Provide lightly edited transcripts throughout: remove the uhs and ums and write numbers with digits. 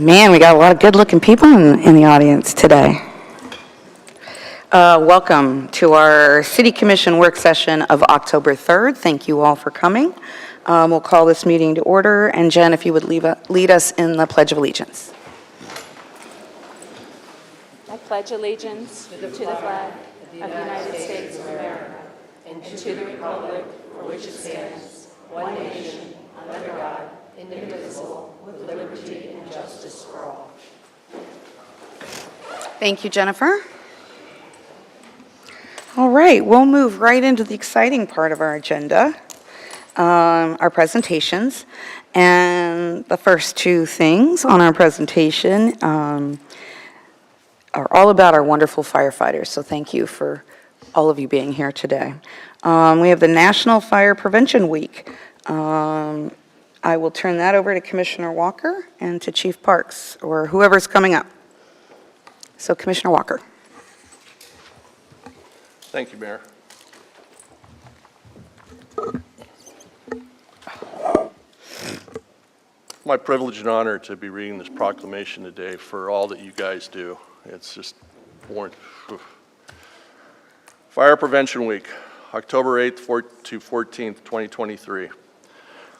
Man, we got a lot of good-looking people in the audience today. Welcome to our City Commission work session of October 3rd. Thank you all for coming. We'll call this meeting to order. And Jen, if you would lead us in the Pledge of Allegiance. I pledge allegiance to the flag of the United States of America and to the republic for which it stands, one nation, under God, indivisible, with liberty and justice for all. Thank you, Jennifer. All right, we'll move right into the exciting part of our agenda, our presentations. And the first two things on our presentation are all about our wonderful firefighters. So thank you for all of you being here today. We have the National Fire Prevention Week. I will turn that over to Commissioner Walker and to Chief Parks, or whoever's coming up. So Commissioner Walker. Thank you, Mayor. My privilege and honor to be reading this proclamation today for all that you guys do. It's just born. Fire Prevention Week, October 8th to 14th, 2023.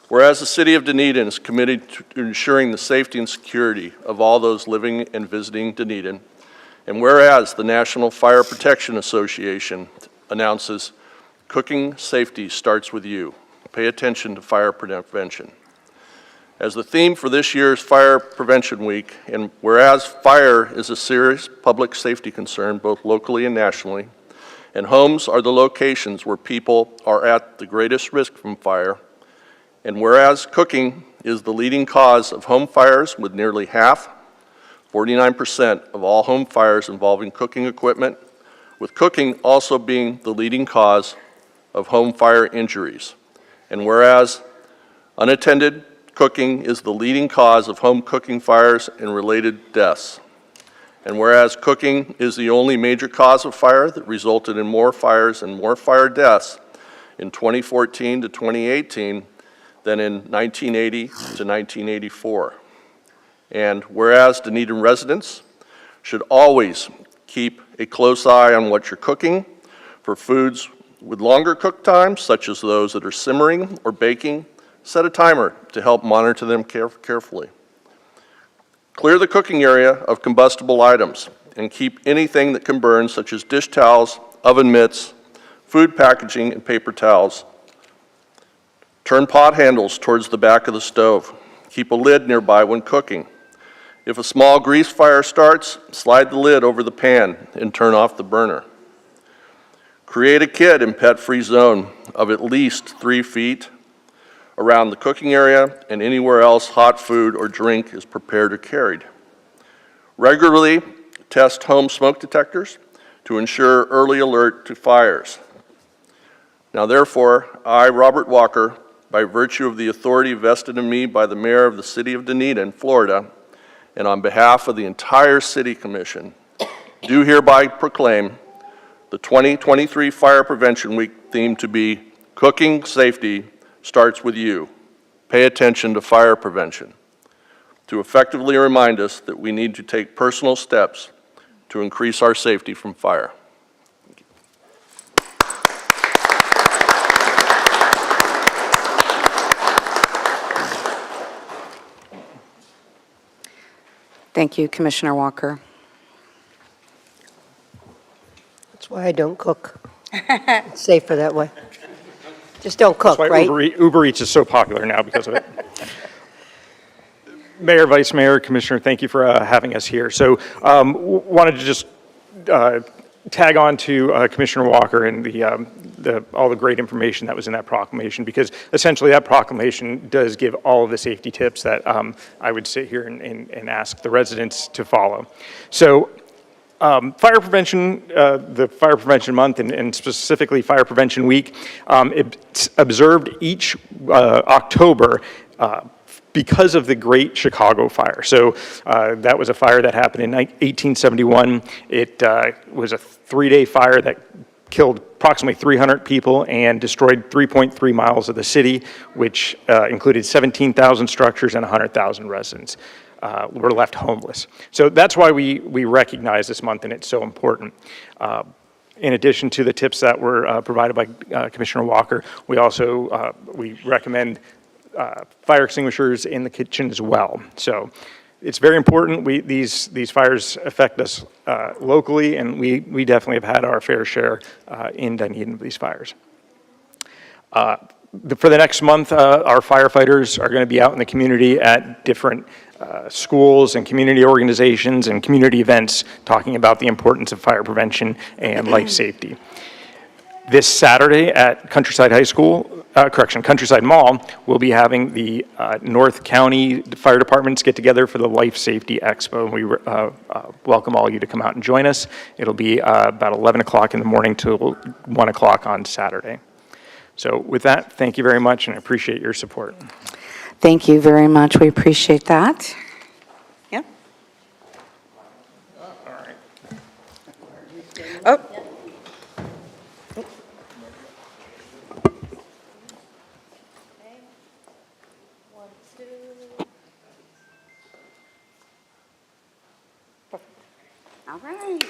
Whereas the City of Dunedin is committed to ensuring the safety and security of all those living and visiting Dunedin, and whereas the National Fire Protection Association announces, cooking safety starts with you. Pay attention to fire prevention. As the theme for this year's Fire Prevention Week, and whereas fire is a serious public safety concern both locally and nationally, and homes are the locations where people are at the greatest risk from fire, and whereas cooking is the leading cause of home fires with nearly half, 49% of all home fires involving cooking equipment, with cooking also being the leading cause of home fire injuries. And whereas unattended cooking is the leading cause of home cooking fires and related deaths. And whereas cooking is the only major cause of fire that resulted in more fires and more fire deaths in 2014 to 2018 than in 1980 to 1984. And whereas Dunedin residents should always keep a close eye on what you're cooking for foods with longer cook times, such as those that are simmering or baking, set a timer to help monitor them carefully. Clear the cooking area of combustible items and keep anything that can burn, such as dish towels, oven mitts, food packaging, and paper towels. Turn pot handles towards the back of the stove. Keep a lid nearby when cooking. If a small grease fire starts, slide the lid over the pan and turn off the burner. Create a kid and pet-free zone of at least 3 feet around the cooking area and anywhere else hot food or drink is prepared or carried. Regularly test home smoke detectors to ensure early alert to fires. Now therefore, I, Robert Walker, by virtue of the authority vested in me by the Mayor of the City of Dunedin, Florida, and on behalf of the entire City Commission, do hereby proclaim the 2023 Fire Prevention Week theme to be Cooking Safety Starts with You. Pay attention to fire prevention, to effectively remind us that we need to take personal steps to increase our safety from fire. Thank you, Commissioner Walker. That's why I don't cook. It's safer that way. Just don't cook, That's why right? Uber Eats is so popular now because of it. Mayor, Vice Mayor, Commissioner, thank you for having us here. So wanted to just tag on to Commissioner Walker and all the great information that was in that proclamation, because essentially that proclamation does give all of the safety tips that I would sit here and ask the residents to follow. So fire prevention, the Fire Prevention Month, and specifically Fire Prevention Week, it's observed each October because of the Great Chicago Fire. So that was a fire that happened in 1871. It was a 3-day fire that killed approximately 300 people and destroyed 3.3 miles of the city, which included 17,000 structures and 100,000 residents. were left homeless. So that's why we recognize this month, and it's so important. In addition to the tips that were provided by Commissioner Walker, we also we recommend fire extinguishers in the kitchen as well. So it's very important. These fires affect us locally, and we definitely have had our fair share in Dunedin of these fires. For the next month, our firefighters are going to be out in the community at different schools and community organizations and community events talking about the importance of fire prevention and life safety. This Saturday at Countryside Countryside Mall, we'll be having the North County Fire Departments get together for the Life Safety Expo. And we welcome all of you to come out and join us. It'll be about 11 o'clock in the morning till 1 o'clock on Saturday. So with that, thank you very much, and I appreciate your support. Thank you very much. We appreciate that. Yep. Oh. All right.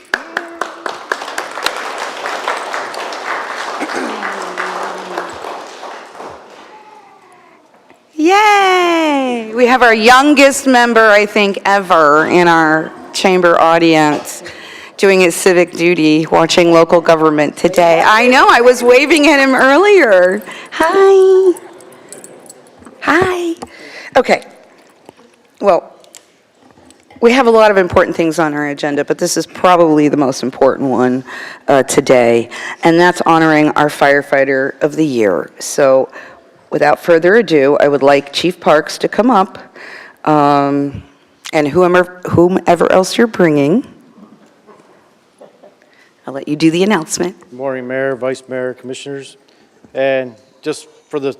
Yay! We have our youngest member, I think, ever in our chamber audience doing his civic duty, watching local government today. I know, I was waving at him earlier. Hi. Hi. Okay. Well, we have a lot of important things on our agenda, but this is probably the most important one today, and that's honoring our firefighter of the year. So without further ado, I would like Chief Parks to come up, and whomever else you're bringing. I'll let you do the announcement. Good morning, Mayor, Vice Mayor, Commissioners. And just for the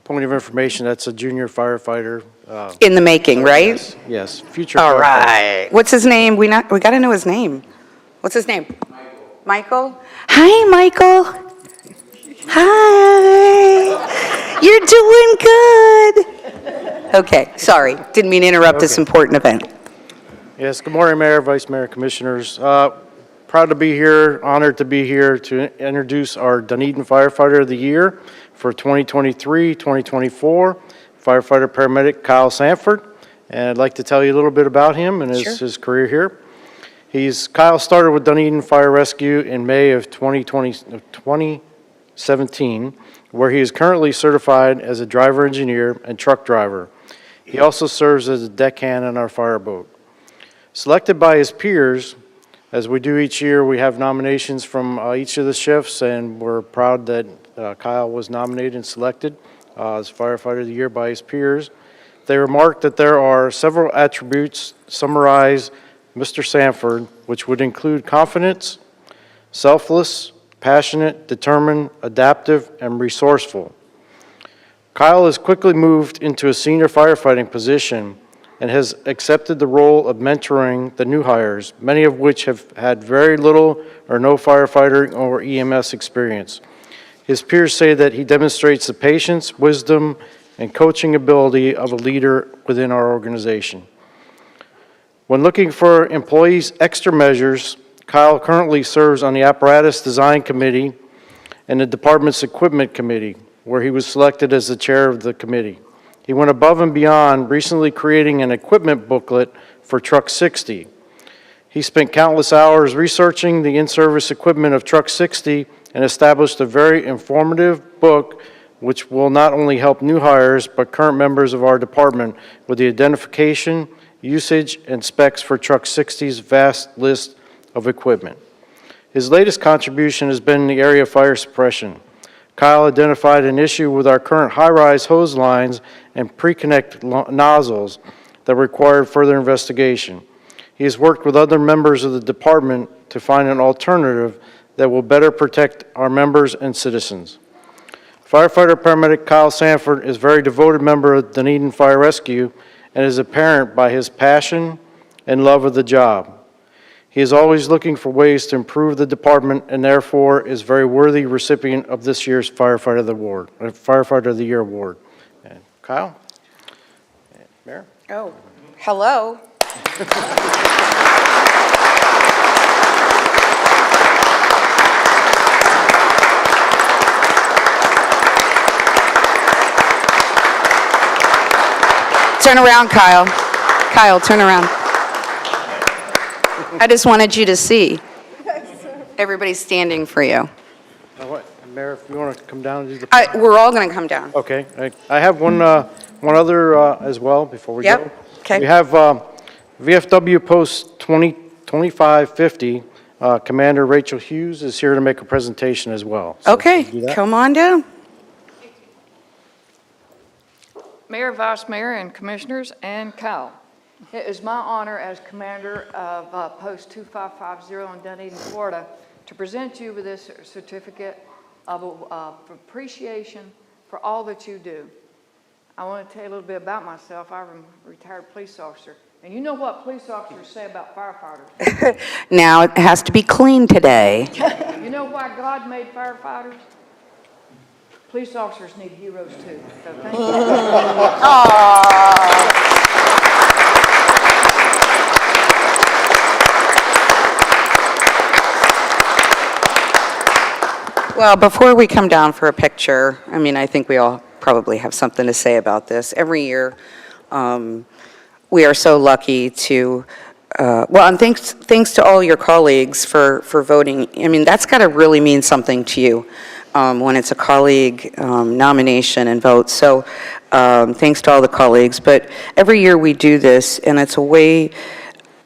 point of information, that's a junior firefighter. In the making, right? Yes, future All firefighter. right. What's his name? We got to know his name. What's his name? Michael. Hi, Michael. Hi. You're doing good. Okay, sorry. Didn't mean to interrupt this important event. Yes, good morning, Mayor, Vice Mayor, Commissioners. Proud to be here, honored to be here to introduce our Dunedin Firefighter of the Year for 2023-2024, firefighter paramedic Kyle Sanford. And I'd like to tell you a little bit about him and his career here. Kyle started with Dunedin Fire Rescue in May of 2017, where he is currently certified as a driver engineer and truck driver. He also serves as a deckhand on our fireboat. Selected by his peers, as we do each year, we have nominations from each of the shifts, and we're proud that Kyle was nominated and selected as Firefighter of the Year by his peers. They remarked that there are several attributes summarize Mr. Sanford, which would include confidence, selfless, passionate, determined, adaptive, and resourceful. Kyle has quickly moved into a senior firefighting position and has accepted the role of mentoring the new hires, many of which have had very little or no firefighter or EMS experience. His peers say that he demonstrates the patience, wisdom, and coaching ability of a leader within our organization. When looking for employees' extra measures, Kyle currently serves on the Apparatus Design Committee and the Department's Equipment Committee, where he was selected as the chair of the committee. He went above and beyond, recently creating an equipment booklet for Truck 60. He spent countless hours researching the in-service equipment of Truck 60 and established a very informative book which will not only help new hires but current members of our department with the identification, usage, and specs for Truck 60's vast list of equipment. His latest contribution has been in the area of fire suppression. Kyle identified an issue with our current high-rise hose lines and pre-connect nozzles that required further investigation. He has worked with other members of the department to find an alternative that will better protect our members and citizens. Firefighter paramedic Kyle Sanford is a very devoted member of Dunedin Fire Rescue and is apparent by his passion and love of the job. He is always looking for ways to improve the department and therefore is a very worthy recipient of this year's Firefighter of the Year award. And Kyle? And Mayor? Oh, Hello. Turn around, Kyle. Kyle, turn around. I just wanted you to see. Everybody's standing for you. What, Mayor, if you want to come down and do the... We're all going to come down. Okay, I have one other as well before we go. Yep, okay. We have VFW Post 2550, Commander Rachel Hughes is here to make a presentation as well. So Okay, can you do that? come on down. Mayor, Vice Mayor, and Commissioners, and Kyle. It is my honor as Commander of Post 2550 in Dunedin, Florida, to present you with this certificate of appreciation for all that you do. I want to tell you a little bit about myself. I'm a retired police officer. And you know what police officers say about firefighters? Now, it has to be clean today. You know why God made firefighters? Police officers need heroes too. So thank you. Well, before we come down for a picture, I mean, I think we all probably have something to say about this. Every year, we are so lucky to, well, and thanks to all your colleagues for voting. I mean, that's got to really mean something to you when it's a colleague nomination and vote. So thanks to all the colleagues. But every year we do this, and it's a way,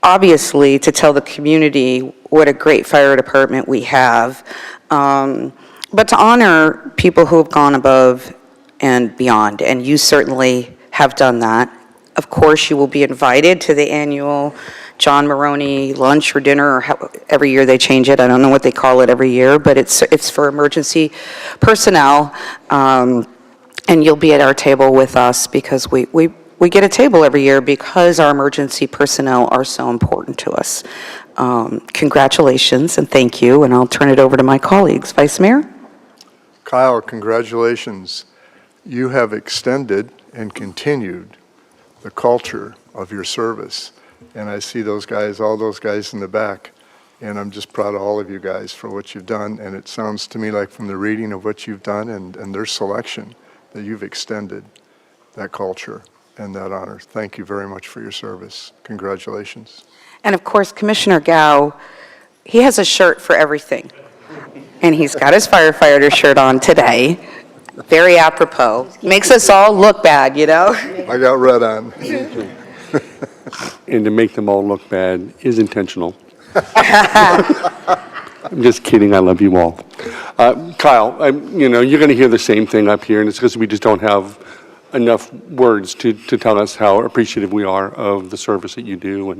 obviously, to tell the community what a great fire department we have. But to honor people who have gone above and beyond, and you certainly have done that. Of course, you will be invited to the annual John Maroney lunch or dinner, or every year they change it. I don't know what they call it every year, but it's for emergency personnel. And you'll be at our table with us because we get a table every year because our emergency personnel are so important to us. Congratulations and thank you, and I'll turn it over to my colleagues. Vice Mayor? Kyle, congratulations. You have extended and continued the culture of your service. And I see those guys, all those guys in the back, and I'm just proud of all of you guys for what you've done. And it sounds to me like from the reading of what you've done and their selection that you've extended that culture and that honor. Thank you very much for your service. Congratulations. And of course, Commissioner Gao, he has a shirt for everything. And he's got his firefighter shirt on today. Very apropos. Makes us all look bad, you know? I got red on. And to make them all look bad is intentional. I'm just kidding. I love you all. Kyle, you're going to hear the same thing up here, and it's because we just don't have enough words to tell us how appreciative we are of the service that you do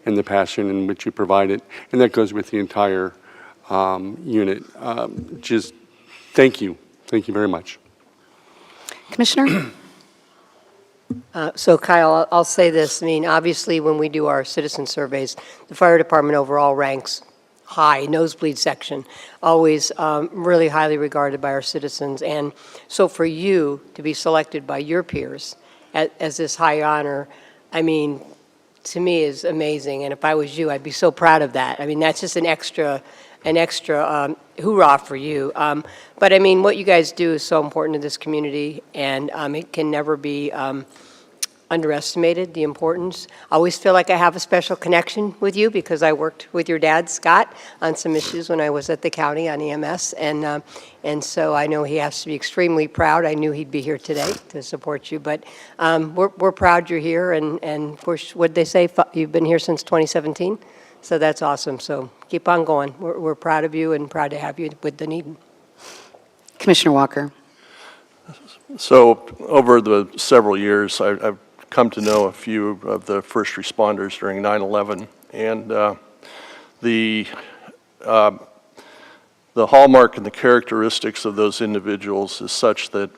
and the passion in which you provide it. And that goes with the entire unit. Just thank you. Thank you very much. Commissioner? So Kyle, I'll say this. I mean, obviously, when we do our citizen surveys, the fire department overall ranks high, nosebleed section, always really highly regarded by our citizens. And so for you to be selected by your peers as this high honor, I mean, to me is amazing. And if I was you, I'd be so proud of that. I mean, that's just an extra hoorah for you. But I mean, what you guys do is so important to this community, and it can never be underestimated, the importance. I always feel like I have a special connection with you because I worked with your dad, Scott, on some issues when I was at the county on EMS, and so I know he has to be extremely proud. I knew he'd be here today to support you, but we're proud you're here, and of course, what'd they say? You've been here since 2017? So that's awesome. So keep on going. We're proud of you and proud to have you with Dunedin. Commissioner Walker? So over the several years, I've come to know a few of the first responders during 9/11, and the hallmark and the characteristics of those individuals is such that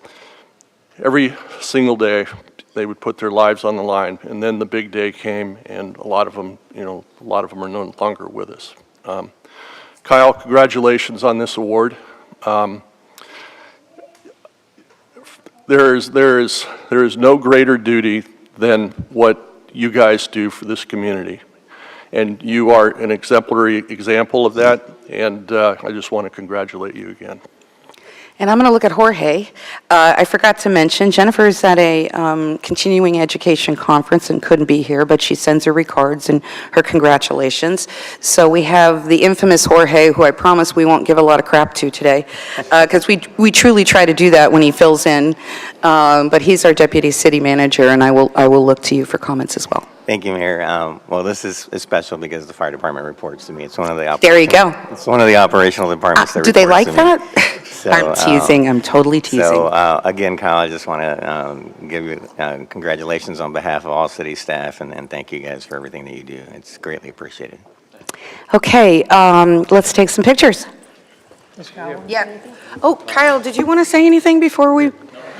every single day they would put their lives on the line, and then the big day came, and a lot of them are no longer with us. Kyle, congratulations on this award. There is no greater duty than what you guys do for this community. And you are an exemplary example of that, and I just want to congratulate you again. And I'm going to look at Jorge. I forgot to mention, Jennifer's at a continuing education conference and couldn't be here, but she sends her regards and her congratulations. So we have the infamous Jorge, who I promise we won't give a lot of crap to today, because we truly try to do that when he fills in. But he's our deputy city manager, and I will look to you for comments as well. Thank you, Mayor. Well, this is special because the fire department reports to me. It's one of the There you go. It's one of the operational departments that Do they reports like to me. that? So, I'm teasing. I'm totally teasing. So again, Kyle, I just want to give you congratulations on behalf of all city staff, and thank you guys for everything that you do. It's greatly appreciated. Okay, let's take some pictures. Yeah. Oh, Kyle, did you want to say anything before we?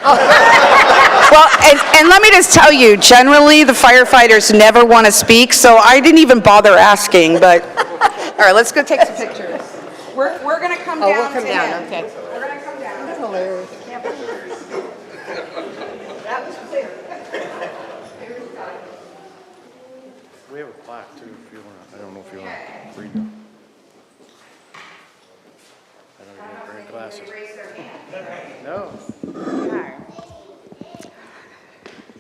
Well, and let me just tell you, generally, the firefighters never want to speak, so I didn't even bother asking, but, all right, let's go take some pictures. We're going to come down we'll come to down, him. okay. We're going to come down. That's hilarious. We have a plaque too, if you want, I don't know if you want to read them. I don't even bring glasses. No.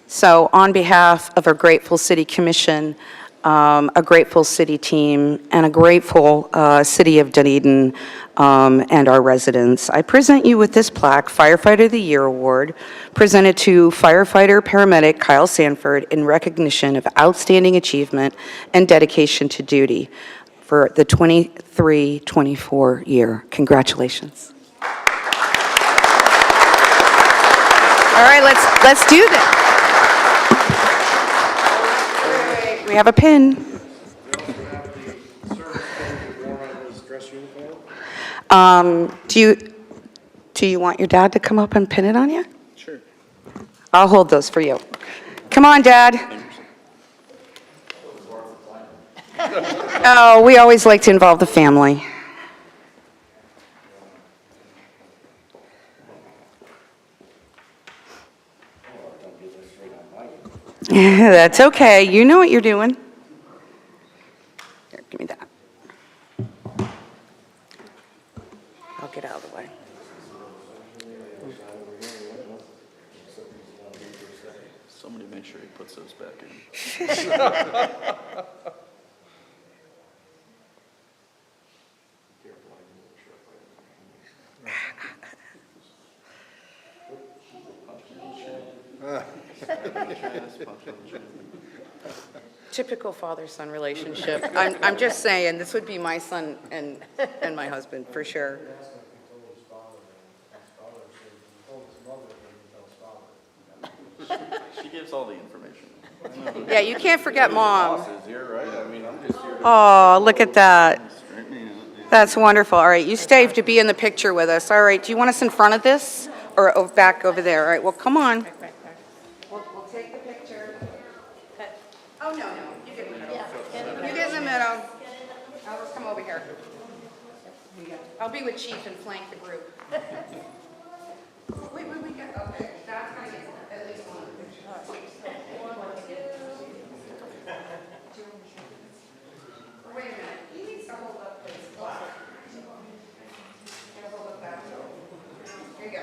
So on behalf of a grateful city commission, a grateful city team, and a grateful city of Dunedin and our residents, I present you with this plaque, Firefighter of the Year Award, presented to firefighter paramedic Kyle Sanford in recognition of outstanding achievement and dedication to duty for the 23-24 year. Congratulations. All right, let's do this. We have a pin. Do you want your dad to come up and pin it on you? Sure. I'll hold those for you. Come on, Dad. Oh, we always like to involve the family. That's okay. You know what you're doing. Here, give me that. I'll get out of the way. Somebody make sure he puts those back in. Typical father-son relationship. I'm just saying, this would be my son and my husband, for sure. She gives all the information. Yeah, you can't forget Mom. Boss is here, right? I mean, I'm just here to Oh, look at that. straighten you out. That's wonderful. All right, you stay to be in the picture with us. All right, do you want us in front of this or back over there? All right, well, come on. We'll take the picture. Oh, no, you get in the middle. You get in the middle. Now let's come over here. I'll be with Chief and flank the group. Wait, okay, that's gonna get at least one picture. Wait a minute, he needs to hold up his block. Hold up that. Here you go.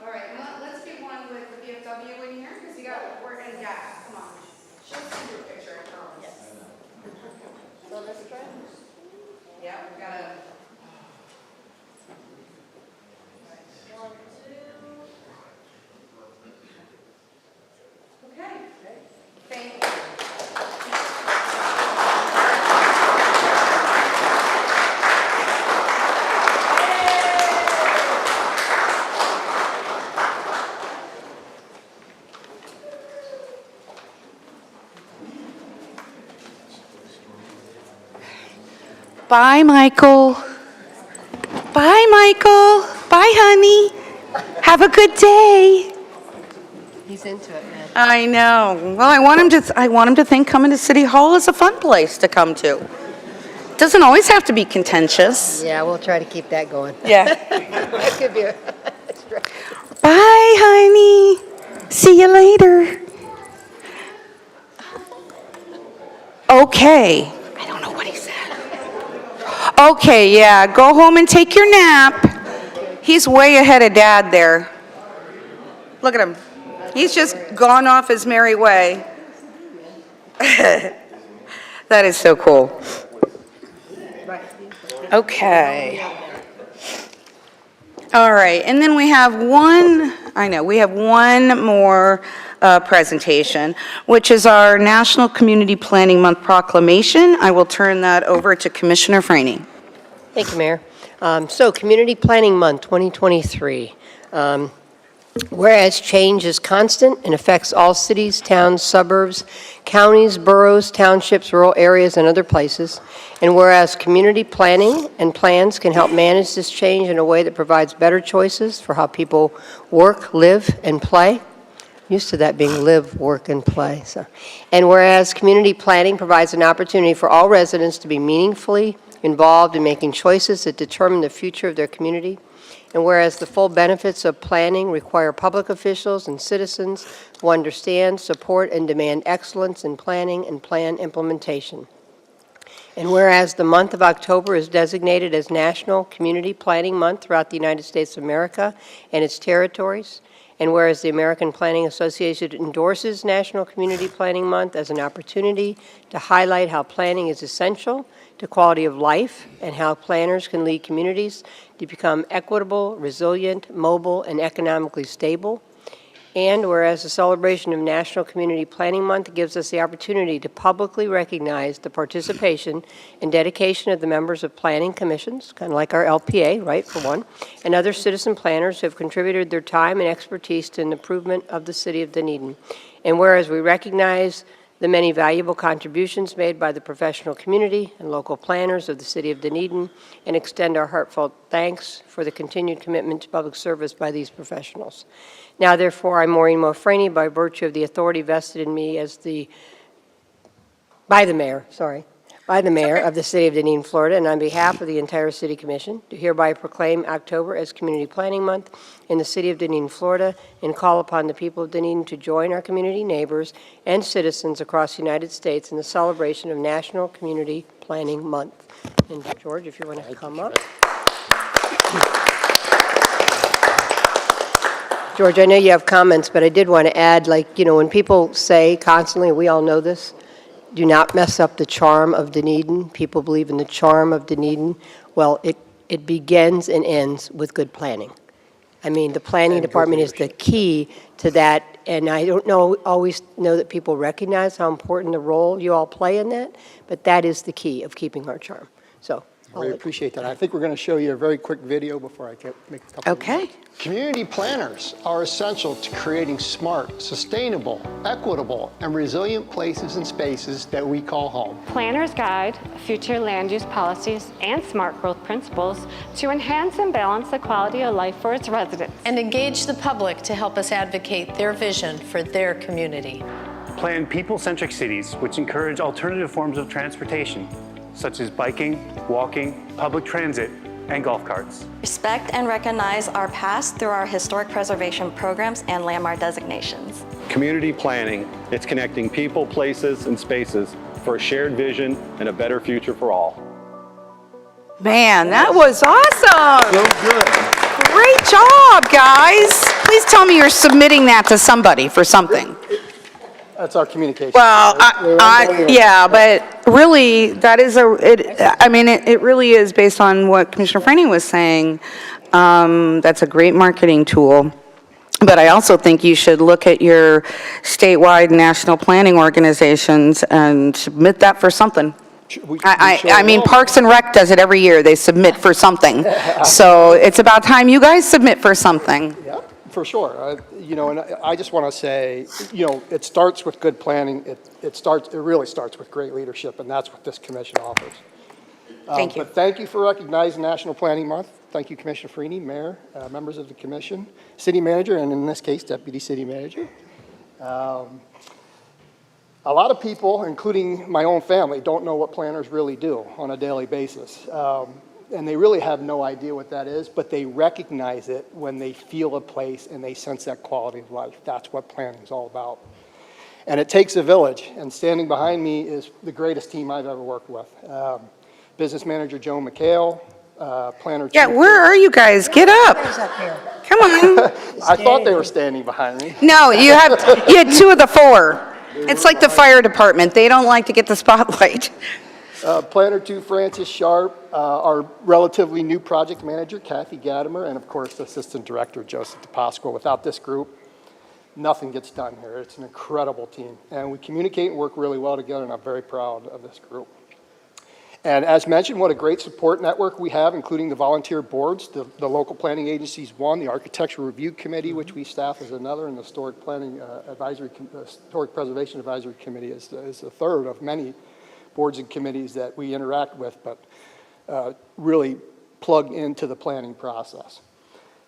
All right, let's get one with the VFW in here, because you got, we're in gas, come on. She'll send you a picture, I promise. Yes. So let's try. Yeah, we've got a. One, two. Okay. Thank you. Bye, Michael. Bye, Michael. Bye, honey. Have a good day. He's into it, man. I know. Well, I want him to think coming to City Hall is a fun place to come to. It doesn't always have to be contentious. Yeah, we'll try to keep that going. Yeah. That could be Bye, honey. See you later. Okay. I don't know what he said. Okay, yeah, go home and take your nap. He's way ahead of Dad there. Look at him. He's just gone off his merry way. That is so cool. Okay. All right, and then we have one more presentation, which is our National Community Planning Month proclamation. I will turn that over to Commissioner Franny. Thank you, Mayor. So, Community Planning Month 2023. Whereas change is constant and affects all cities, towns, suburbs, counties, boroughs, townships, rural areas, and other places, and whereas community planning and plans can help manage this change in a way that provides better choices for how people work, live, and play. Used to that being live, work, and play. And whereas community planning provides an opportunity for all residents to be meaningfully involved in making choices that determine the future of their community, and whereas the full benefits of planning require public officials and citizens who understand, support, and demand excellence in planning and plan implementation. And whereas the month of October is designated as National Community Planning Month throughout the United States of America and its territories, and whereas the American Planning Association endorses National Community Planning Month as an opportunity to highlight how planning is essential to quality of life and how planners can lead communities to become equitable, resilient, mobile, and economically stable. And whereas the celebration of National Community Planning Month gives us the opportunity to publicly recognize the participation and dedication of the members of planning commissions, kind of like our LPA, right, for one, and other citizen planners who have contributed their time and expertise to the improvement of the city of Dunedin. And whereas we recognize the many valuable contributions made by the professional community and local planners of the city of Dunedin, and extend our heartfelt thanks for the continued commitment to public service by these professionals. Now, therefore, I, Maureen Mulfraney, by virtue of the authority vested in me as by the mayor of the city of Dunedin, Florida, and on behalf of the entire City Commission, do hereby proclaim October as Community Planning Month in the city of Dunedin, Florida, and call upon the people of Dunedin to join our community neighbors and citizens across the United States in the celebration of National Community Planning Month. And George, if you want to come up. George, I know you have comments, but I did want to add, when people say constantly, we all know this, do not mess up the charm of Dunedin. People believe in the charm of Dunedin. Well, it begins and ends with good planning. I mean, the planning department is the key to that, and I don't always know that people recognize how important the role you all play in that, but that is the key of keeping our charm. So, We appreciate that. I think we're going to show you a very quick video before I make a couple of Okay. Community planners are essential to creating smart, sustainable, equitable, and resilient places and spaces that we call home. Planners guide future land use policies and smart growth principles to enhance and balance the quality of life for its residents. And engage the public to help us advocate their vision for their community. Plan people-centric cities which encourage alternative forms of transportation, such as biking, walking, public transit, and golf carts. Respect and recognize our past through our historic preservation programs and landmark designations. Community planning, it's connecting people, places, and spaces for a shared vision and a better future for all. Man, that was awesome. So good. Great job, guys. Please tell me you're submitting that to somebody for something. That's our communication. Well, yeah, but really, that is it really is based on what Commissioner Franny was saying. That's a great marketing tool. But I also think you should look at your statewide national planning organizations and submit that for something. I mean, Parks and Rec does it every year. They submit for something. So it's about time you guys submit for something. Yeah, for sure. And I just want to say, it starts with good planning. It really starts with great leadership, and that's what this commission offers. Thank you. But thank you for recognizing National Planning Month. Thank you, Commissioner Freeney, Mayor, members of the commission, City Manager, and in this case, Deputy City Manager. A lot of people, including my own family, don't know what planners really do on a daily basis. and they really have no idea what that is, but they recognize it when they feel a place and they sense that quality of life. That's what planning is all about. And it takes a village, and standing behind me is the greatest team I've ever worked with. Business manager Joan McHale, planner. Yeah, where are you guys? Get up. Come on. I thought they were standing behind me. No, you had 2 of the 4. It's like the fire department. They don't like to get the spotlight. Planner 2, Francis Sharp, our relatively new project manager, Kathy Gadamer, and of course, Assistant Director Joseph DePasqua. Without this group, nothing gets done here. It's an incredible team, and we communicate and work really well together, and I'm very proud of this group. And as mentioned, what a great support network we have, including the volunteer boards. The local planning agencies, one, the Architectural Review Committee, which we staff as another, and the Historic Planning Historic Preservation Advisory Committee is the third of many boards and committees that we interact with, but really plug into the planning process.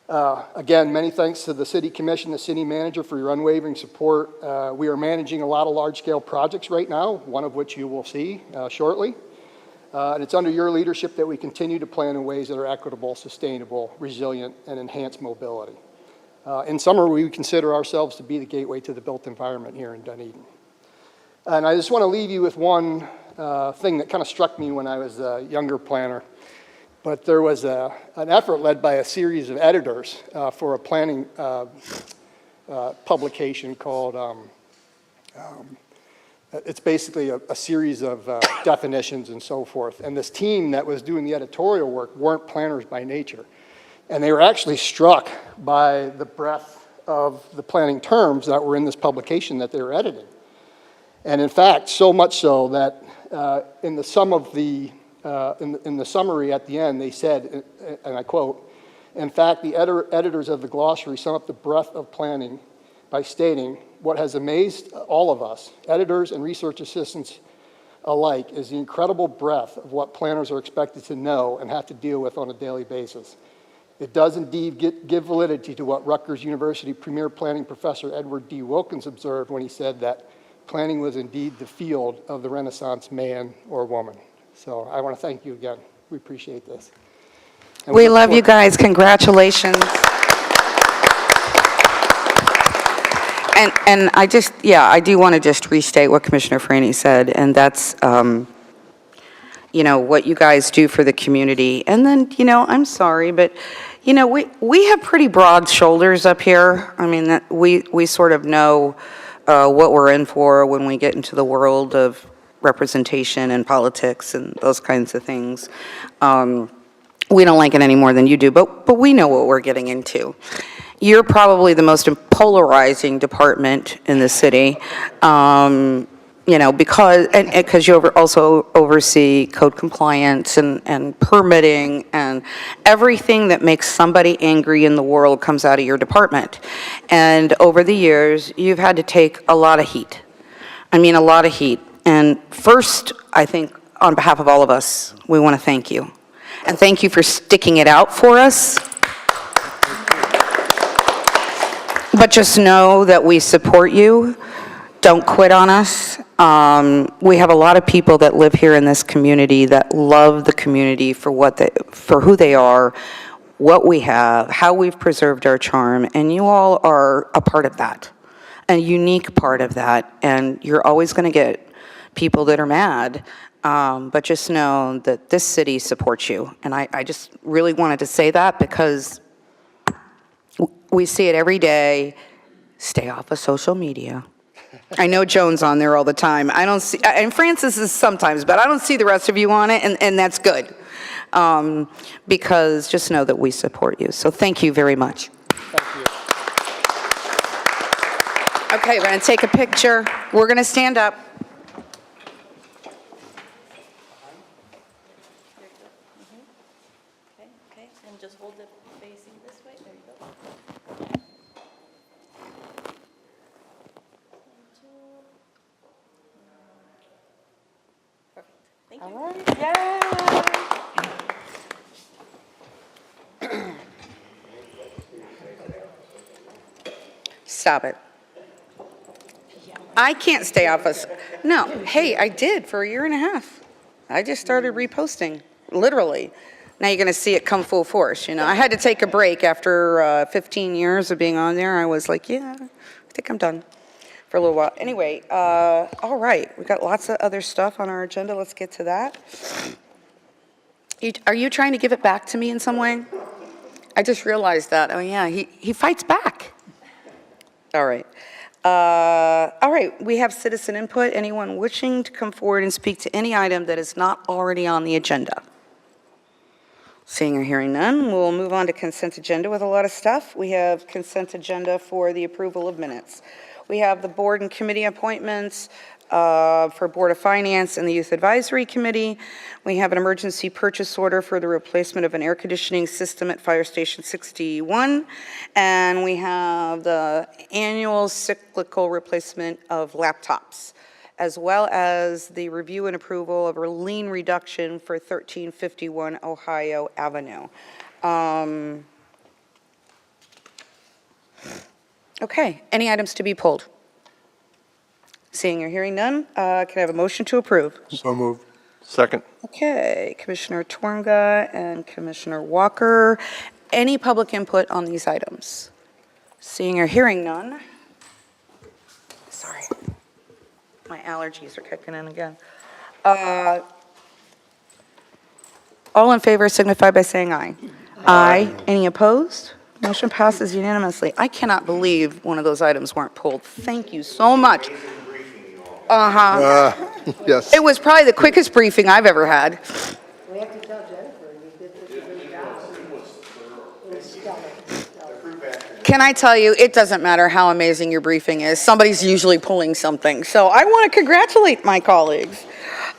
Again, many thanks to the City Commission, the City Manager for your unwavering support. We are managing a lot of large-scale projects right now, one of which you will see shortly. And it's under your leadership that we continue to plan in ways that are equitable, sustainable, resilient, and enhance mobility. In summary, we consider ourselves to be the gateway to the built environment here in Dunedin. And I just want to leave you with one thing that kind of struck me when I was a younger planner. But there was an effort led by a series of editors for a planning publication called, it's basically a series of definitions and so forth. And this team that was doing the editorial work weren't planners by nature. And they were actually struck by the breadth of the planning terms that were in this publication that they were editing. And in fact, so much so that in the summary at the end, they said, and I quote, "In fact, the editors of the glossary sum up the breadth of planning by stating, what has amazed all of us, editors and research assistants alike, is the incredible breadth of what planners are expected to know and have to deal with on a daily basis. It does indeed give validity to what Rutgers University premier planning professor Edward D. Wilkins observed when he said that planning was indeed the field of the Renaissance man or woman." So I want to thank you again. We appreciate this. And We look love you forward- guys. Congratulations. And I do want to just restate what Commissioner Franny said, and that's, what you guys do for the community. And then, I'm sorry, but, we have pretty broad shoulders up here. I mean, we sort of know what we're in for when we get into the world of representation and politics and those kinds of things. We don't like it any more than you do, but we know what we're getting into. You're probably the most polarizing department in the city, because you also oversee code compliance and permitting, and everything that makes somebody angry in the world comes out of your department. And over the years, you've had to take a lot of heat. I mean, a lot of heat. And first, I think, on behalf of all of us, we want to thank you. And thank you for sticking it out for us. But just know that we support you. Don't quit on us. We have a lot of people that live here in this community that love the community for who they are, what we have, how we've preserved our charm, and you all are a part of that, a unique part of that. And you're always going to get people that are mad, but just know that this city supports you. And I just really wanted to say that because we see it every day. Stay off of social media. I know Joan's on there all the time. I don't see, and Francis is sometimes, but I don't see the rest of you on it, and that's good. Because just know that we support you. So thank you very much. Thank you. Okay, we're going to take a picture. We're going to stand up. Okay, and just hold it facing this way. There you go. Perfect. Thank you. All right. Yay! Stop it. I can't stay off us. No, hey, I did for a year and a half. I just started reposting, literally. now you're going to see it come full force, you know. I had to take a break after 15 years of being on there. I was like, yeah, I think I'm done for a little while. Anyway, all right, we've got lots of other stuff on our agenda. Let's get to that. Are you trying to give it back to me in some way? I just realized that. Oh, yeah, he fights back. All right. All right, we have citizen input. Anyone wishing to come forward and speak to any item that is not already on the agenda? Seeing or hearing none, we'll move on to consent agenda with a lot of stuff. We have consent agenda for the approval of minutes. We have the board and committee appointments for Board of Finance and the Youth Advisory Committee. We have an emergency purchase order for the replacement of an air conditioning system at Fire Station 61. And we have the annual cyclical replacement of laptops, as well as the review and approval of a lien reduction for 1351 Ohio Avenue. Okay, any items to be pulled? Seeing or hearing none, can I have a motion to approve? So moved. Second. Okay, Commissioner Twarnga and Commissioner Walker. Any public input on these items? Seeing or hearing none. Sorry, my allergies are kicking in again. All in favor signify by saying aye. Aye. Any opposed? Motion passes unanimously. I cannot believe one of those items weren't pulled. Thank you so much. Yes. It was probably the quickest briefing I've ever had. We have to tell Jennifer, you did such a great job. It was stellar. Can I tell you, it doesn't matter how amazing your briefing is. Somebody's usually pulling something. So I want to congratulate my colleagues.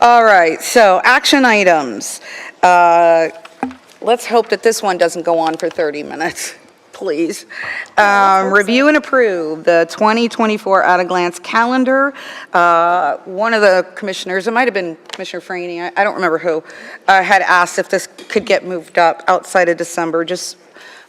All right, so action items. Let's hope that this one doesn't go on for 30 minutes. Please. Review and approve the 2024 at-a-glance calendar. One of the commissioners, it might have been Commissioner Franny, I don't remember who, had asked if this could get moved up outside of December, just,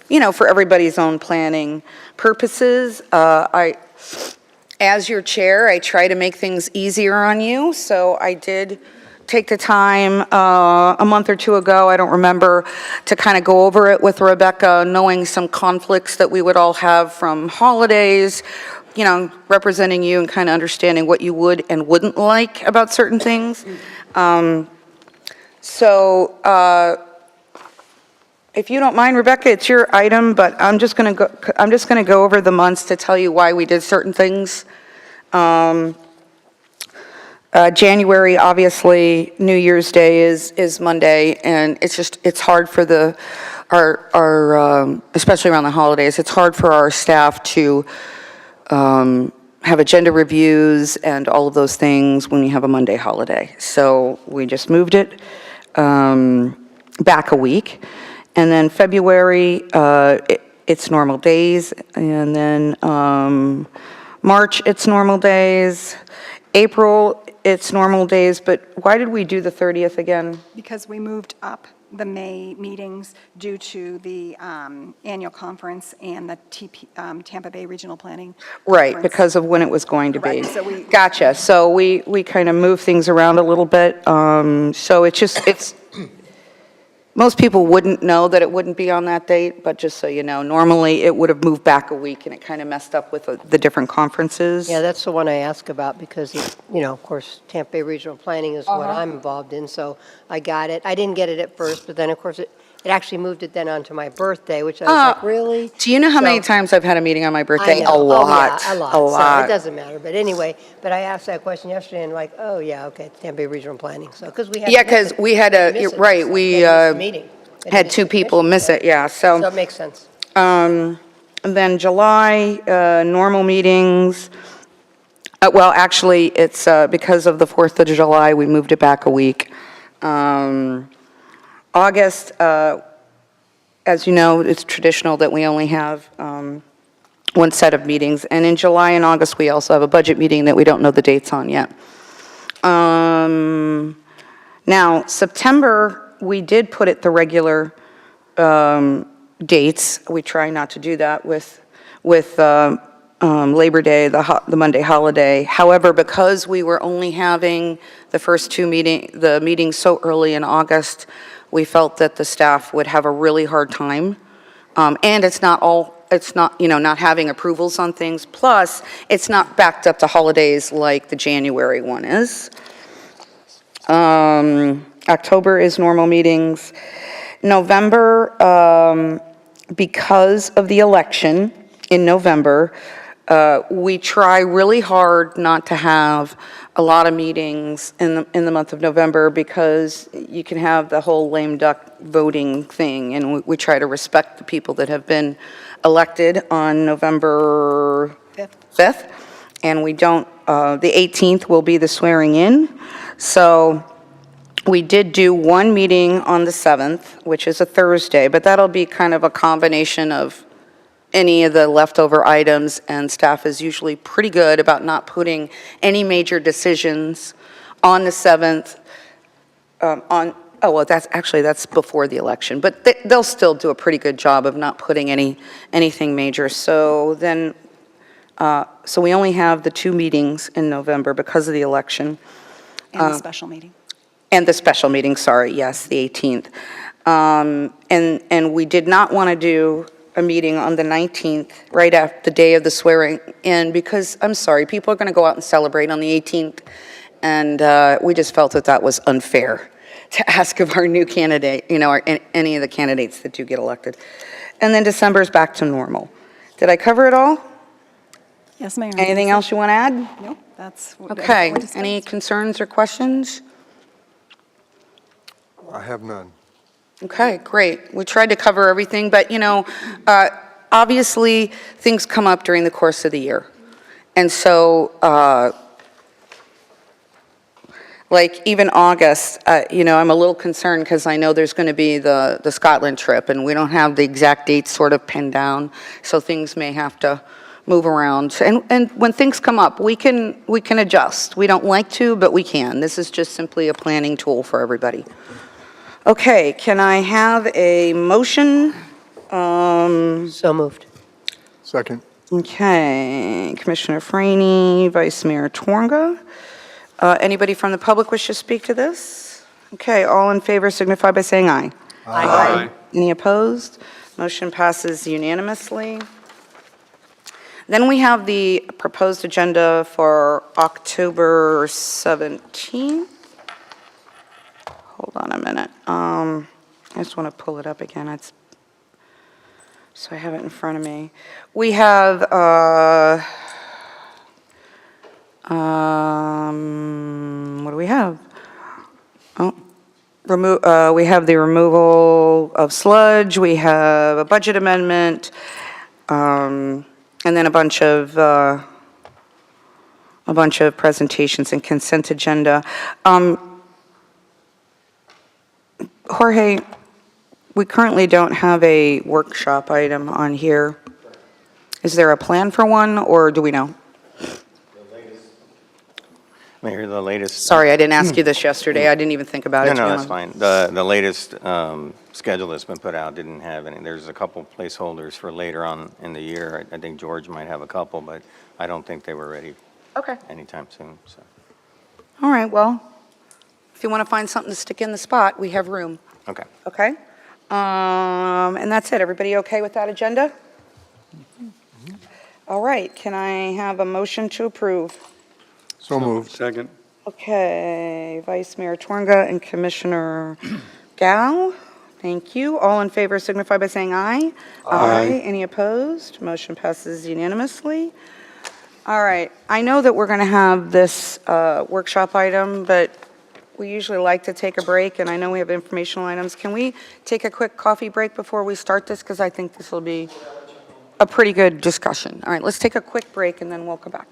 you know, for everybody's own planning purposes. As your chair, I try to make things easier on you, so I did take the time a month or two ago, I don't remember, to kind of go over it with Rebecca, knowing some conflicts that we would all have from holidays, you know, representing you and kind of understanding what you would and wouldn't like about certain things. If you don't mind, Rebecca, it's your item, but I'm just going to go over the months to tell you why we did certain things. January, obviously, New Year's Day is Monday, and it's hard for our especially around the holidays, it's hard for our staff to have agenda reviews and all of those things when you have a Monday holiday. So we just moved it back a week. And then February, it's normal days, and then March, it's normal days. April, it's normal days, but why did we do the 30th again? Because we moved up the May meetings due to the annual conference and the Tampa Bay Regional Planning. Right, Conference. because of when it was going to be. Correct, so we- Gotcha, so we kind of moved things around a little bit, so it's, most people wouldn't know that it wouldn't be on that date, but just so you know, normally it would have moved back a week, and it kind of messed up with the different conferences. Yeah, that's the one I ask about because, you know, of course, Tampa Bay Regional Planning is what I'm involved in, so I got it. I didn't get it at first, but then, of course, it actually moved it then onto my birthday, which I was like, really? Do you know how many So- times I've had a meeting on my I birthday? know. A lot. Oh, yeah, a lot. A lot. So it doesn't matter, but anyway, but I asked that question yesterday and like, oh, yeah, okay, Tampa Bay Regional Planning, so, because we had. Yeah, because we had miss it. right, we Meeting. had two people miss it, yeah, So it makes sense. And then July, normal meetings. Well, actually, it's because of the 4th of July, we moved it back a week. August, as you know, it's traditional that we only have one set of meetings. And in July and August, we also have a budget meeting that we don't know the dates on yet. Now, September, we did put it the regular dates. We try not to do that with Labor Day, the Monday holiday. However, because we were only having the first two meetings so early in August, we felt that the staff would have a really hard time. And it's not, not having approvals on things. Plus, it's not backed up to holidays like the January one is. October is normal meetings. November, because of the election in November, we try really hard not to have a lot of meetings in the month of November because you can have the whole lame duck voting thing, and we try to respect the people that have been elected on November 5th, and we don't, the 18th will be the swearing in. So we did do one meeting on the 7th, which is a Thursday, but that'll be kind of a combination of any of the leftover items, and staff is usually pretty good about not putting any major decisions on the 7th. That's before the election, but they'll still do a pretty good job of not putting anything major. So then, so we only have the 2 meetings in November because of the election. And the special meeting. And the special meeting, sorry, yes, the 18th. And we did not want to do a meeting on the 19th, right after the day of the swearing in, because, I'm sorry, people are going to go out and celebrate on the 18th, and we just felt that that was unfair to ask of our new candidate, or any of the candidates that do get elected. And then December is back to normal. Did I cover it all? Yes, Mayor. Anything else you want to add? Nope, that's. Okay, any concerns or questions? I have none. Okay, great. We tried to cover everything, but, obviously, things come up during the course of the year. And so, like even August, I'm a little concerned because I know there's going to be the Scotland trip, and we don't have the exact dates sort of pinned down, so things may have to move around. And when things come up, we can adjust. We don't like to, but we can. This is just simply a planning tool for everybody. Okay, can I have a motion? So moved. Second. Okay, Commissioner Franny, Vice Mayor Twonga. Anybody from the public wish to speak to this? Okay, all in favor signify by saying aye. Aye. Any opposed? Motion passes unanimously. Then we have the proposed agenda for October 17th. Hold on a minute. I just want to pull it up again. So I have it in front of me. We have, what do we have? We have the removal of sludge. We have a budget amendment, and then a bunch of presentations and consent agenda. Jorge, we currently don't have a workshop item on here. Is there a plan for one, or do we know? Mayor, the latest. Sorry, I didn't ask you this yesterday. I didn't even think about it. No, that's fine. The latest schedule that's been put out didn't have any. There's a couple placeholders for later on in the year. I think George might have a couple, but I don't think they were ready Okay. anytime soon. So. All right, well, if you want to find something to stick in the spot, we have room. Okay. Okay? And that's it. Everybody okay with that agenda? All right, can I have a motion to approve? So moved. Second. Okay, Vice Mayor Twonga and Commissioner Gao, thank you. All in favor signify by saying aye. Aye. Any opposed? Motion passes unanimously. All right, I know that we're going to have this workshop item, but we usually like to take a break, and I know we have informational items. Can we take a quick coffee break before we start this? Because I think this will be a pretty good discussion. All right, let's take a quick break, and then we'll come back.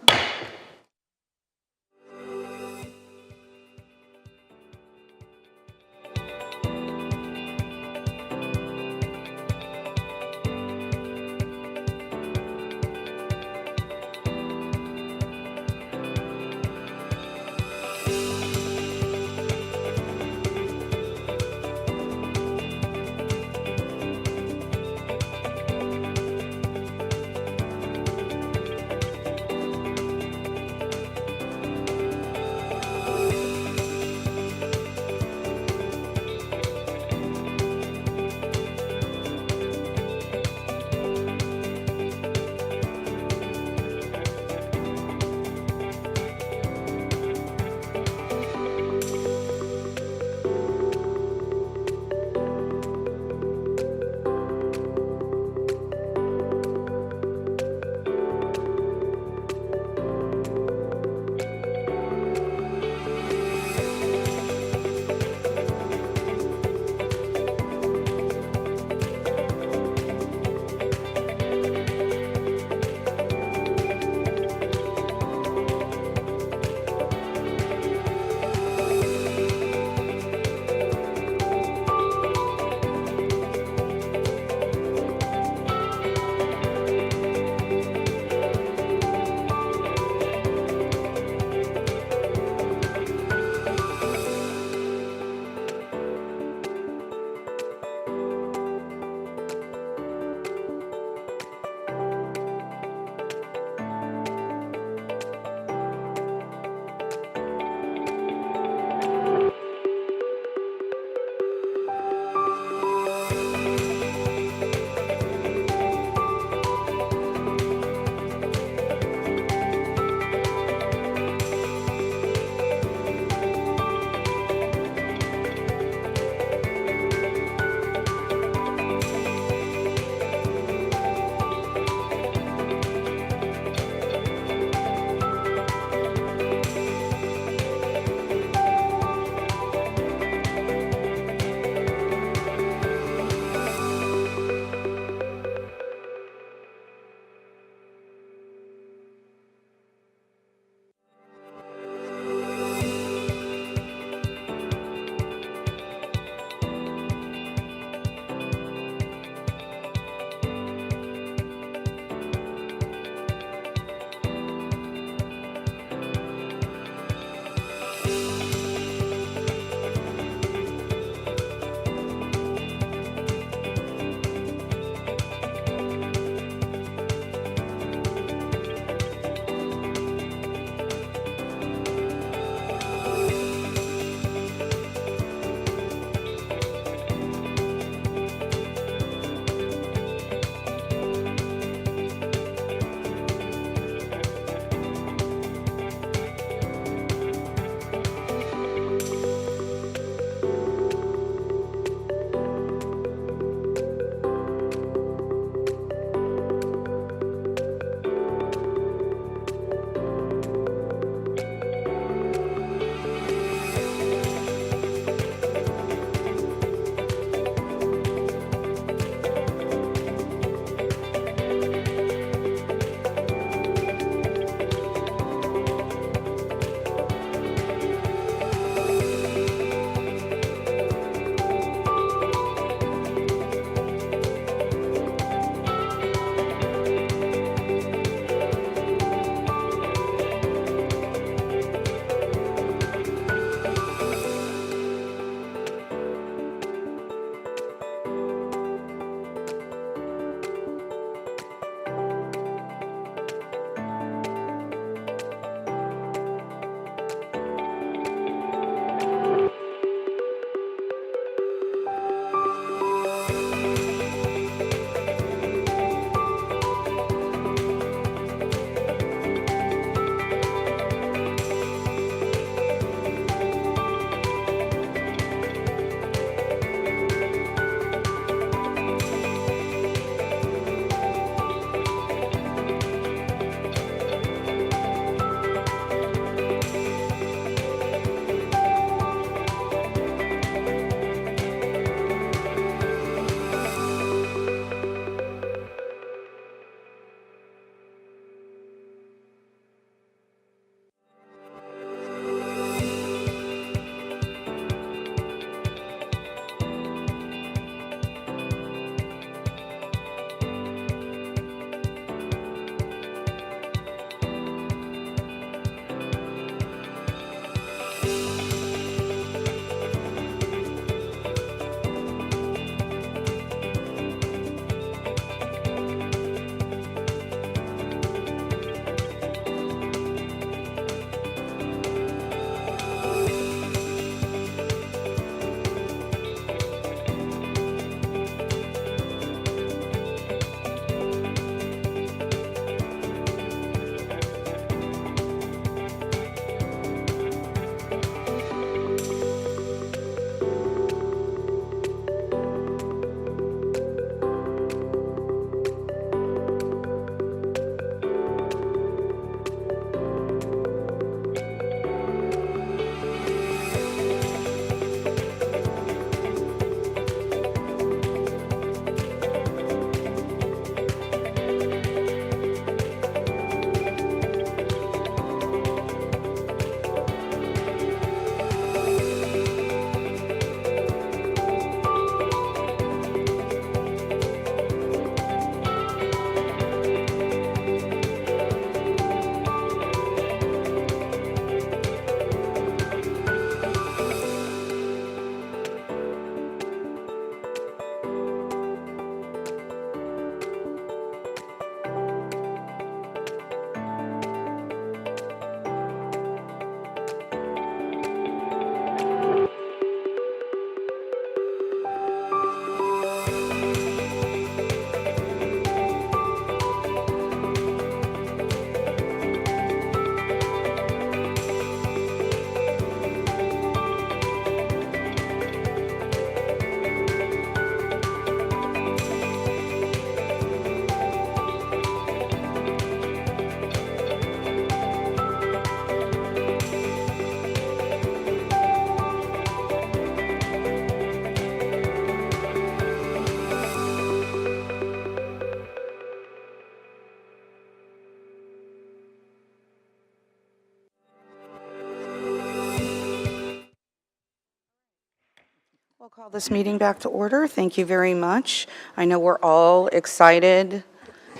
Call this meeting back to order. Thank you very much. I know we're all excited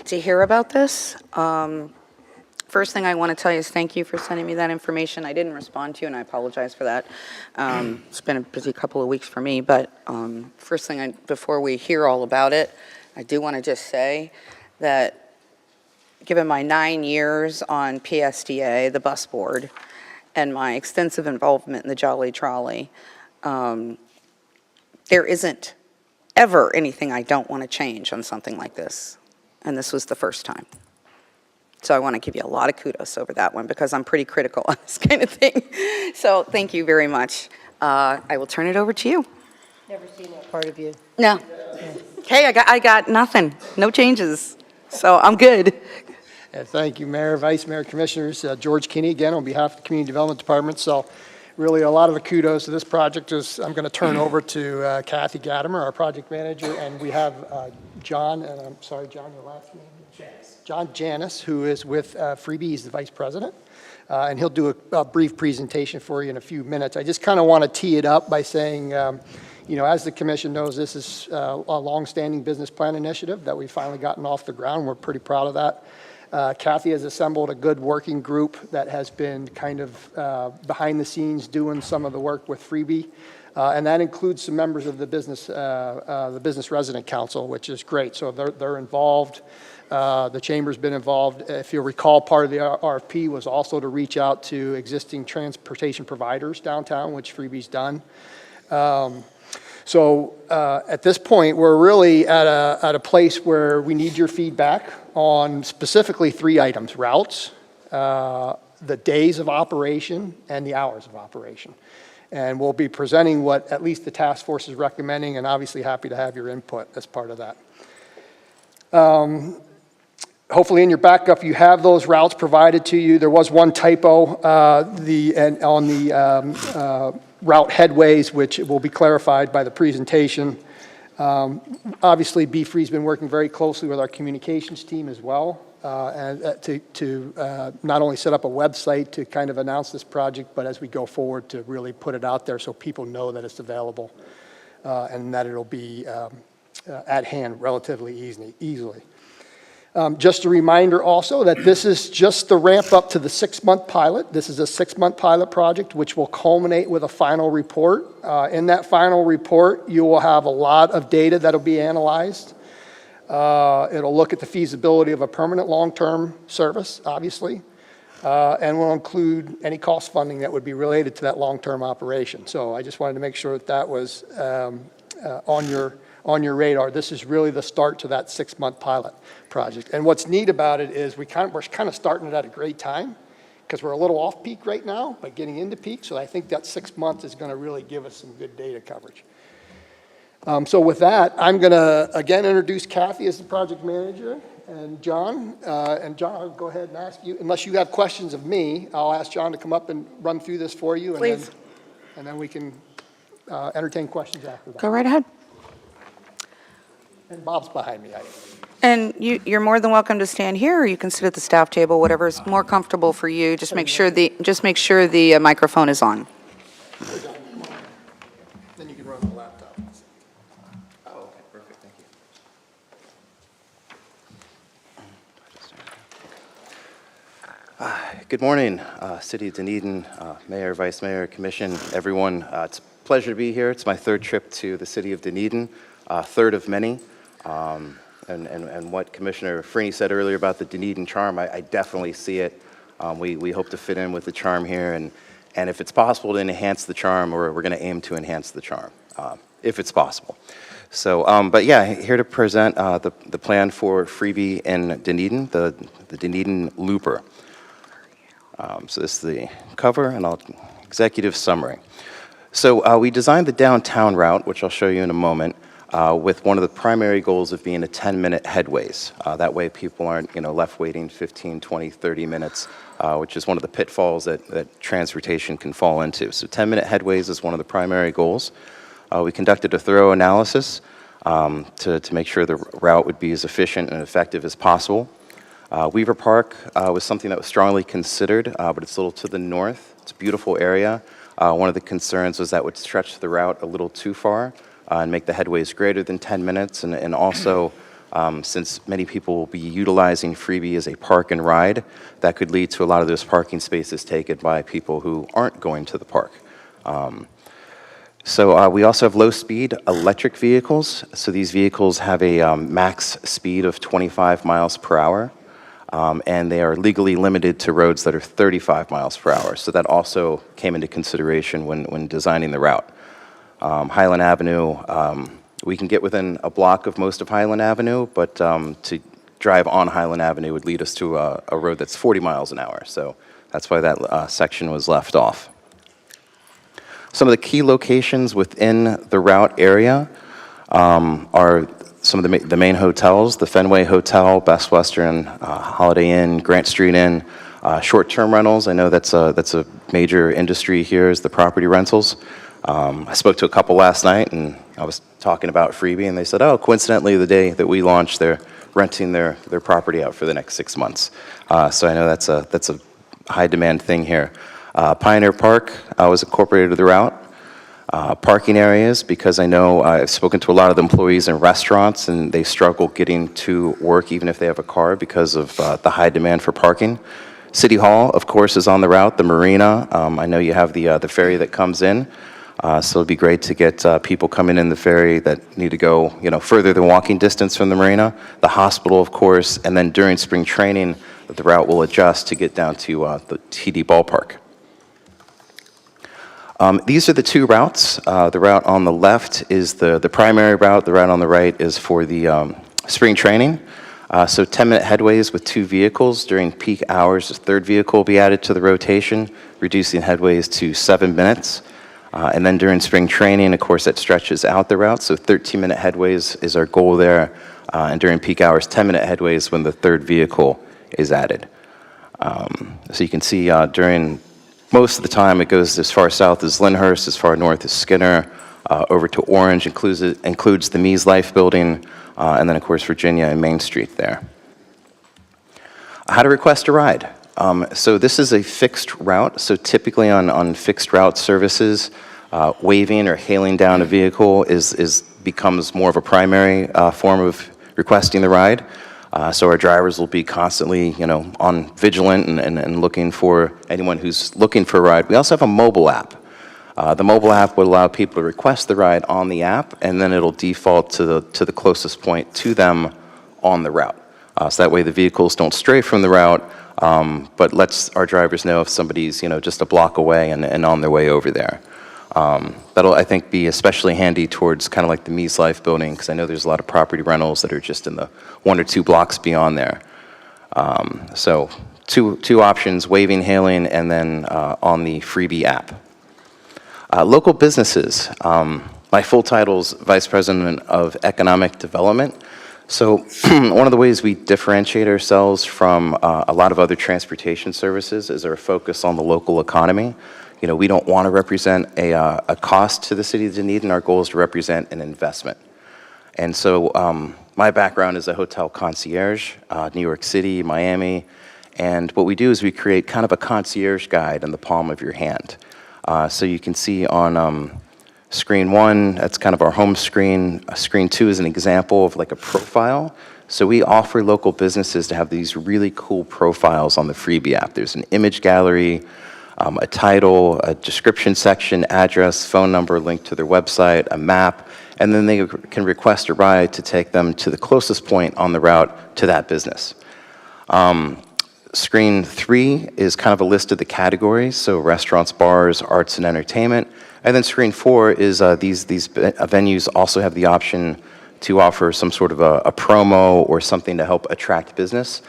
to hear about this. First thing I want to tell you is thank you for sending me that information. I didn't respond to you, and I apologize for that. It's been a busy couple of weeks for me, but first thing, before we hear all about it, I do want to just say that given my 9 years on PSDA, the bus board, and my extensive involvement in the Jolly Trolley, there isn't ever anything I don't want to change on something like this. And this was the first time. So I want to give you a lot of kudos over that one because I'm pretty critical on this kind of thing. So thank you very much. I will turn it over to you. Never seen that part of you. No. Hey, I got nothing. No changes. So I'm good. Thank you, Mayor, Vice Mayor, Commissioners. George Kinney again on behalf of the Community Development Department. So really a lot of the kudos to this project is I'm going to turn over to Kathy Gadamer, our project manager, and we have John, and I'm sorry, John, your last name? John Janis, who is with Freebie. He's the Vice President, and he'll do a brief presentation for you in a few minutes. I just kind of want to tee it up by saying, you know, as the Commission knows, this is a long-standing business plan initiative that we've finally gotten off the ground. We're pretty proud of that. Kathy has assembled a good working group that has been kind of behind the scenes doing some of the work with Freebie, and that includes some members of the Business Resident Council, which is great. So they're involved. The Chamber's been involved. If you'll recall, part of the RFP was also to reach out to existing transportation providers downtown, which Freebie's done. So at this point, we're really at a place where we need your feedback on specifically 3 items: routes, the days of operation, and the hours of operation. And we'll be presenting what at least the task force is recommending, and obviously happy to have your input as part of that. Hopefully in your backup you have those routes provided to you. There was one typo on the route headways, which will be clarified by the presentation. Obviously, BFRE's been working very closely with our communications team as well, and to not only set up a website to kind of announce this project, but as we go forward to really put it out there so people know that it's available and that it'll be at hand relatively easily. Just a reminder also that this is just the ramp up to the 6-month pilot. This is a 6-month pilot project which will culminate with a final report. In that final report, you will have a lot of data that'll be analyzed. It'll look at the feasibility of a permanent long-term service, obviously, and will include any cost funding that would be related to that long-term operation. So I just wanted to make sure that that was on your radar. This is really the start to that 6-month pilot project. And what's neat about it is we're kind of starting it at a great time because we're a little off peak right now, but getting into peak. So I think that 6 months is going to really give us some good data coverage. So with that, I'm going to again introduce Kathy as the project manager and John. I'll go ahead and ask you, unless you have questions of me, I'll ask John to come up and run through this for you. Please. And then we can entertain questions after that. Go right ahead. And Bob's behind me. And you're more than welcome to stand here, or you can sit at the staff table, whatever's more comfortable for you. Just make sure the microphone is on. Then you can run the laptop. Oh, okay, perfect, thank you. Good morning, City of Dunedin, Mayor, Vice Mayor, Commission, everyone. It's a pleasure to be here. It's my 3rd trip to the City of Dunedin, 3rd of many. And what Commissioner Freeney said earlier about the Dunedin charm, I definitely see it. We hope to fit in with the charm here, and if it's possible to enhance the charm, we're going to aim to enhance the charm, if it's possible. So, but yeah, here to present the plan for Freebie in Dunedin, the Dunedin Looper. So this is the cover and executive summary. So we designed the downtown route, which I'll show you in a moment, with one of the primary goals of being a 10-minute headways. That way people aren't left waiting 15, 20, 30 minutes, which is one of the pitfalls that transportation can fall into. So 10-minute headways is one of the primary goals. We conducted a thorough analysis to make sure the route would be as efficient and effective as possible. Weaver Park was something that was strongly considered, but it's a little to the north. It's a beautiful area. One of the concerns was that would stretch the route a little too far and make the headways greater than 10 minutes. And also, since many people will be utilizing Freebie as a park and ride, that could lead to a lot of those parking spaces taken by people who aren't going to the park. So we also have low-speed electric vehicles. So these vehicles have a max speed of 25 miles per hour, and they are legally limited to roads that are 35 miles per hour. So that also came into consideration when designing the route. Highland Avenue, we can get within a block of most of Highland Avenue, but to drive on Highland Avenue would lead us to a road that's 40 miles an hour. So that's why that section was left off. Some of the key locations within the route area are some of the main hotels: the Fenway Hotel, Best Western, Holiday Inn, Grant Street Inn. Short-term rentals, I know that's a major industry here, is the property rentals. I spoke to a couple last night, and I was talking about Freebie, and they said, oh, coincidentally, the day that we launched, they're renting their property out for the next 6 months. So I know that's a high-demand thing here. Pioneer Park was incorporated to the route. Parking areas, because I know I've spoken to a lot of the employees in restaurants, and they struggle getting to work even if they have a car because of the high demand for parking. City Hall, of course, is on the route. The marina, I know you have the ferry that comes in. So it'd be great to get people coming in the ferry that need to go, further than walking distance from the marina. The hospital, of course, and then during spring training, the route will adjust to get down to the TD ballpark. These are the two routes. The route on the left is the primary route. The route on the right is for the spring training. So 10-minute headways with 2 vehicles. During peak hours, a third vehicle will be added to the rotation, reducing headways to 7 minutes. And then during spring training, of course, that stretches out the route. So 13-minute headways is our goal there. And during peak hours, 10-minute headways when the third vehicle is added. So you can see during most of the time it goes as far south as Lyndhurst, as far north as Skinner, over to Orange, includes the Mies Life building, and then, of course, Virginia and Main Street there. How to request a ride. So this is a fixed route. So typically on fixed route services, waving or hailing down a vehicle becomes more of a primary form of requesting the ride. So our drivers will be constantly, on vigilant and looking for anyone who's looking for a ride. We also have a mobile app. The mobile app will allow people to request the ride on the app, and then it'll default to the closest point to them on the route. So that way the vehicles don't stray from the route, but lets our drivers know if somebody's, just a block away and on their way over there. That'll, I think, be especially handy towards kind of like the Mies Life building, because I know there's a lot of property rentals that are just in the 1 or 2 blocks beyond there. So two options: waving, hailing, and then on the Freebie app. Local businesses. My full title is Vice President of Economic Development. So one of the ways we differentiate ourselves from a lot of other transportation services is our focus on the local economy. We don't want to represent a cost to the city of Dunedin. Our goal is to represent an investment. And so my background is a hotel concierge, New York City, Miami, and what we do is we create kind of a concierge guide in the palm of your hand. So you can see on screen 1, that's kind of our home screen. Screen 2 is an example of like a profile. So we offer local businesses to have these really cool profiles on the Freebie app. There's an image gallery, a title, a description section, address, phone number, link to their website, a map, and then they can request a ride to take them to the closest point on the route to that business. Screen 3 is kind of a list of the categories, so restaurants, bars, arts and entertainment. And then screen 4 is these venues also have the option to offer some sort of a promo or something to help attract business,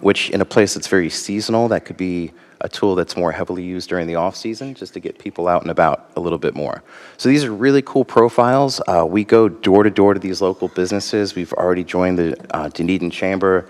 which in a place that's very seasonal, that could be a tool that's more heavily used during the off season, just to get people out and about a little bit more. So these are really cool profiles. We go door to door to these local businesses. We've already joined the Dunedin Chamber.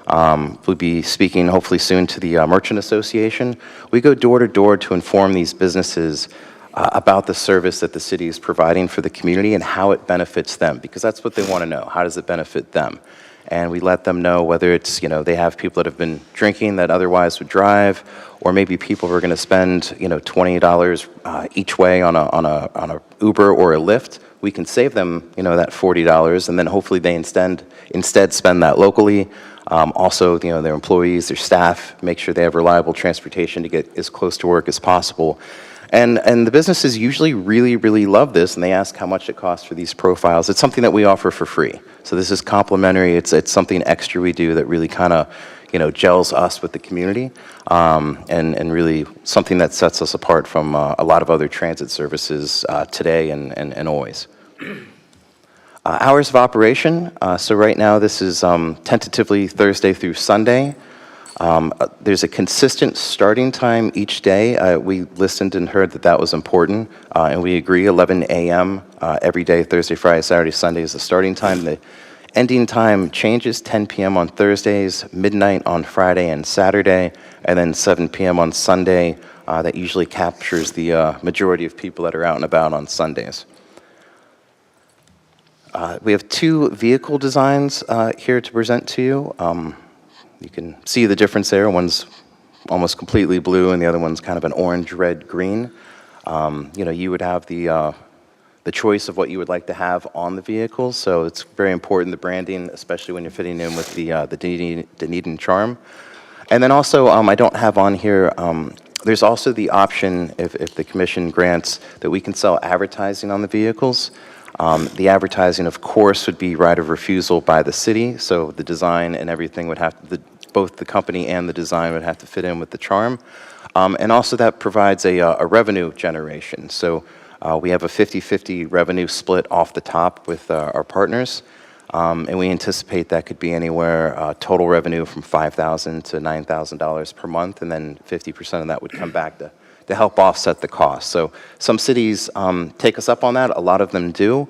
We'll be speaking hopefully soon to the Merchant Association. We go door to door to inform these businesses about the service that the city is providing for the community and how it benefits them, because that's what they want to know. How does it benefit them? and we let them know whether it's, they have people that have been drinking that otherwise would drive, or maybe people who are going to spend, $20 each way on a Uber or a Lyft. We can save them, that $40, and then hopefully they instead spend that locally. Also, their employees, their staff, make sure they have reliable transportation to get as close to work as possible. And the businesses usually really, really love this, and they ask how much it costs for these profiles. It's something that we offer for free. So this is complimentary. It's something extra we do that really kind of, gels us with the community, and really something that sets us apart from a lot of other transit services today and always. Hours of operation. So right now this is tentatively Thursday through Sunday. There's a consistent starting time each day. We listened and heard that was important, and we agree 11 a.m. Every day, Thursday, Friday, Saturday, Sunday is the starting time. The ending time changes, 10 p.m. on Thursdays, midnight on Friday and Saturday, and then 7 p.m. on Sunday. That usually captures the majority of people that are out and about on Sundays. We have two vehicle designs here to present to you. You can see the difference there. One's almost completely blue, and the other one's kind of an orange, red, green. You would have the choice of what you would like to have on the vehicles, so it's very important, the branding, especially when you're fitting in with the Dunedin charm. And then also, I don't have on here, there's also the option, if the commission grants, that we can sell advertising on the vehicles. The advertising, of course, would be right of refusal by the city, so the design and everything would have to, both the company and the design would have to fit in with the charm. And also that provides a revenue generation. So we have a 50-50 revenue split off the top with our partners, and we anticipate that could be anywhere, total revenue from $5,000 to $9,000 per month, and then 50% of that would come back to help offset the cost. So some cities take us up on that. A lot of them do.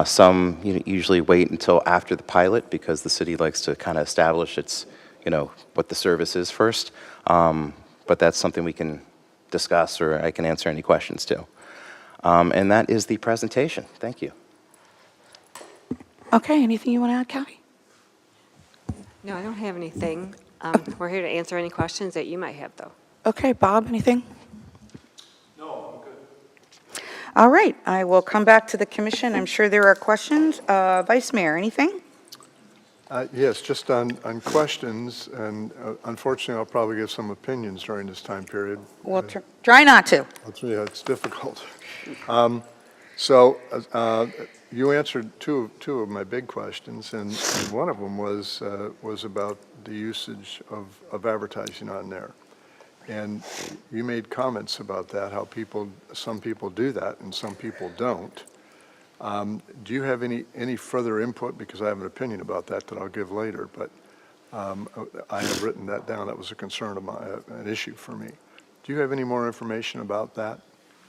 Some usually wait until after the pilot because the city likes to kind of establish its, what the service is first. But that's something we can discuss, or I can answer any questions too. And that is the presentation. Thank you. Okay, anything you want to add, Kathy? No, I don't have anything. We're here to answer any questions that you might have, though. Okay, Bob, anything? All right, I will come back to the commission. I'm sure there are questions. Vice Mayor, anything? Yes, just on questions, and unfortunately, I'll probably give some opinions during this time period. Well, try not to. It's difficult. So you answered two of my big questions, and one of them was about the usage of advertising on there. And you made comments about that, how some people do that and some people don't. Do you have any further input? Because I have an opinion about that I'll give later, but I have written that down. That was a concern of mine, an issue for me. Do you have any more information about that?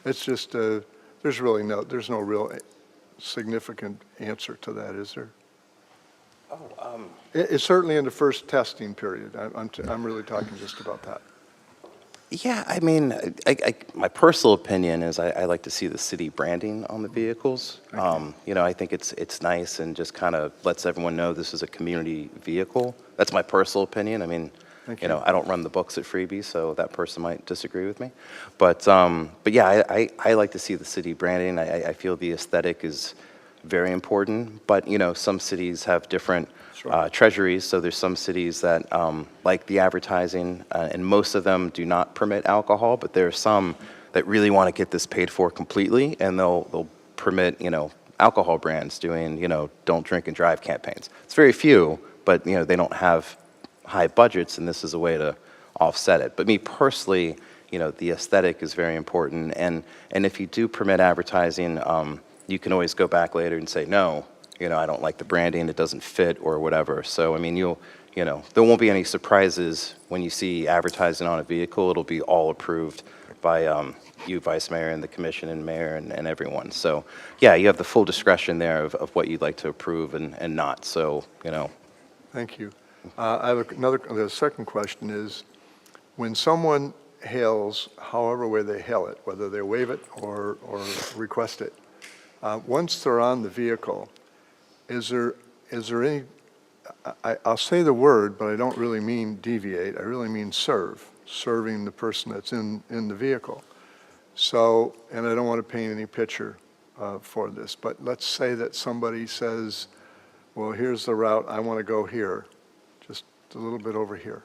It's just, there's no real significant answer to that, is there? It's certainly in the first testing period. I'm really talking just about that. Yeah, I mean, my personal opinion is I like to see the city branding on the vehicles. I think it's nice and just kind of lets everyone know this is a community vehicle. That's my personal opinion. I mean, I don't run the books at Freebie, so that person might disagree with me. But yeah, I like to see the city branding. I feel the aesthetic is very important. But, some cities have different treasuries, so there's some cities that like the advertising, and most of them do not permit alcohol, but there are some that really want to get this paid for completely, and they'll permit, alcohol brands doing, don't drink and drive campaigns. It's very few, but, they don't have high budgets, and this is a way to offset it. But me personally, the aesthetic is very important, and if you do permit advertising, you can always go back later and say, no, I don't like the branding, it doesn't fit or whatever. So, I mean, there won't be any surprises when you see advertising on a vehicle. It'll be all approved by you, Vice Mayor, and the Commission and Mayor and everyone. So, yeah, you have the full discretion there of what you'd like to approve and not. So, Thank you. I have the second question is, when someone hails, however way they hail it, whether they waive it or request it, once they're on the vehicle, is there any I'll say the word, but I don't really mean deviate. I really mean serve, serving the person that's in the vehicle. So, and I don't want to paint any picture for this, but let's say that somebody says, well, here's the route, I want to go here, just a little bit over here.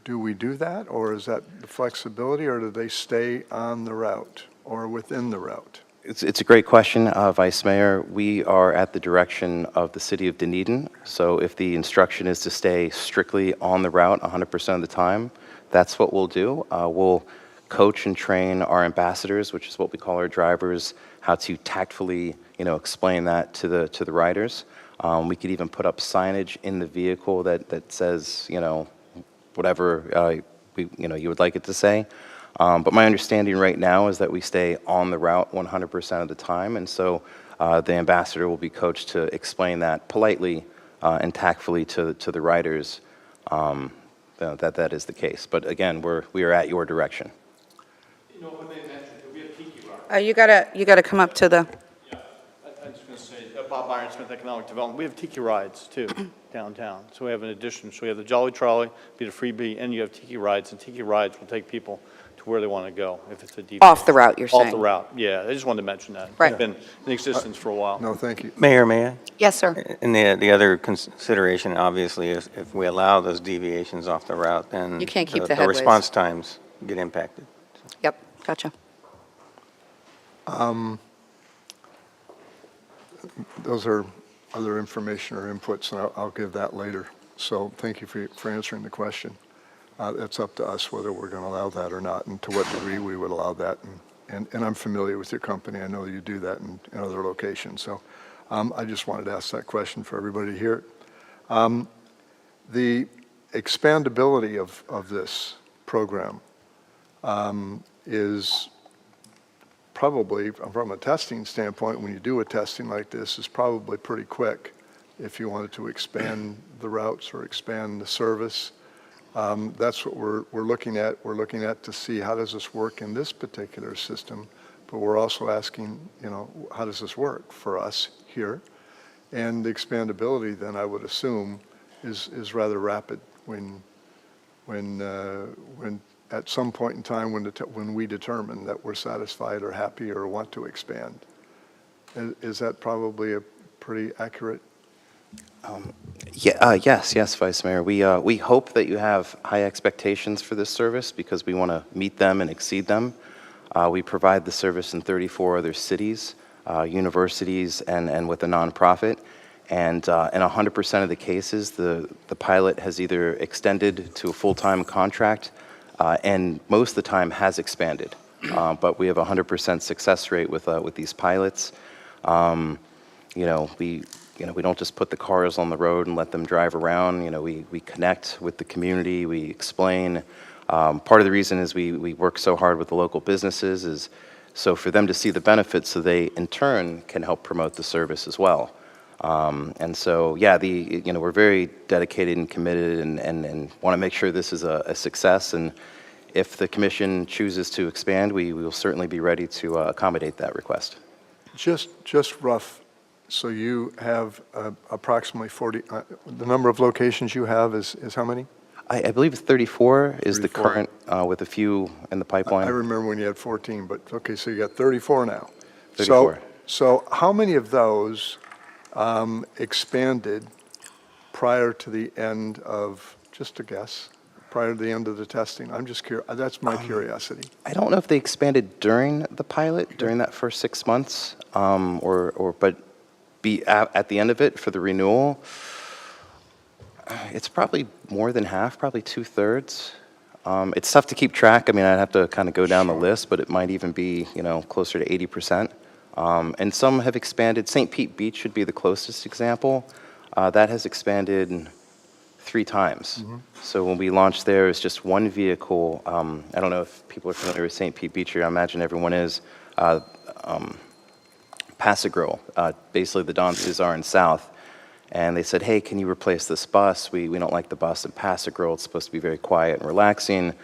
Do we do that, or is that the flexibility, or do they stay on the route or within the route? It's a great question, Vice Mayor. We are at the direction of the City of Dunedin, so if the instruction is to stay strictly on the route 100% of the time, that's what we'll do. We'll coach and train our ambassadors, which is what we call our drivers, how to tactfully, explain that to the riders. We could even put up signage in the vehicle that says, whatever you would like it to say. But my understanding right now is that we stay on the route 100% of the time, and so the ambassador will be coached to explain that politely and tactfully to the riders that is the case. But again, we are at your direction. You gotta come up to the. I was going to say, Bob Ironsmith, Economic Development. We have tiki rides too downtown. So we have an addition. So we have the Jolly Trolley, be the freebie, and you have tiki rides. And tiki rides will take people to where they want to go if it's a deep. Off the route, you're saying? Off the route, yeah. I just wanted to mention that. Right. It's been in existence for a while. No, thank you. Mayor, may I? Yes, sir. And the other consideration, obviously, is if we allow those deviations off the route, then You can't keep the the headways. response times get impacted. Yep, gotcha. Those are other information or inputs, and I'll give that later. So thank you for answering the question. It's up to us whether we're going to allow that or not, and to what degree we would allow that. And I'm familiar with your company. I know you do that in other locations. So I just wanted to ask that question for everybody to hear it. The expandability of this program is probably, from a testing standpoint, when you do a testing like this, is probably pretty quick if you wanted to expand the routes or expand the service. That's what we're looking at. We're looking at to see how does this work in this particular system, but we're also asking, how does this work for us here? And the expandability, then, I would assume, is rather rapid when at some point in time when we determine that we're satisfied or happy or want to expand. Is that probably a pretty accurate? Yes, Vice Mayor. We hope that you have high expectations for this service because we want to meet them and exceed them. We provide the service in 34 other cities, universities, and with a nonprofit. And in 100% of the cases, the pilot has either extended to a full-time contract and most of the time has expanded. But we have a 100% success rate with these pilots. We don't just put the cars on the road and let them drive around. We connect with the community. We explain. Part of the reason is we work so hard with the local businesses is so for them to see the benefits, so they in turn can help promote the service as well. And so, yeah, we're very dedicated and committed and want to make sure this is a success. And if the commission chooses to expand, we will certainly be ready to accommodate that request. Just rough. So you have approximately 40, the number of locations you have is how many? I believe 34 is the current, with a few in the pipeline. I remember when you had 14, but okay, so you got 34 now. 34. So how many of those expanded prior to the end of, just a guess, prior to the end of the testing? I'm just curious, that's my curiosity. I don't know if they expanded during the pilot, during that first 6 months, but be at the end of it for the renewal. It's probably more than half, probably 2/3. It's tough to keep track. I mean, I'd have to kind of go down the list, but it might even be, closer to 80%. And some have expanded. St. Pete Beach should be the closest example. That has expanded 3 times. Mm-hmm. So when we launched there, it was just one vehicle. I don't know if people are familiar with St. Pete Beach here. I imagine everyone is. Pass-A-Grille, basically the Don Cesar in South. And they said, hey, can you replace this bus? We don't like the bus in Pass-A-Grille. It's supposed to be very quiet and relaxing.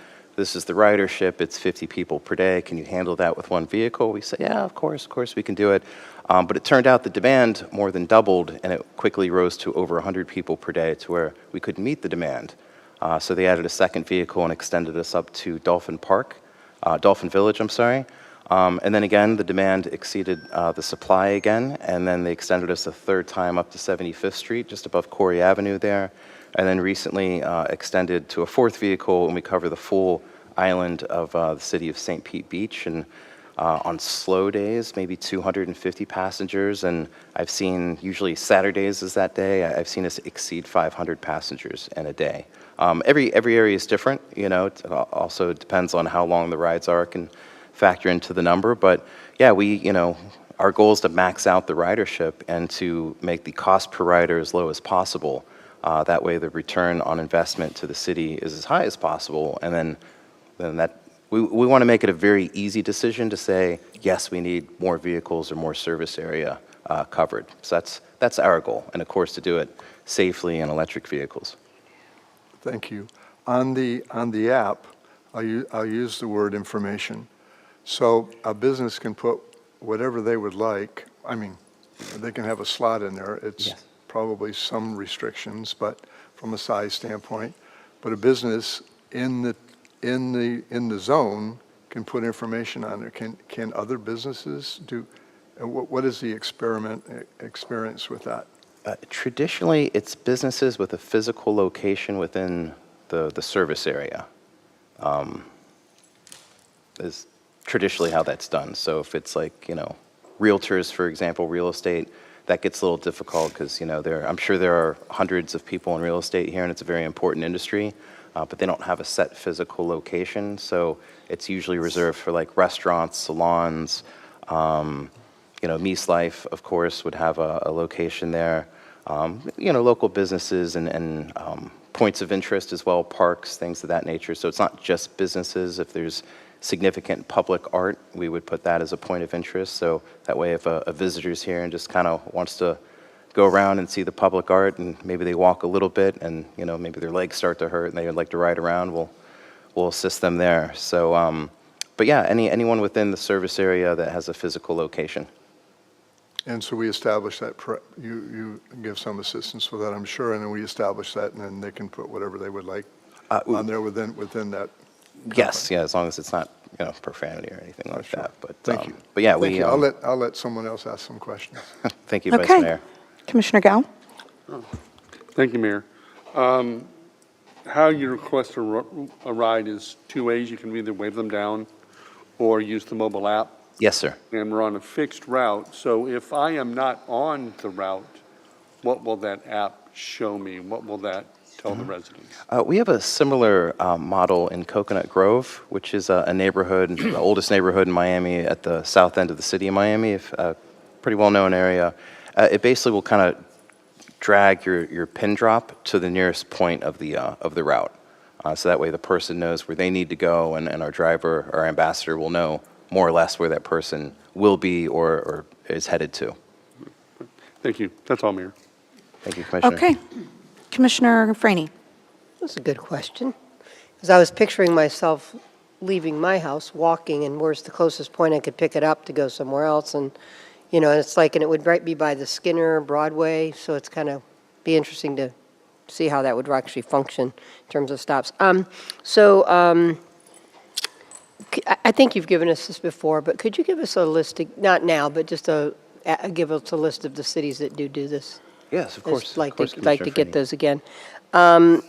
this is the ridership, it's 50 people per day, can you handle that with one vehicle? We said, yeah, of course we can do it. But it turned out the demand more than doubled, and it quickly rose to over 100 people per day to where we couldn't meet the demand. So they added a second vehicle and extended us up to Dolphin Village, I'm sorry. And then again, the demand exceeded the supply again, and then they extended us a third time up to 75th Street, just above Corey Avenue there, and then recently extended to a fourth vehicle, and we cover the full island of the city of St. Pete Beach, and on slow days, maybe 250 passengers, and I've seen, usually Saturdays is that day, I've seen us exceed 500 passengers in a day. Every area is different, you know, it also depends on how long the rides are, can factor into the number, but yeah, our goal is to max out the ridership and to make the cost per rider as low as possible. That way the return on investment to the city is as high as possible, and then that we want to make it a very easy decision to say, yes, we need more vehicles or more service area covered. So that's our goal, and of course to do it safely in electric vehicles. Thank you. On the app, I'll use the word information. So a business can put whatever they would like. I mean, they can have a slot in there. It's probably some restrictions, but from a size standpoint. But a business in the zone can put information on there. Can other businesses do? What is the experience with that? Traditionally, it's businesses with a physical location within the service area. Is traditionally how that's done. So if it's like, realtors, for example, real estate, that gets a little difficult because, I'm sure there are hundreds of people in real estate here, and it's a very important industry, but they don't have a set physical location. So it's usually reserved for like restaurants, salons, Meese Life, of course, would have a location there. Local businesses and points of interest as well, parks, things of that nature. So it's not just businesses. If there's significant public art, we would put that as a point of interest. So that way if a visitor's here and just kind of wants to go around and see the public art, and maybe they walk a little bit and, maybe their legs start to hurt and they would like to ride around, we'll assist them there. So, but yeah, anyone within the service area that has a physical location. And so we establish that, you give some assistance with that, I'm sure, and then we establish that, and then they can put whatever they would like on there within that. Yes, yeah, as long as it's not, profanity or anything like that. But Thank you. But yeah, Thank you. I'll let someone else ask some questions. Thank you, Vice Okay. Mayor. Commissioner Gao? Thank you, Mayor. How you request a ride is two ways. You can either wave them down or use the mobile app. Yes, sir. And we're on a fixed route. So if I am not on the route, what will that app show me? What will that tell the residents? We have a similar model in Coconut Grove, which is a neighborhood, the oldest neighborhood in Miami at the south end of the city of Miami, a pretty well-known area. It basically will kind of drag your pin drop to the nearest point of the route. So that way the person knows where they need to go, and our driver, our ambassador, will know more or less where that person will be or is headed to. Thank you. That's all, Mayor. Thank you, Commissioner. Okay. Commissioner Franny? That's a good question. Because I was picturing myself leaving my house, walking, and where's the closest point I could pick it up to go somewhere else? And, it's like, and it would right be by the Skinner Broadway, so it's kind of be interesting to see how that would actually function in terms of stops. I think you've given us this before, but could you give us a list, not now, but just give us a list of the cities that do this? Yes, of course. Like to Commissioner get Finney. those again. Let's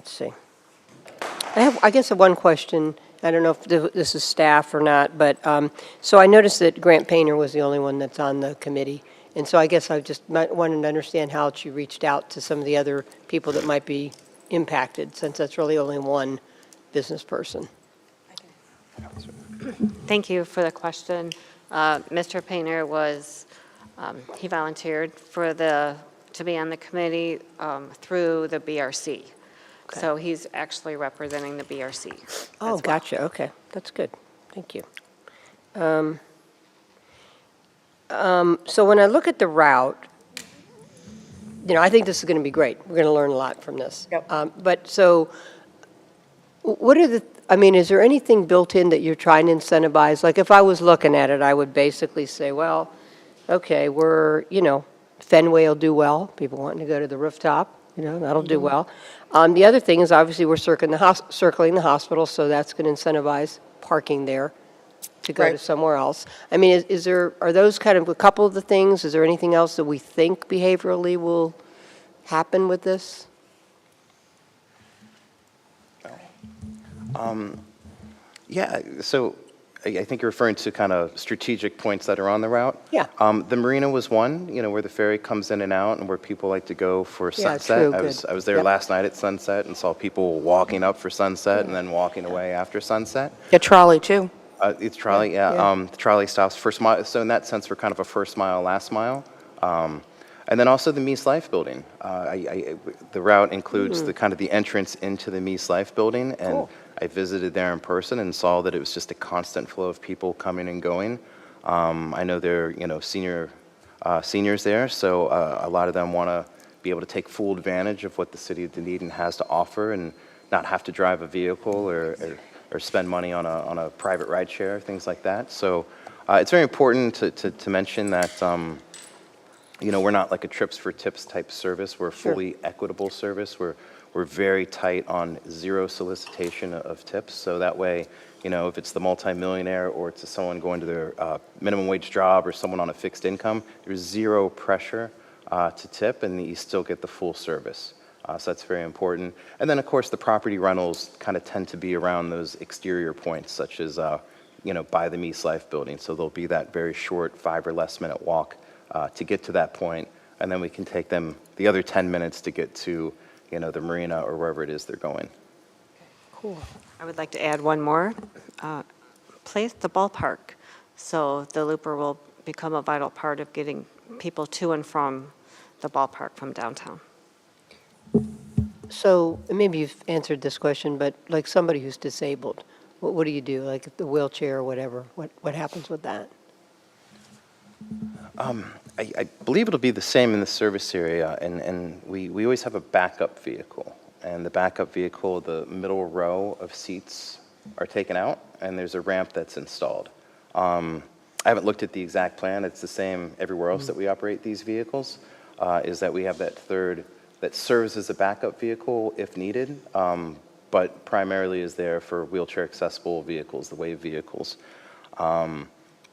see. I guess one question. I don't know if this is staff or not, but so I noticed that Grant Painter was the only one that's on the committee. And so I guess I just wanted to understand how you reached out to some of the other people that might be impacted, since that's really only one business person. Thank you for the question. Mr. Painter was, he volunteered to be on the committee through the BRC. Okay. So he's actually representing the BRC. Oh, gotcha. Okay, that's good. Thank you. So when I look at the route, I think this is going to be great. We're going to learn a lot from this. Yep. But so What are the, I mean, is there anything built in that you're trying to incentivize? Like, if I was looking at it, I would basically say, well, okay, Fenway will do well, people wanting to go to the rooftop, that'll do well. The other thing is, obviously, we're circling the hospital, so that's going to incentivize parking there to go to Right. somewhere else. I mean, are those kind of a couple of the things? Is there anything else that we think behaviorally will happen with this? Yeah, so I think you're referring to kind of strategic points that are on the route. Yeah. The marina was one, where the ferry comes in and out and where people like to go for Yeah, sunset. true, I was good. there Yep. last night at sunset and saw people walking up for sunset and then walking away after sunset. The trolley, too. It's trolley, yeah. Yeah. The trolley stops first mile. So in that sense, we're kind of a first mile, last mile. And then also the Meese Life building. The route includes the kind of the entrance into the Meese Life building, and Cool. I visited there in person and saw that it was just a constant flow of people coming and going. I know there are seniors there, so a lot of them want to be able to take full advantage of what the city of Dunedin has to offer and not have to drive a vehicle or spend money on a private ride share, things like that. So it's very important to mention that. We're not like a trips for tips type service. We're a fully equitable service. We're very tight on zero solicitation of tips. So that way, if it's the multimillionaire or it's someone going to their minimum wage job or someone on a fixed income, there's zero pressure to tip, and you still get the full service. So that's very important. And then, of course, the property rentals kind of tend to be around those exterior points, such as, by the Meese Life building. So there'll be that very short 5 or less minute walk to get to that point, and then we can take them the other 10 minutes to get to, the marina or wherever it is they're going. Cool. I would like to add one more place, the ballpark. So the Looper will become a vital part of getting people to and from the ballpark from downtown. So, and maybe you've answered this question, but like somebody who's disabled, what do you do? Like the wheelchair or whatever, what happens with that? I believe it'll be the same in the service area, and we always have a backup vehicle. And the backup vehicle, the middle row of seats are taken out, and there's a ramp that's installed. I haven't looked at the exact plan. It's the same everywhere else that we operate these vehicles, is that we have that third that serves as a backup vehicle if needed, but primarily is there for wheelchair accessible vehicles, the WAVE vehicles.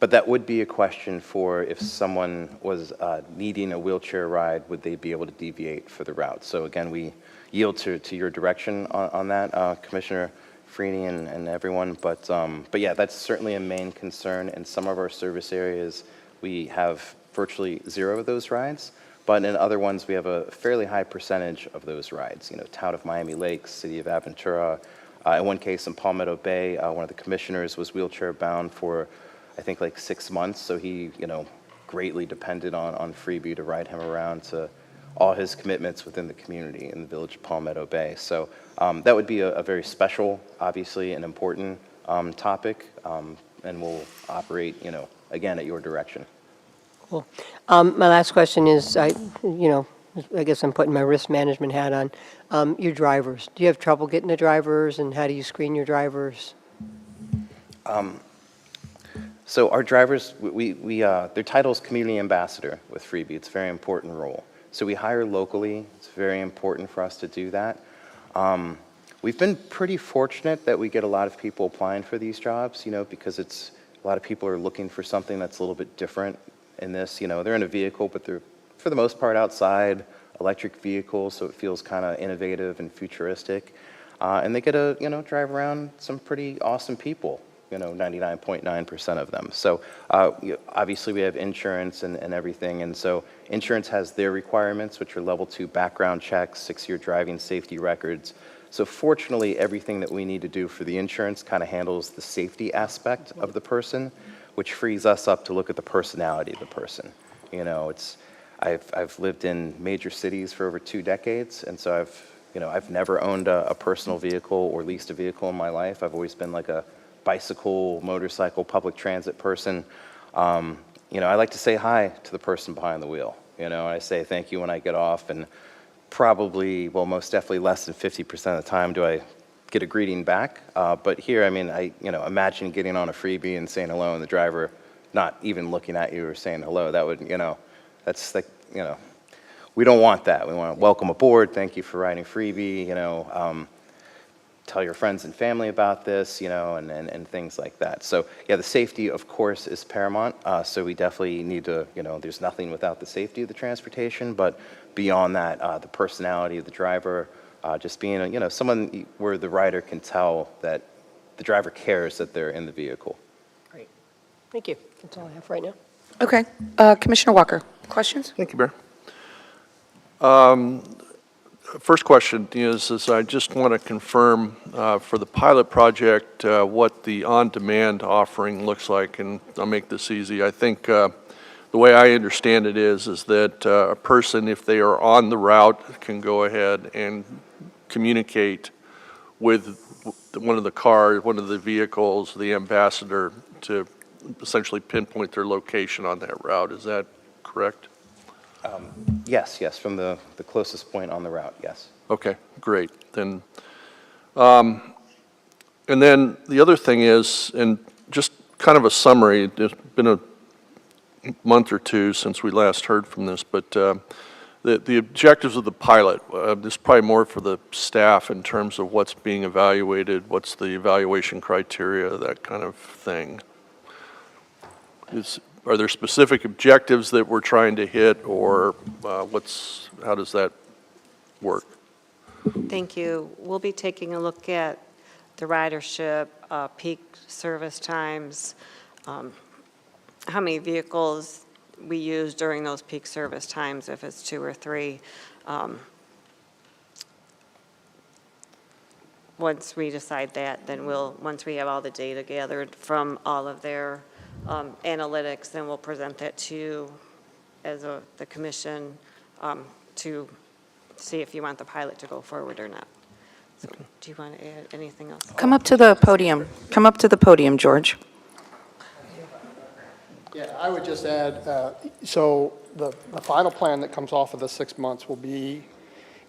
But that would be a question for if someone was needing a wheelchair ride, would they be able to deviate for the route? So again, we yield to your direction on that, Commissioner Freeney and everyone. But yeah, that's certainly a main concern. In some of our service areas, we have virtually zero of those rides. But in other ones, we have a fairly high percentage of those rides. Town of Miami Lakes, City of Aventura. In one case in Palmetto Bay, one of the commissioners was wheelchair bound for, I think, like 6 months. So he, greatly depended on Freebie to ride him around to all his commitments within the community in the village of Palmetto Bay. So that would be a very special, obviously, and important topic. And we'll operate, again, at your direction. Cool. My last question is, I guess I'm putting my risk management hat on. Your drivers, do you have trouble getting the drivers, and how do you screen your drivers? So our drivers, their title is community ambassador with Freebie. It's a very important role. So we hire locally. It's very important for us to do that. We've been pretty fortunate that we get a lot of people applying for these jobs, because a lot of people are looking for something that's a little bit different in this. They're in a vehicle, but they're, for the most part, outside, electric vehicles, so it feels kind of innovative and futuristic. And they get to, drive around some pretty awesome people. 99.9% of them. So obviously we have insurance and everything, and so insurance has their requirements, which are level 2 background checks, 6-year driving safety records. So fortunately, everything that we need to do for the insurance kind of handles the safety aspect of the person, which frees us up to look at the personality of the person. I've lived in major cities for over 2 decades, and so I've never owned a personal vehicle or leased a vehicle in my life. I've always been like a bicycle, motorcycle, public transit person. I like to say hi to the person behind the wheel. I say thank you when I get off, and probably, well, most definitely less than 50% of the time do I get a greeting back. But here, I mean, imagine getting on a freebie and saying hello, and the driver not even looking at you or saying hello. That would, that's like, we don't want that. We want to welcome aboard, thank you for riding freebie, tell your friends and family about this, and things like that. So yeah, the safety, of course, is paramount. So we definitely need to, there's nothing without the safety of the transportation, but beyond that, the personality of the driver, just being, someone where the rider can tell that the driver cares that they're in the vehicle. Great. Thank you. That's all I have right now. Okay. Commissioner Walker, questions? Thank you, Mayor. First question is I just want to confirm for the pilot project what the on-demand offering looks like, and I'll make this easy. I think the way I understand it is that a person, if they are on the route, can go ahead and communicate with one of the cars, one of the vehicles, the ambassador, to essentially pinpoint their location on that route. Is that correct? Yes, from the closest point on the route, yes. Okay, great. Then, and then the other thing is, and just kind of a summary, it's been a month or two since we last heard from this, but the objectives of the pilot, this is probably more for the staff in terms of what's being evaluated, what's the evaluation criteria, that kind of thing. Are there specific objectives that we're trying to hit, or how does that work? Thank you. We'll be taking a look at the ridership, peak service times, how many vehicles we use during those peak service times, if it's 2 or 3. Once we decide that, then once we have all the data gathered from all of their analytics, then we'll present that to you as the commission to see if you want the pilot to go forward or not. So, do you want to add anything else? Come up to the podium. Come up to the podium, George. Yeah, I would just add, so the final plan that comes off of the 6 months will be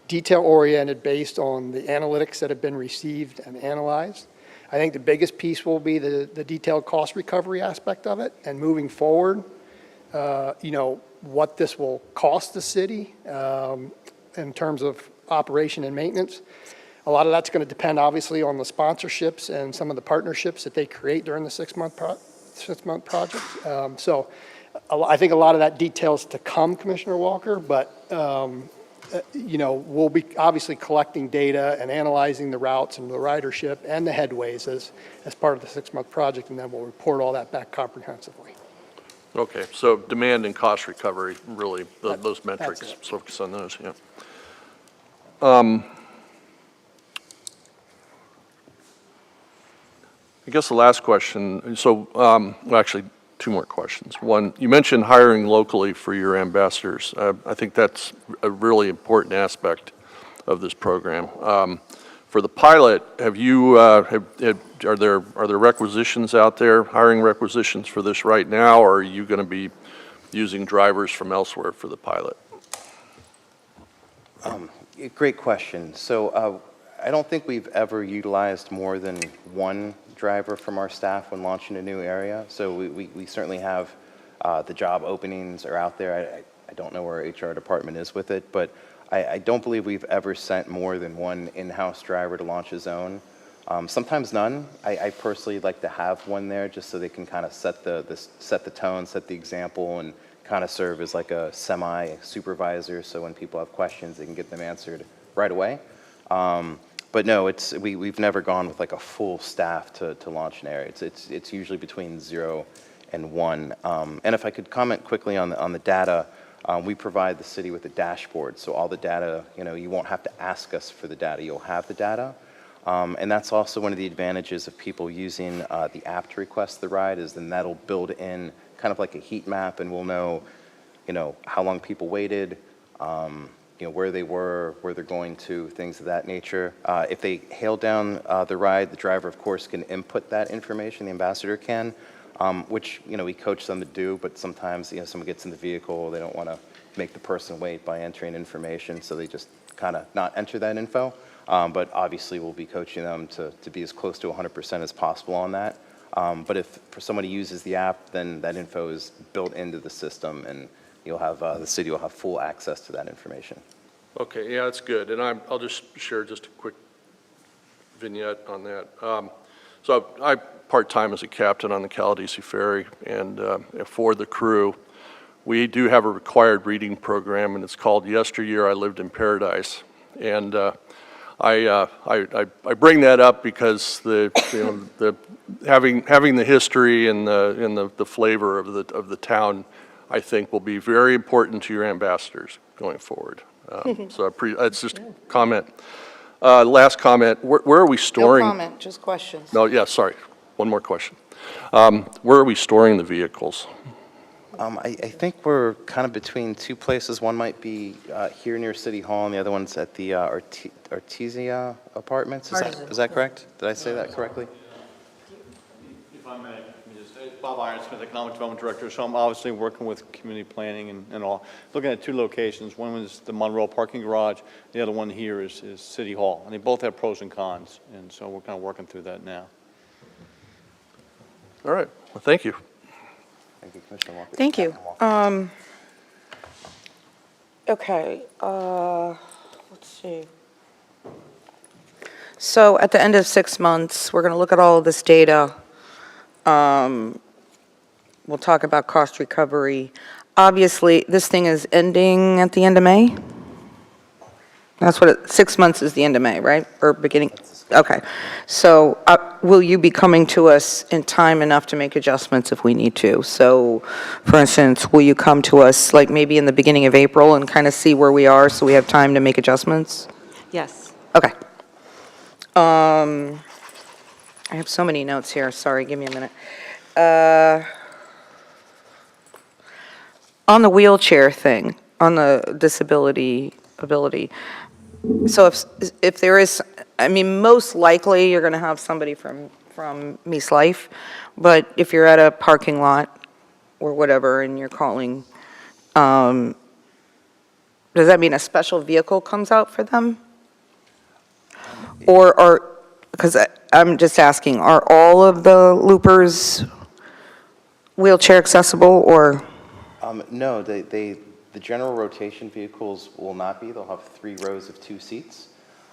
detail-oriented based on the analytics that have been received and analyzed. I think the biggest piece will be the detailed cost recovery aspect of it, and moving forward, what this will cost the city in terms of operation and maintenance. A lot of that's going to depend, obviously, on the sponsorships and some of the partnerships that they create during the 6-month project. So I think a lot of that details to come, Commissioner Walker, but we'll be obviously collecting data and analyzing the routes and the ridership and the headways as part of the 6-month project, and then we'll report all that back comprehensively. Okay, so demand and cost recovery, really, those metrics, focus on those, yeah. I guess the last question, well, actually, 2 more questions. One, you mentioned hiring locally for your ambassadors. I think that's a really important aspect of this program. For the pilot, have you, are there requisitions out there, hiring requisitions for this right now, or are you going to be using drivers from elsewhere for the pilot? Great question. So I don't think we've ever utilized more than 1 driver from our staff when launching a new area. So we certainly have the job openings are out there. I don't know where our HR department is with it, but I don't believe we've ever sent more than 1 in-house driver to launch his own. Sometimes none. I personally like to have 1 there just so they can kind of set the tone, set the example, and kind of serve as like a semi-supervisor, so when people have questions, they can get them answered right away. But no, we've never gone with like a full staff to launch an area. It's usually between 0 and 1. And if I could comment quickly on the data, we provide the city with a dashboard, so all the data, you won't have to ask us for the data, you'll have the data. And that's also one of the advantages of people using the app to request the ride, is then that'll build in kind of like a heat map, and we'll know, how long people waited, where they were, where they're going to, things of that nature. If they hail down the ride, the driver, of course, can input that information, the ambassador can, which, we coach them to do, but sometimes, someone gets in the vehicle, they don't want to make the person wait by entering information, so they just kind of not enter that info. But obviously, we'll be coaching them to be as close to 100% as possible on that. But if for somebody uses the app, then that info is built into the system, and you'll have the city will have full access to that information. Okay, yeah, that's good. And I'll just share just a quick vignette on that. So I part-time as a captain on the Caladesi Ferry, and for the crew, we do have a required reading program, and it's called Yesteryear I Lived in Paradise. And I bring that up because the having the history and the flavor of the town, I think, will be very important to your ambassadors going forward. So it's just a comment. Last comment. Where are we storing? No comment, just questions. No, yeah, sorry. One more question. Where are we storing the vehicles? I think we're kind of between two places. One might be here near City Hall, and the other one's at the Artesia Apartments. Is that correct? Did I say that correctly? If I may, Bob Ironsmith, Economic Development Director, so I'm obviously working with community planning and all. Looking at two locations, one is the Monroe parking garage, the other one here is City Hall, and they both have pros and cons, and so we're kind of working through that now. All right, well, thank you. Thank you, Commissioner Walker. Thank you. Okay, let's see. So at the end of 6 months, we're going to look at all of this data. We'll talk about cost recovery. Obviously, this thing is ending at the end of May? That's what 6 months is the end of May, right? Or beginning? Okay. So will you be coming to us in time enough to make adjustments if we need to? So, for instance, will you come to us like maybe in the beginning of April and kind of see where we are so we have time to make adjustments? Yes. Okay. I have so many notes here. Sorry, give me a minute. On the wheelchair thing, on the ability. So if there is, I mean, most likely you're going to have somebody from Meese Life, but if you're at a parking lot or whatever and you're calling, does that mean a special vehicle comes out for them? Or because I'm just asking, are all of the loopers wheelchair accessible or? No, the general rotation vehicles will not be. They'll have 3 rows of 2 seats.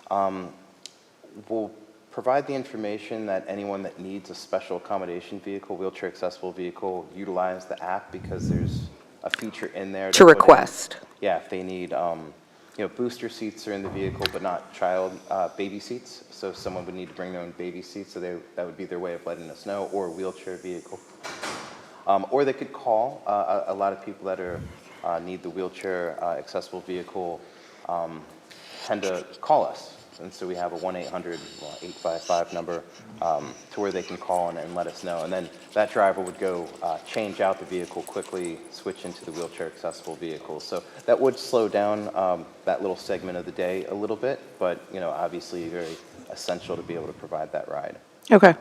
We'll provide the information that anyone that needs a special accommodation vehicle, wheelchair accessible vehicle, utilize the app because there's a feature in there To request. Yeah, if they need, booster seats are in the vehicle, but not baby seats. So someone would need to bring their own baby seats, so that would be their way of letting us know, or a wheelchair vehicle. Or they could call. A lot of people that need the wheelchair accessible vehicle tend to call us. And so we have a 1-800-855 number to where they can call and let us know. And then that driver would go change out the vehicle quickly, switch into the wheelchair accessible vehicle. So that would slow down that little segment of the day a little bit, but obviously very essential to be able to provide that ride. Okay.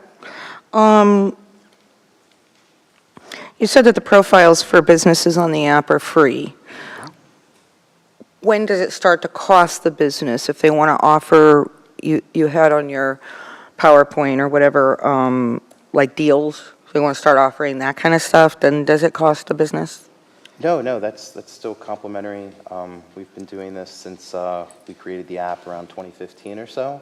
You said that the profiles for businesses on the app are free. When does it start to cost the business if they want to offer, you had on your PowerPoint or whatever, like deals, if they want to start offering that kind of stuff, then does it cost the business? No, that's still complimentary. We've been doing this since we created the app around 2015 or so.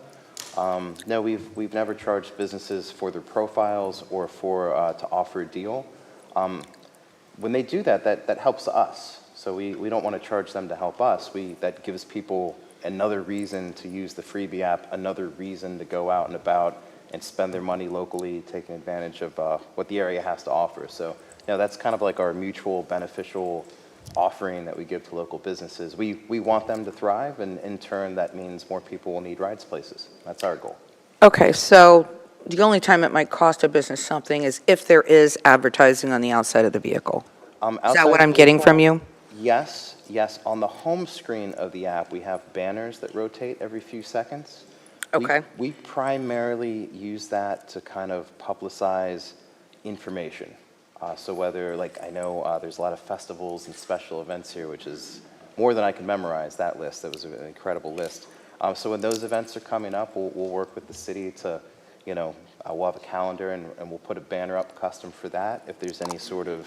No, we've never charged businesses for their profiles or to offer a deal. When they do that helps us. So we don't want to charge them to help us. That gives people another reason to use the freebie app, another reason to go out and about and spend their money locally, taking advantage of what the area has to offer. So that's kind of like our mutual beneficial offering that we give to local businesses. We want them to thrive, and in turn that means more people will need rides places. That's our goal. Okay, so the only time it might cost a business something is if there is advertising on the outside of the vehicle. Is that what I'm getting from you? Yes. On the home screen of the app, we have banners that rotate every few seconds. Okay. We primarily use that to kind of publicize information. So whether, I know there's a lot of festivals and special events here, which is more than I can memorize, that list. That was an incredible list. So when those events are coming up, we'll work with the city to, we'll have a calendar and we'll put a banner up custom for that. If there's any sort of,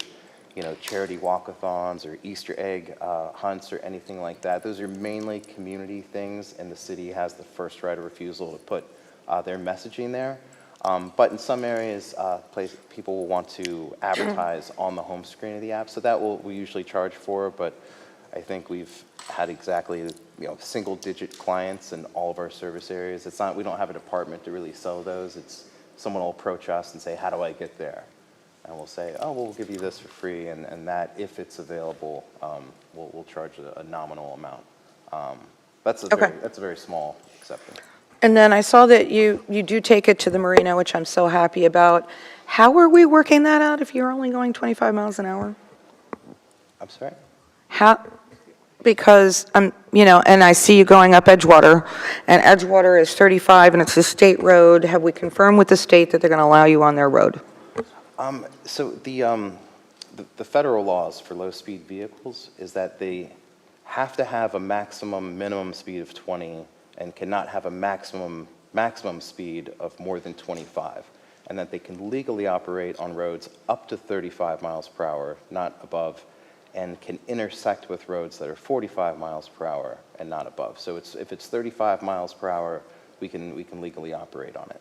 charity walkathons or Easter egg hunts or anything like that, those are mainly community things, and the city has the first right of refusal to put their messaging there. But in some areas, people will want to advertise on the home screen of the app, so that we usually charge for, but I think we've had exactly, single-digit clients in all of our service areas. It's not, we don't have a department to really sell those. It's someone will approach us and say, how do I get there? And we'll say, oh, we'll give you this for free, and that, if it's available, we'll charge a nominal amount. That's a very small exception. And then I saw that you do take it to the marina, which I'm so happy about. How are we working that out if you're only going 25 miles an hour? I'm sorry? Because, and I see you going up Edgewater, and Edgewater is 35, and it's a state road. Have we confirmed with the state that they're going to allow you on their road? So the federal laws for low-speed vehicles is that they have to have a minimum speed of 20 and cannot have a maximum speed of more than 25, and that they can legally operate on roads up to 35 miles per hour, not above, and can intersect with roads that are 45 miles per hour and not above. So if it's 35 miles per hour, we can legally operate on it,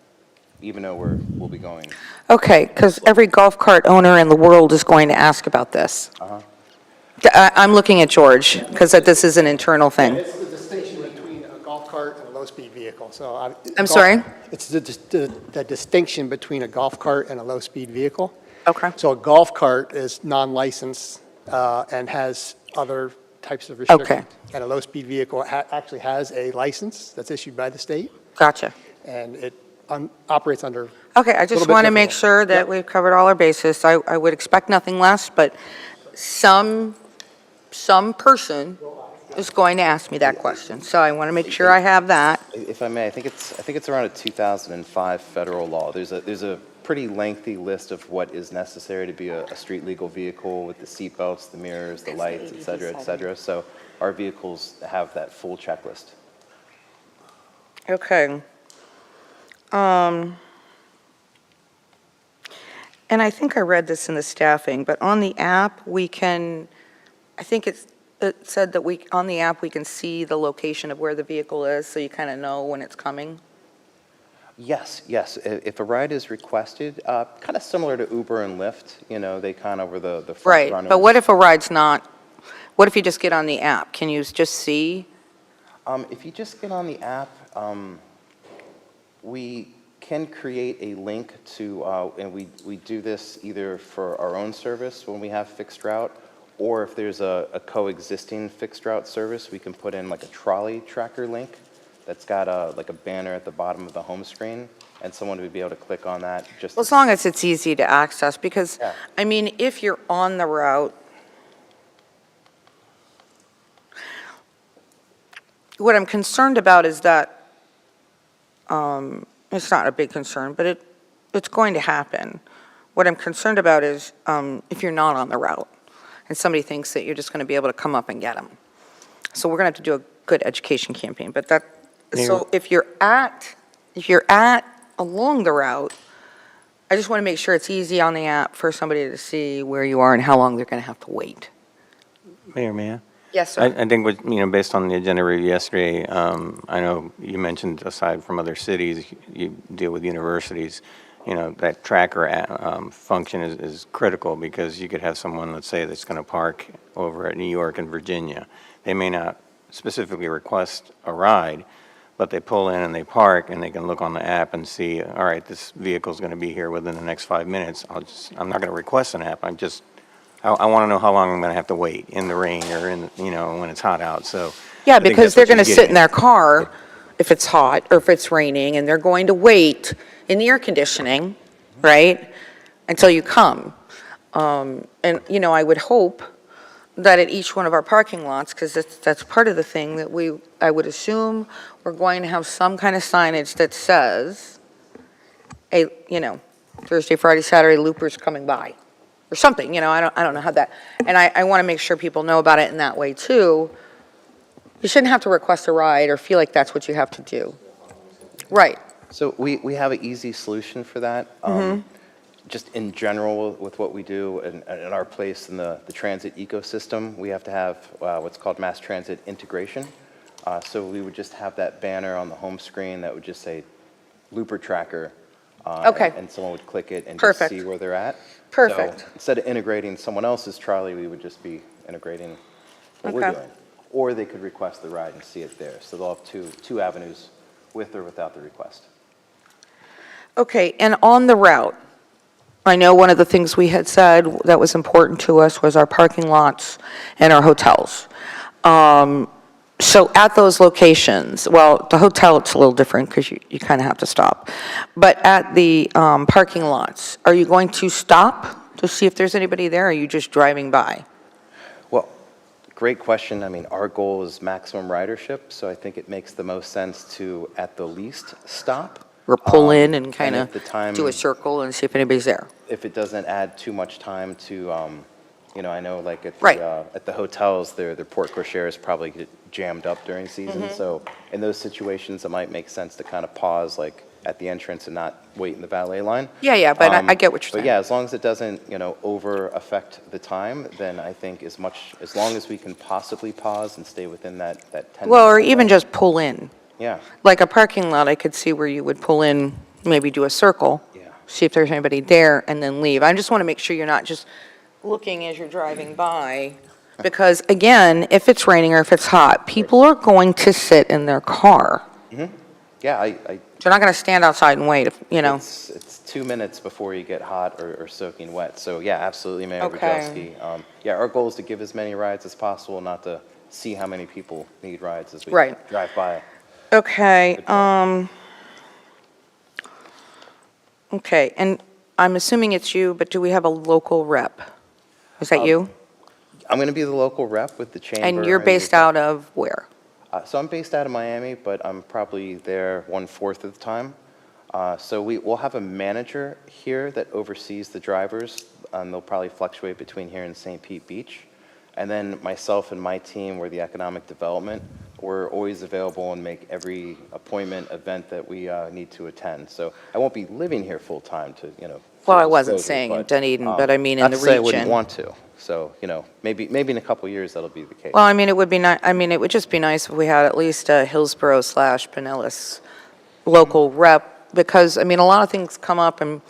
even though we'll be going. Okay, because every golf cart owner in the world is going to ask about this. I'm looking at George, because this is an internal thing. It's the distinction between a golf cart and a low-speed vehicle. So I'm sorry? It's the distinction between a golf cart and a low-speed vehicle. Okay. So a golf cart is non-licensed and has other types of restrictions. Okay. And a low-speed vehicle actually has a license that's issued by the state, Gotcha. and it operates under. Okay, I just want to make sure that Yep. we've covered all our bases. I would expect nothing less, but some person is going to ask me that question. So I want to make sure I have that. If I may, I think it's around a 2005 federal law. There's a pretty lengthy list of what is necessary to be a street legal vehicle with the seat belts, the mirrors, the lights, et cetera, et cetera. So our vehicles have that full checklist. Okay. And I think I read this in the staffing, but on the app, I think it said that on the app, we can see the location of where the vehicle is, so you kind of know when it's coming. Yes. If a ride is requested, kind of similar to Uber and Lyft, they kind of were the front Right, runners. but what if a ride's not, what if you just get on the app? Can you just see? If you just get on the app, we can create a link to, and we do this either for our own service when we have fixed route, or if there's a coexisting fixed route service, we can put in like a trolley tracker link that's got like a banner at the bottom of the home screen, and someone would be able to click on that. Well, as long as it's easy to access, because, Yeah. I mean, if you're on the route, what I'm concerned about is that, it's not a big concern, but it's going to happen. What I'm concerned about is if you're not on the route, and somebody thinks that you're just going to be able to come up and get them. So we're going to have to do a good education campaign, but so if you're at along the route, I just want to make sure it's easy on the app for somebody to see where you are and how long they're going to have to wait. Mayor, may I? Yes, sir. I think, based on the agenda review yesterday, I know you mentioned, aside from other cities, you deal with universities, that tracker function is critical, because you could have someone, let's say, that's going to park over at New York and Virginia. They may not specifically request a ride, but they pull in and they park, and they can look on the app and see, all right, this vehicle's going to be here within the next 5 minutes. I'm not going to request an app. I want to know how long I'm going to have to wait in the rain or when it's hot out. So Yeah, I think because that's they're what going to you're sit in getting their car if it's hot or if it's raining, and they're going to wait in the air conditioning, right, until you come. And, I would hope that at each one of our parking lots, because that's part of the thing that I would assume we're going to have some kind of signage that says, Thursday, Friday, Saturday, loopers coming by, or something, I don't know how that, and I want to make sure people know about it in that way too. You shouldn't have to request a ride or feel like that's what you have to do. Right. So we have an easy solution for that. Just in general with what we do in our place in the transit ecosystem, we have to have what's called mass transit integration. So we would just have that banner on the home screen that would just say Looper Tracker. Okay. And someone would click it and Perfect. just see where they're at. Perfect. So instead of integrating someone else's trolley, we would just be integrating what we're Okay. doing. Or they could request the ride and see it there. So they'll have two avenues, with or without the request. Okay, and on the route, I know one of the things we had said that was important to us was our parking lots and our hotels. So at those locations, well, the hotel, it's a little different because you kind of have to stop. But at the parking lots, are you going to stop to see if there's anybody there, or are you just driving by? Well, great question. I mean, our goal is maximum ridership, so I think it makes the most sense to, at the least, stop. Or pull in and kind if of the time- do a circle and see if anybody's there? If it doesn't add too much time to, I know like Right. at the hotels, their porte cocheres probably get jammed up during season. So in those situations, it might make sense to kind of pause like at the entrance and not wait in the valet line. Yeah, but I get what you're saying. But yeah, as long as it doesn't, over affect the time, then I think as long as we can possibly pause and stay within that 10 Well, or minutes even window. just pull in. Yeah. Like a parking lot, I could see where you would pull in, maybe do a circle, see if there's anybody there, and then leave. I just want to make sure you're not just looking as you're driving by, because again, if it's raining or if it's hot, people are going to sit in their car. Yeah, They're not going to stand outside and wait, It's 2 minutes before you get hot or soaking wet. So yeah, absolutely, Mayor Okay. Wojcicki. Yeah, our goal is to give as many rides as possible, not to see how many people need rides as we Right. drive by. Okay, okay, and I'm assuming it's you, but do we have a local rep? Is that you? I'm going to be the local rep with the chamber. And you're based out of where? So I'm based out of Miami, but I'm probably there 1/4 of the time. So we'll have a manager here that oversees the drivers, and they'll probably fluctuate between here and St. Pete Beach. And then myself and my team, we're the economic development. We're always available and make every appointment, event that we need to attend. So I won't be living here full time to, Well, I full wasn't disclosure, saying in Dunedin, but I mean in not the to say I wouldn't region. want to. So, maybe in a couple years that'll be the case. Well, I mean, it would be nice, it would just be nice if we had at least a Hillsborough/Pinellas local rep, because, a lot of things come up, and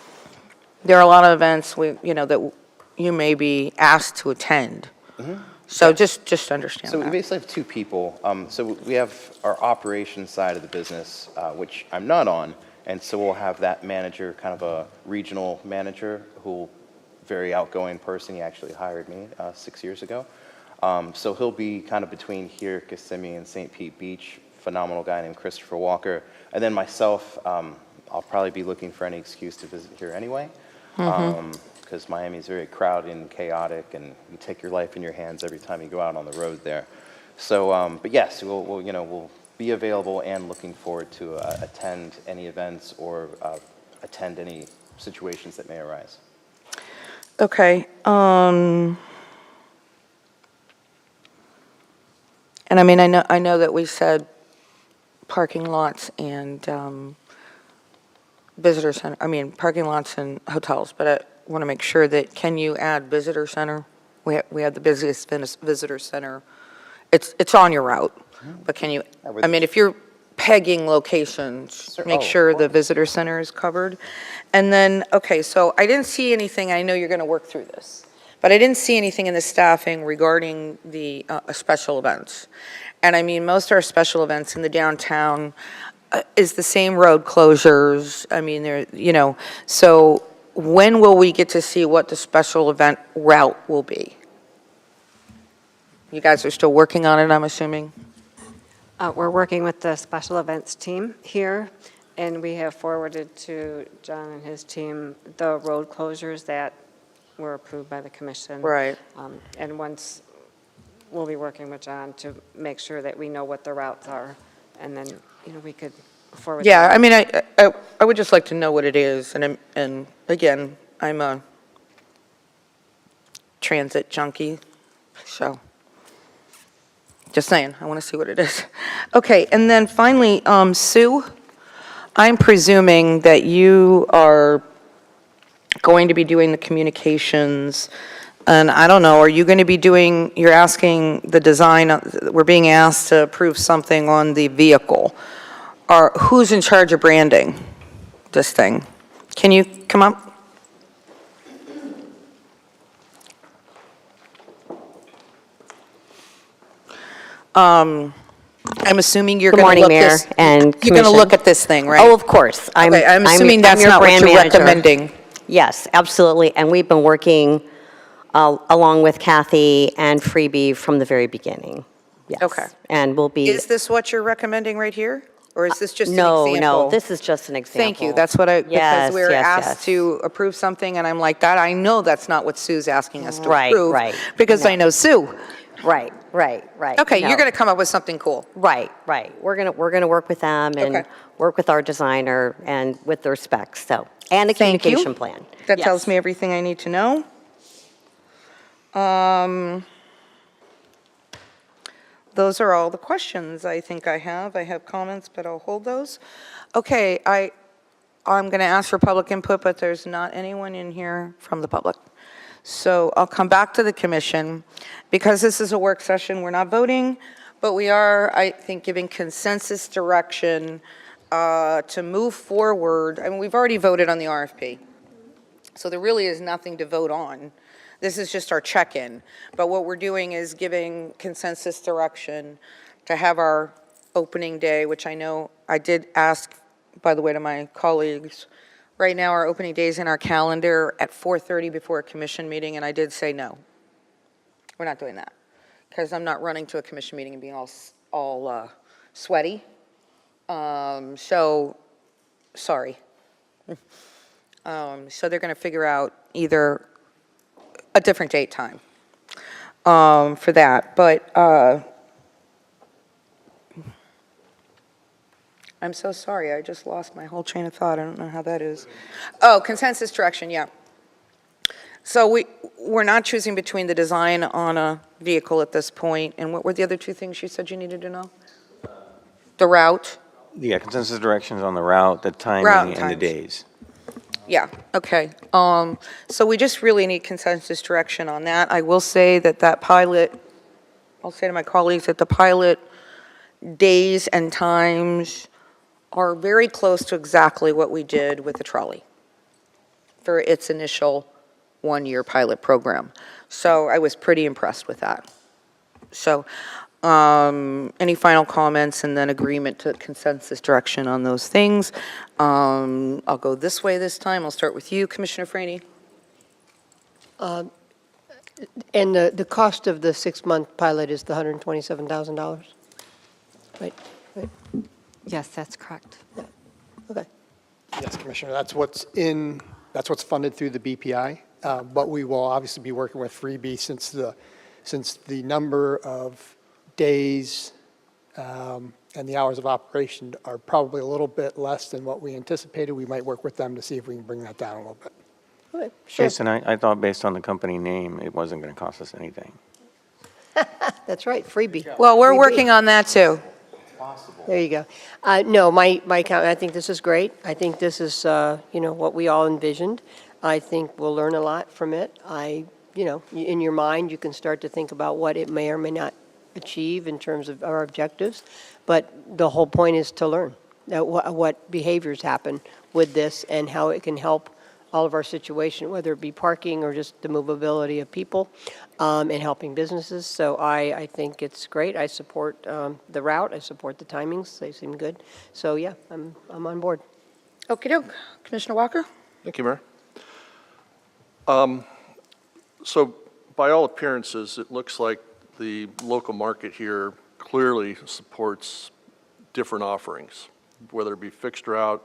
there are a lot of events, that you may be asked to attend. So just understand So we that. basically have two people. So we have our operations side of the business, which I'm not on, and so we'll have that manager, kind of a regional manager, who, very outgoing person. He actually hired me 6 years ago. So he'll be kind of between here, Kissimmee, and St. Pete Beach. Phenomenal guy named Christopher Walker. And then myself, I'll probably be looking for any excuse to visit here anyway. Because Miami is very crowded and chaotic, and you take your life in your hands every time you go out on the road there. So, but yes, we'll be available and looking forward to attend any events or attend any situations that may arise. Okay, and I know that we said parking lots and visitor center, parking lots and hotels, but I want to make sure that, can you add visitor center? We have the busiest visitor center. It's on your route, but can you, if you're pegging locations, make sure the visitor center is covered. And then, okay, so I didn't see anything, I know you're going to work through this, but I didn't see anything in the staffing regarding the special events. And most of our special events in the downtown is the same road closures. So when will we get to see what the special event route will be? You guys are still working on it, I'm assuming? We're working with the special events team here, and we have forwarded to John and his team the road closures that were approved by the commission. Right. And once, we'll be working with John to make sure that we know what the routes are, and then, we could forward. Yeah, I would just like to know what it is, and again, I'm a transit junkie, so Just saying, I want to see what it is. Okay, and then finally, Sue, I'm presuming that you are going to be doing the communications, and I don't know, are you going to be doing, you're asking the design, we're being asked to approve something on the vehicle. Who's in charge of branding this thing? Can you come up? I'm assuming you're Good going to morning, look Mayor this. and You're going to Commission. look at this thing, right? Oh, of course. Okay, I'm assuming that's your not what brand you're manager. recommending. Yes, absolutely. And we've been working along with Kathy and Freebie from the very beginning. Yes. Okay. And we'll be. Is this what you're recommending right here? Or is this just an No, example? no, this is just an example. Thank you. That's what because Yes, we were yes, asked yes. to approve something, and I'm like, that, I know that's not what Sue's asking us to Right, approve. right. Because No. I know Sue. Right. Okay, No. you're going to come up with something cool. Right. We're gonna work with them and Okay. work with our designer and with their specs, so, and a Thank you. communication plan. That Yes. tells me everything I need to know. Those are all the questions I think I have. I have comments, but I'll hold those. Okay, I'm going to ask for public input, but there's not anyone in here from the public. So I'll come back to the commission. Because this is a work session, we're not voting, but we are, I think, giving consensus direction to move forward. I mean, we've already voted on the RFP, so there really is nothing to vote on. This is just our check-in. But what we're doing is giving consensus direction to have our opening day, which I know I did ask, by the way, to my colleagues. Right now, our opening day is in our calendar at 4:30 before a commission meeting, and I did say no. We're not doing that, because I'm not running to a commission meeting and being all sweaty. So, sorry. So they're going to figure out either a different date time for that. But I'm so sorry. I just lost my whole train of thought. I don't know how that is. Oh, consensus direction, yeah. So we're not choosing between the design on a vehicle at this point, and what were the other two things you said you needed to know? The route? Yeah, consensus directions on the route, the Route timing, and and the times. days. Yeah, okay. So we just really need consensus direction on that. I will say that pilot, I'll say to my colleagues that the pilot days and times are very close to exactly what we did with the trolley for its initial one-year pilot program. So I was pretty impressed with that. So any final comments and then agreement to consensus direction on those things? I'll go this way this time. I'll start with you, Commissioner Franny. And the cost of the 6-month pilot is the $127,000? Right? Yes, that's correct. Okay. Yes, Commissioner, that's what's funded through the BPI. But we will obviously be working with Freebie since the number of days and the hours of operation are probably a little bit less than what we anticipated. We might work with them to see if we can bring that down a little bit. Okay, sure. Jason, I thought based on the company name, it wasn't going to cost us anything. That's right, Freebie. Well, we're Freebie. working on that too. There you go. No, my comment, I think this is great. I think this is, what we all envisioned. I think we'll learn a lot from it. In your mind, you can start to think about what it may or may not achieve in terms of our objectives. But the whole point is to learn what behaviors happen with this and how it can help all of our situation, whether it be parking or just the movability of people and helping businesses. So I think it's great. I support the route. I support the timings. They seem good. So yeah, I'm on board. Okey-doke. Commissioner Walker? Thank you, Mayor. So by all appearances, it looks like the local market here clearly supports different offerings, whether it be fixed route,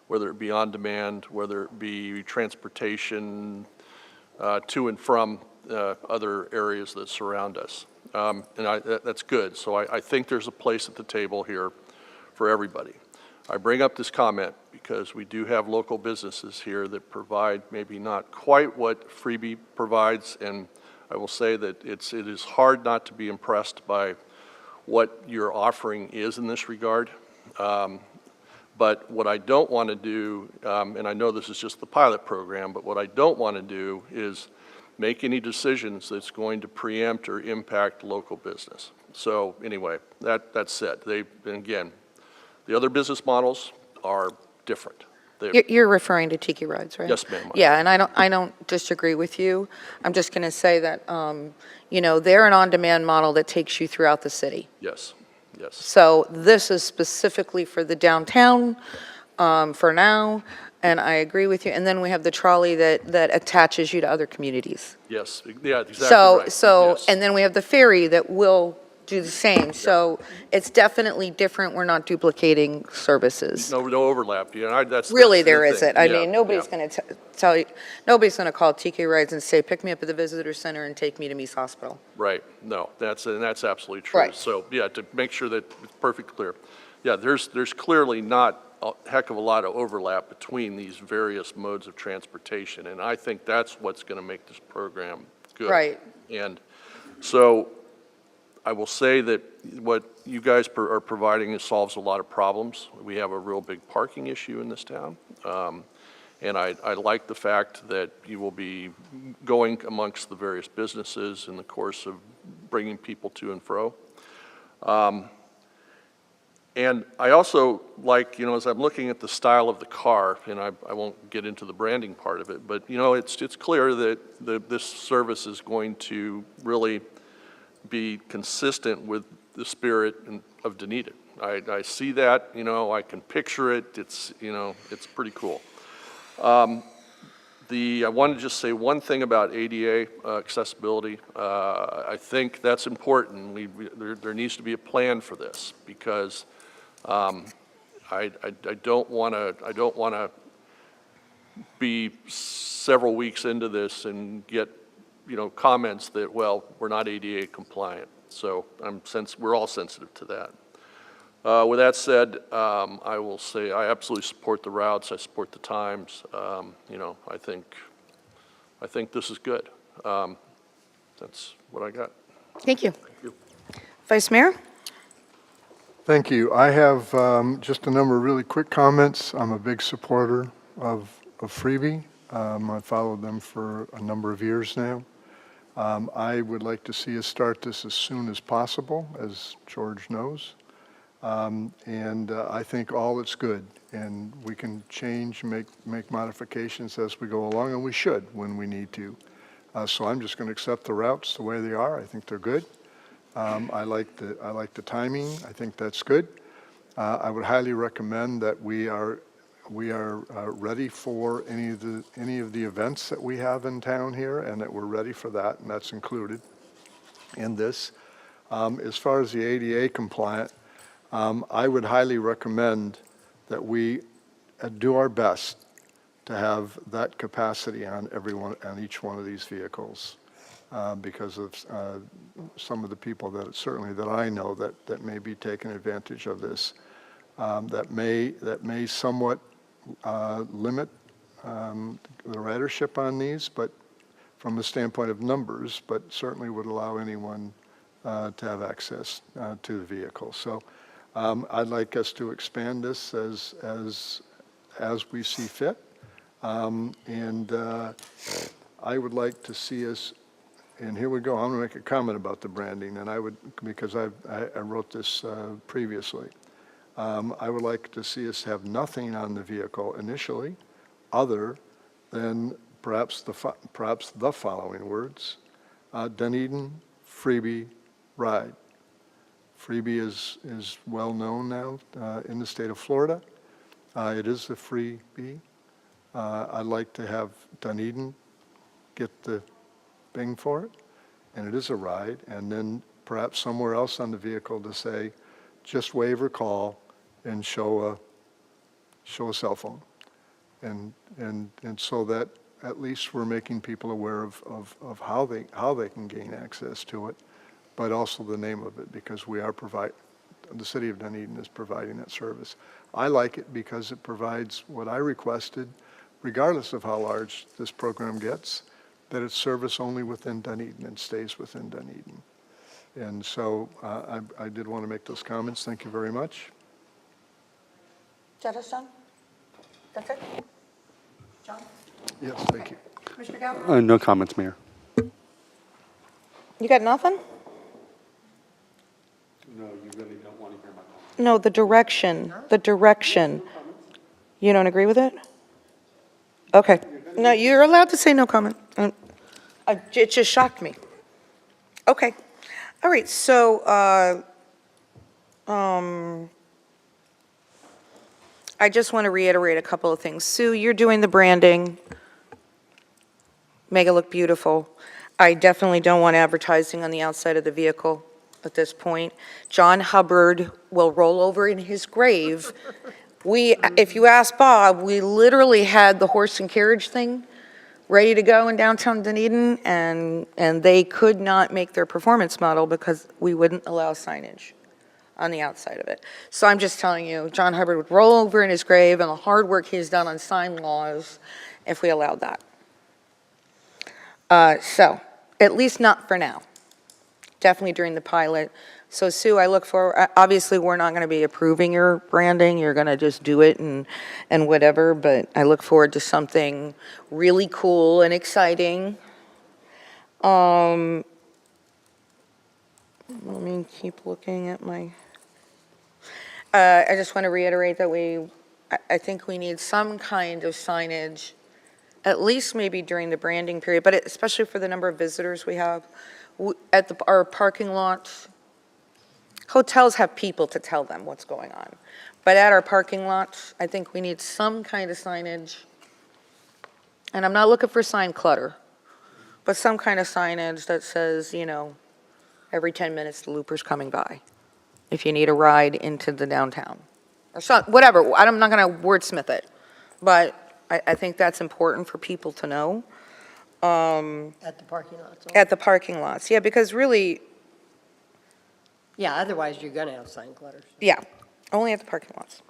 whether it be on demand, whether it be transportation to and from other areas that surround us. And that's good. So I think there's a place at the table here for everybody. I bring up this comment because we do have local businesses here that provide maybe not quite what Freebie provides, and I will say that it is hard not to be impressed by what your offering is in this regard. But what I don't want to do, and I know this is just the pilot program, but what I don't want to do is make any decisions that's going to preempt or impact local business. So anyway, that's said. And again, the other business models are different. You're referring to Tiki Rides, right? Yes, ma'am. Yeah, and I don't disagree with you. I'm just going to say that, they're an on-demand model that takes you throughout the city. Yes, yes. So this is specifically for the downtown for now, and I agree with you. And then we have the trolley that attaches you to other communities. Yes, yeah, exactly right. Yes. And then we have the ferry that will do the same. So it's definitely different. We're not duplicating services. No overlap. That's Really, the there thing. isn't. I Yeah, mean, nobody's yeah. going to tell you, nobody's going to call TK Rides and say, pick me up at the visitor center and take me to Meese Hospital. Right, no, that's absolutely true. Right. So, yeah, to make sure that it's perfectly clear. Yeah, there's clearly not a heck of a lot of overlap between these various modes of transportation, and I think that's what's going to make this program good. Right. And so I will say that what you guys are providing solves a lot of problems. We have a real big parking issue in this town. And I like the fact that you will be going amongst the various businesses in the course of bringing people to and fro. And I also like, as I'm looking at the style of the car, and I won't get into the branding part of it, but, it's clear that this service is going to really be consistent with the spirit of Dunedin. I see that, I can picture it. It's pretty cool. I wanted to just say one thing about ADA accessibility. I think that's important. There needs to be a plan for this because I don't want to be several weeks into this and get comments that, well, we're not ADA compliant. So we're all sensitive to that. With that said, I will say I absolutely support the routes. I support the times. I think this is good. That's what I got. Thank you. Thank you. Vice Mayor? Thank you. I have just a number of really quick comments. I'm a big supporter of Freebie. I've followed them for a number of years now. I would like to see us start this as soon as possible, as George knows. I think all is good, and we can change, make modifications as we go along, and we should when we need to. So I'm just going to accept the routes the way they are. I think they're good. I like the timing. I think that's good. I would highly recommend that we are ready for any of the events that we have in town here, and that we're ready for that, and that's included in this. As far as the ADA compliant, I would highly recommend that we do our best to have that capacity on each one of these vehicles, because of some of the people that I know that may be taking advantage of this, that may somewhat limit the ridership on these, but from the standpoint of numbers, but certainly would allow anyone to have access to the vehicle. So I'd like us to expand this as we see fit. I would like to see us, and here we go, I'm going to make a comment about the branding, and because I wrote this previously. I would like to see us have nothing on the vehicle initially other than perhaps the following words: Dunedin Freebie Ride. Freebie is well known now in the state of Florida. It is a freebie. I'd like to have Dunedin get the bing for it, and it is a ride, and then perhaps somewhere else on the vehicle to say, just wave or call and show a cell phone. And so that at least we're making people aware of how they can gain access to it, but also the name of it, because the city of Dunedin is providing that service. I like it because it provides what I requested, regardless of how large this program gets, that it's service only within Dunedin and stays within Dunedin. And so I did want to make those comments. Thank you very much. Is that us done? That's it? John? Yes, thank you. Commissioner Gao? No comments, Mayor. You got nothing? No, you really don't want to hear my comments. No, the direction. You don't agree with it? Okay. No, you're allowed to say no comment. It just shocked me. Okay. All right, so, I just want to reiterate a couple of things. Sue, you're doing the branding. Make it look beautiful. I definitely don't want advertising on the outside of the vehicle at this point. John Hubbard will roll over in his grave. If you ask Bob, we literally had the horse and carriage thing ready to go in downtown Dunedin, and they could not make their performance model because we wouldn't allow signage on the outside of it. So I'm just telling you, John Hubbard would roll over in his grave and the hard work he's done on sign laws if we allowed that. So, at least not for now. Definitely during the pilot. So Sue, I look for, obviously, we're not going to be approving your branding. You're going to just do it and whatever, but I look forward to something really cool and exciting. Let me keep looking at my, I just want to reiterate that I think we need some kind of signage, at least maybe during the branding period, but especially for the number of visitors we have. At our parking lots, hotels have people to tell them what's going on. But at our parking lots, I think we need some kind of signage. And I'm not looking for sign clutter, but some kind of signage that says, every 10 minutes the looper's coming by. If you need a ride into the downtown. Or whatever, I'm not going to wordsmith it. But I think that's important for people to know. At the parking lots? At the parking lots, yeah, because really, Yeah, otherwise you're going to have sign clutter. yeah, only at the parking lots.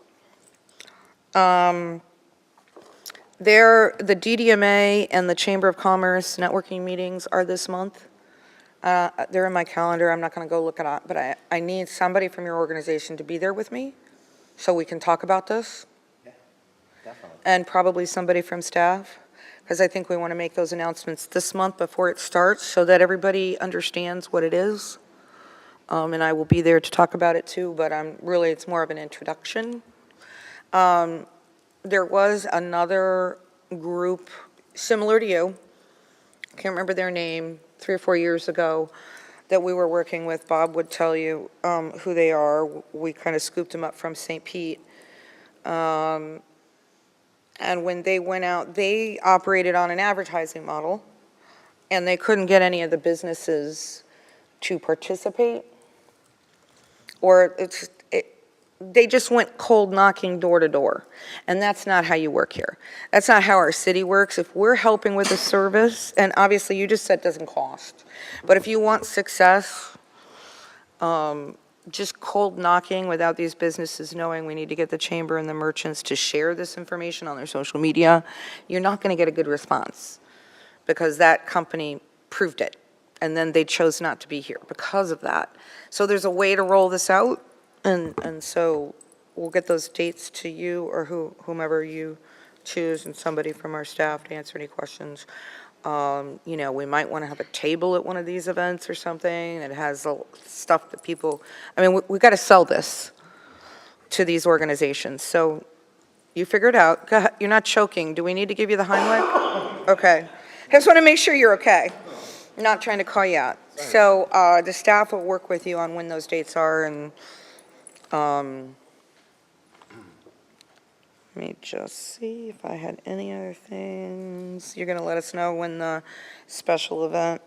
The DDMA and the Chamber of Commerce networking meetings are this month. They're in my calendar, I'm not going to go look it up, but I need somebody from your organization to be there with me so we can talk about this. Yeah, definitely. And probably somebody from staff, because I think we want to make those announcements this month before it starts so that everybody understands what it is. And I will be there to talk about it too, but it's more of an introduction. There was another group similar to you, I can't remember their name, 3 or 4 years ago, that we were working with. Bob would tell you who they are. We kind of scooped them up from St. Pete. And when they went out, they operated on an advertising model, and they couldn't get any of the businesses to participate. Or they just went cold knocking door to door. And that's not how you work here. That's not how our city works. If we're helping with a service, and obviously you just said it doesn't cost, but if you want success, just cold knocking without these businesses knowing we need to get the chamber and the merchants to share this information on their social media, you're not going to get a good response because that company proved it. And then they chose not to be here because of that. So there's a way to roll this out. And so we'll get those dates to you or whomever you choose and somebody from our staff to answer any questions. We might want to have a table at one of these events or something that has stuff that people, we've got to sell this to these organizations. So you figure it out. Go ahead. You're not choking. Do we need to give you the Heimlich? Okay. I just want to make sure you're okay. I'm not trying to call you out. So the staff will work with you on when those dates are, and let me just see if I had any other things. You're going to let us know when the special event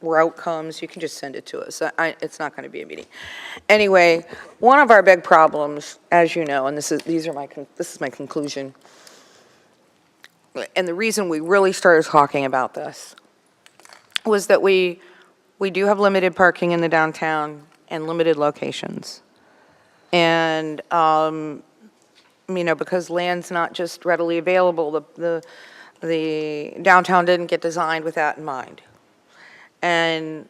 route comes. You can just send it to us. It's not going to be a meeting. Anyway, one of our big problems, as you know, and this is my conclusion, and the reason we really started talking about this was that we do have limited parking in the downtown and limited locations. And, because land's not just readily available, the downtown didn't get designed with that in mind. And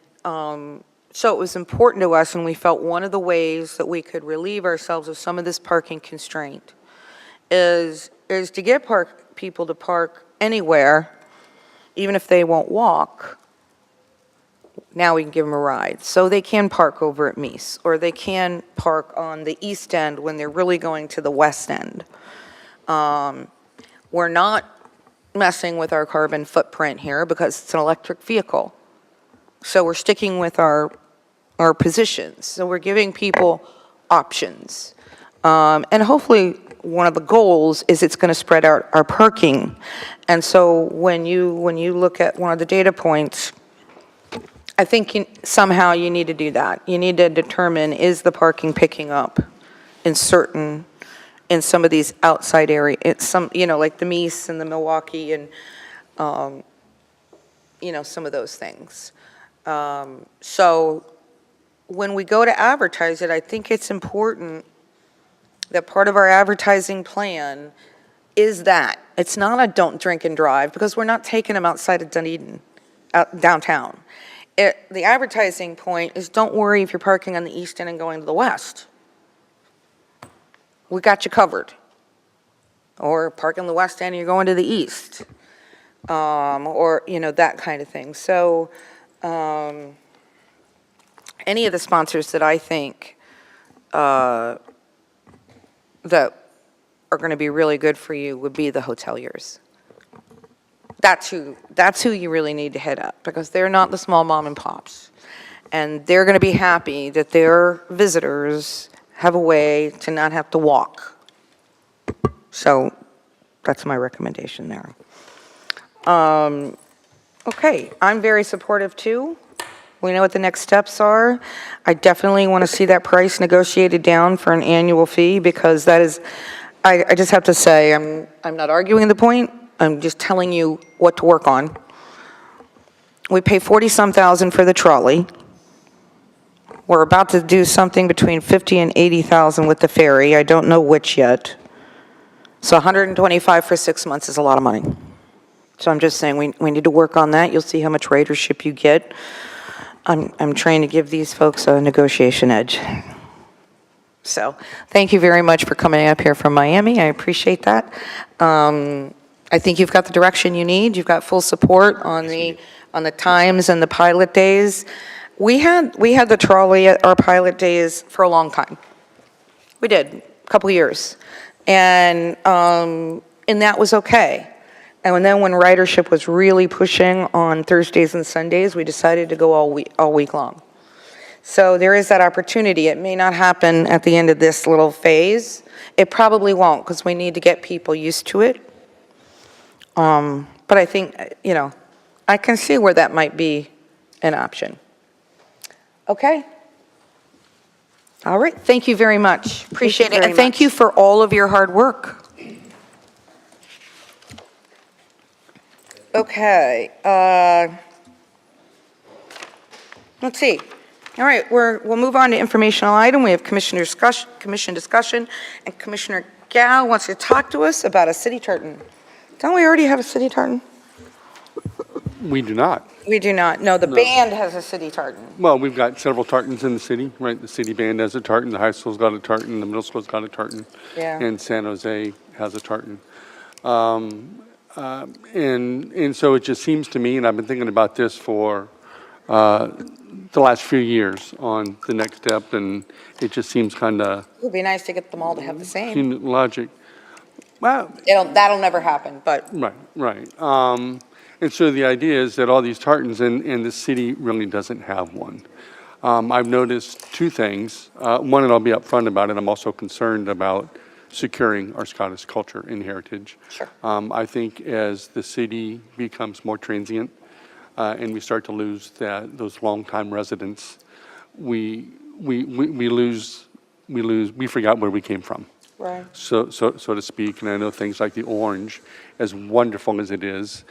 so it was important to us, and we felt one of the ways that we could relieve ourselves of some of this parking constraint is to get people to park anywhere, even if they won't walk. Now we can give them a ride. So they can park over at Meese, or they can park on the east end when they're really going to the west end. We're not messing with our carbon footprint here because it's an electric vehicle. So we're sticking with our positions. So we're giving people options. And hopefully, one of the goals is it's going to spread out our parking. And so when you look at one of the data points, I think somehow you need to do that. You need to determine, is the parking picking up in some of these outside areas, like the Meese and the Milwaukee and, some of those things. So when we go to advertise it, I think it's important that part of our advertising plan is that. It's not a don't drink and drive, because we're not taking them outside of Dunedin, downtown. The advertising point is, don't worry if you're parking on the east end and going to the west. We got you covered. Or park on the west end and you're going to the east. Or, that kind of thing. So any of the sponsors that I think that are going to be really good for you would be the hoteliers. That's who you really need to hit up, because they're not the small mom and pops. And they're going to be happy that their visitors have a way to not have to walk. So that's my recommendation there. Okay, I'm very supportive too. We know what the next steps are. I definitely want to see that price negotiated down for an annual fee, because that is, I just have to say, I'm not arguing the point. I'm just telling you what to work on. We pay 40-some thousand for the trolley. We're about to do something between 50 and 80,000 with the ferry. I don't know which yet. So 125 for 6 months is a lot of money. So I'm just saying we need to work on that. You'll see how much ridership you get. I'm trying to give these folks a negotiation edge. So thank you very much for coming up here from Miami. I appreciate that. I think you've got the direction you need. You've got full support on the times and the pilot days. We had the trolley at our pilot days for a long time. We did, a couple years. And that was okay. And then when ridership was really pushing on Thursdays and Sundays, we decided to go all week long. So there is that opportunity. It may not happen at the end of this little phase. It probably won't, because we need to get people used to it. But I think, I can see where that might be an option. Okay? All right, thank you very much. Appreciate it. And thank you for all of your hard work. Okay, let's see. All right, we'll move on to informational item. We have commission discussion, and Commissioner Gal wants to talk to us about a city tartan. Don't we already have a city tartan? We do not. We do not. No, the band has a city tartan. Well, we've got several tartans in the city, right? The city band has a tartan, the high school's got a tartan, the middle school's got a tartan, Yeah. and San Jose has a tartan. And so it just seems to me, and I've been thinking about this for the last few years on the next step, and it just seems kind of It would be nice to get them all to have the same. logic. Well, That'll never happen, but right. And so the idea is that all these tartans, and the city really doesn't have one. I've noticed two things. One, and I'll be upfront about it, I'm also concerned about securing our Scottish culture and heritage. Sure. I think as the city becomes more transient and we start to lose those longtime residents, we forgot where we came from. Right. So to speak, and I know things like the orange, as wonderful as it is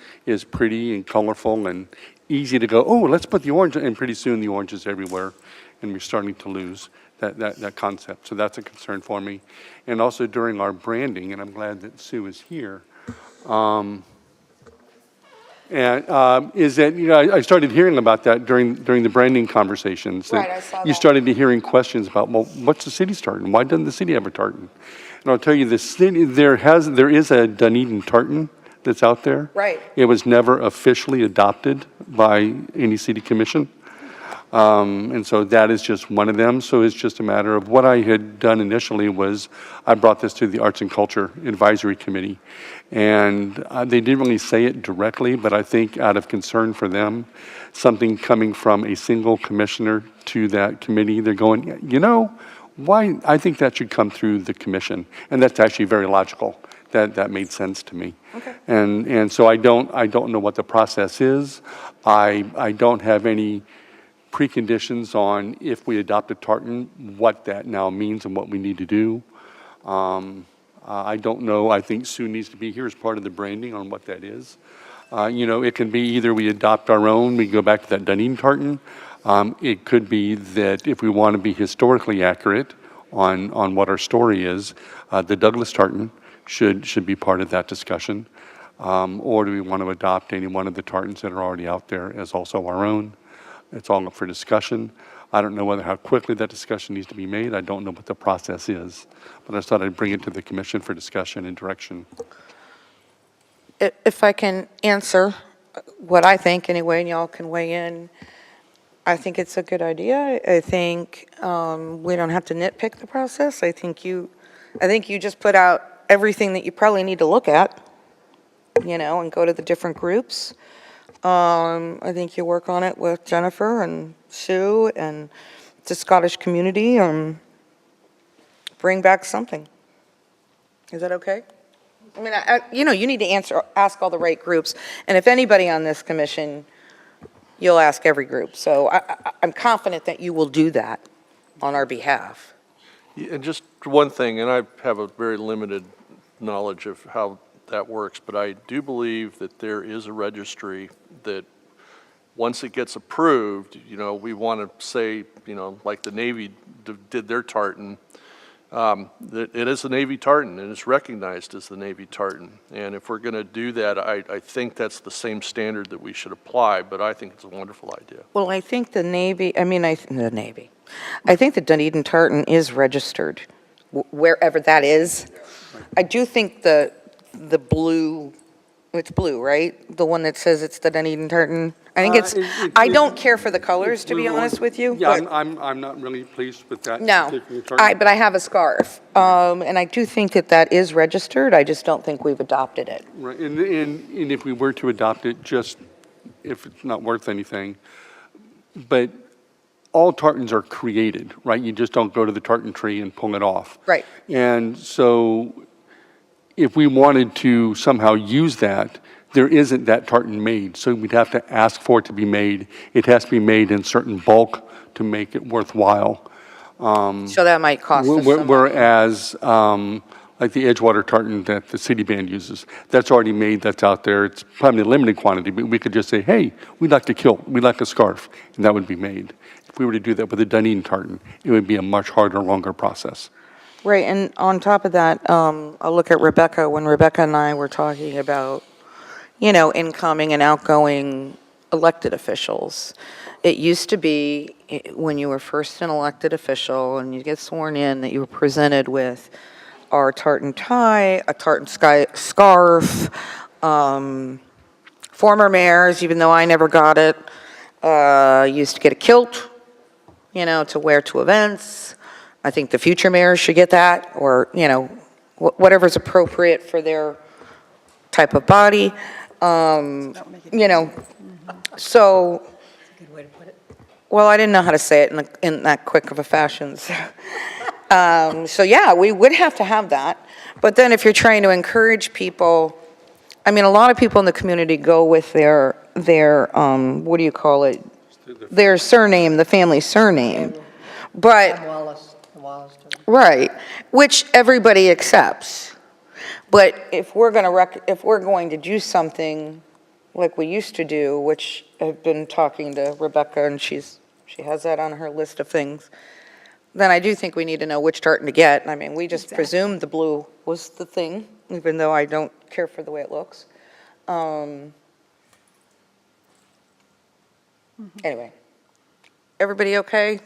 pretty and colorful and easy to go, oh, let's put the orange, and pretty soon the orange is everywhere, and we're starting to lose that concept. So that's a concern for me. And also during our branding, and I'm glad that Sue is here, And is that, I started hearing about that during the branding conversations. that Right, I saw You that. started to hearing questions about, well, what's the city's tartan? Why doesn't the city have a tartan? And I'll tell you, the city, there is a Dunedin tartan that's out there. Right. It was never officially adopted by any city commission. And so that is just one of them. So it's just a matter of what I had done initially was I brought this to the Arts and Culture Advisory Committee. And they didn't really say it directly, but I think out of concern for them, something coming from a single commissioner to that committee, they're going, why? I think that should come through the commission. And that's actually very logical. That made sense to me. Okay. And so I don't know what the process is. I don't have any preconditions on if we adopt a tartan, what that now means and what we need to do. I don't know. I think Sue needs to be here as part of the branding on what that is. It can be either we adopt our own, we go back to that Dunedin tartan. It could be that if we want to be historically accurate on what our story is, the Douglas tartan should be part of that discussion. Or do we want to adopt any one of the tartans that are already out there as also our own? It's all up for discussion. I don't know how quickly that discussion needs to be made. I don't know what the process is. But I just thought I'd bring it to the commission for discussion and direction. If I can answer what I think anyway, and y'all can weigh in, I think it's a good idea. I think we don't have to nitpick the process. I think you just put out everything that you probably need to look at, and go to the different groups. I think you work on it with Jennifer and Sue and the Scottish community and bring back something. Is that okay? I mean, you need to ask all the right groups. And if anybody on this commission, you'll ask every group. So I'm confident that you will do that on our behalf. Yeah, and just one thing, and I have a very limited knowledge of how that works, but I do believe that there is a registry that once it gets approved, we want to say, like the Navy did their tartan, that it is a Navy tartan and it's recognized as the Navy tartan. And if we're going to do that, I think that's the same standard that we should apply, but I think it's a wonderful idea. Well, I think the Navy, I think the Dunedin tartan is registered, wherever that is. I do think the blue, it's blue, right? The one that says it's the Dunedin tartan. I think I don't care for the colors, to be honest with you. Yeah, but I'm not really pleased with that. No, particular tartan. but I have a scarf. And I do think that is registered. I just don't think we've adopted it. Right, and if we were to adopt it, just if it's not worth anything, but all tartans are created, right? You just don't go to the tartan tree and pull it off. Right. And so if we wanted to somehow use that, there isn't that tartan made, so we'd have to ask for it to be made. It has to be made in certain bulk to make it worthwhile. So that might cost us some money. Whereas, like the Edgewater tartan that the city band uses, that's already made, that's out there. It's probably a limited quantity, but we could just say, hey, we'd like a kilt, we'd like a scarf, and that would be made. If we were to do that with a Dunedin tartan, it would be a much harder, longer process. Right, and on top of that, I'll look at Rebecca. When Rebecca and I were talking about, incoming and outgoing elected officials, it used to be when you were first an elected official and you get sworn in that you were presented with our tartan tie, a tartan scarf. Former mayors, even though I never got it, used to get a kilt, to wear to events. I think the future mayors should get that, or, whatever's appropriate for their type of body. So, well, I didn't know how to say it in that quick of a fashion. So yeah, we would have to have that. But then if you're trying to encourage people, a lot of people in the community go with their what do you call it? Their surname, the family surname. But, right, which everybody accepts. But if we're going to do something like we used to do, which I've been talking to Rebecca and she has that on her list of things, then I do think we need to know which tartan to get. We just presumed the blue was the thing, even though I don't care for the way it looks. Anyway, everybody okay?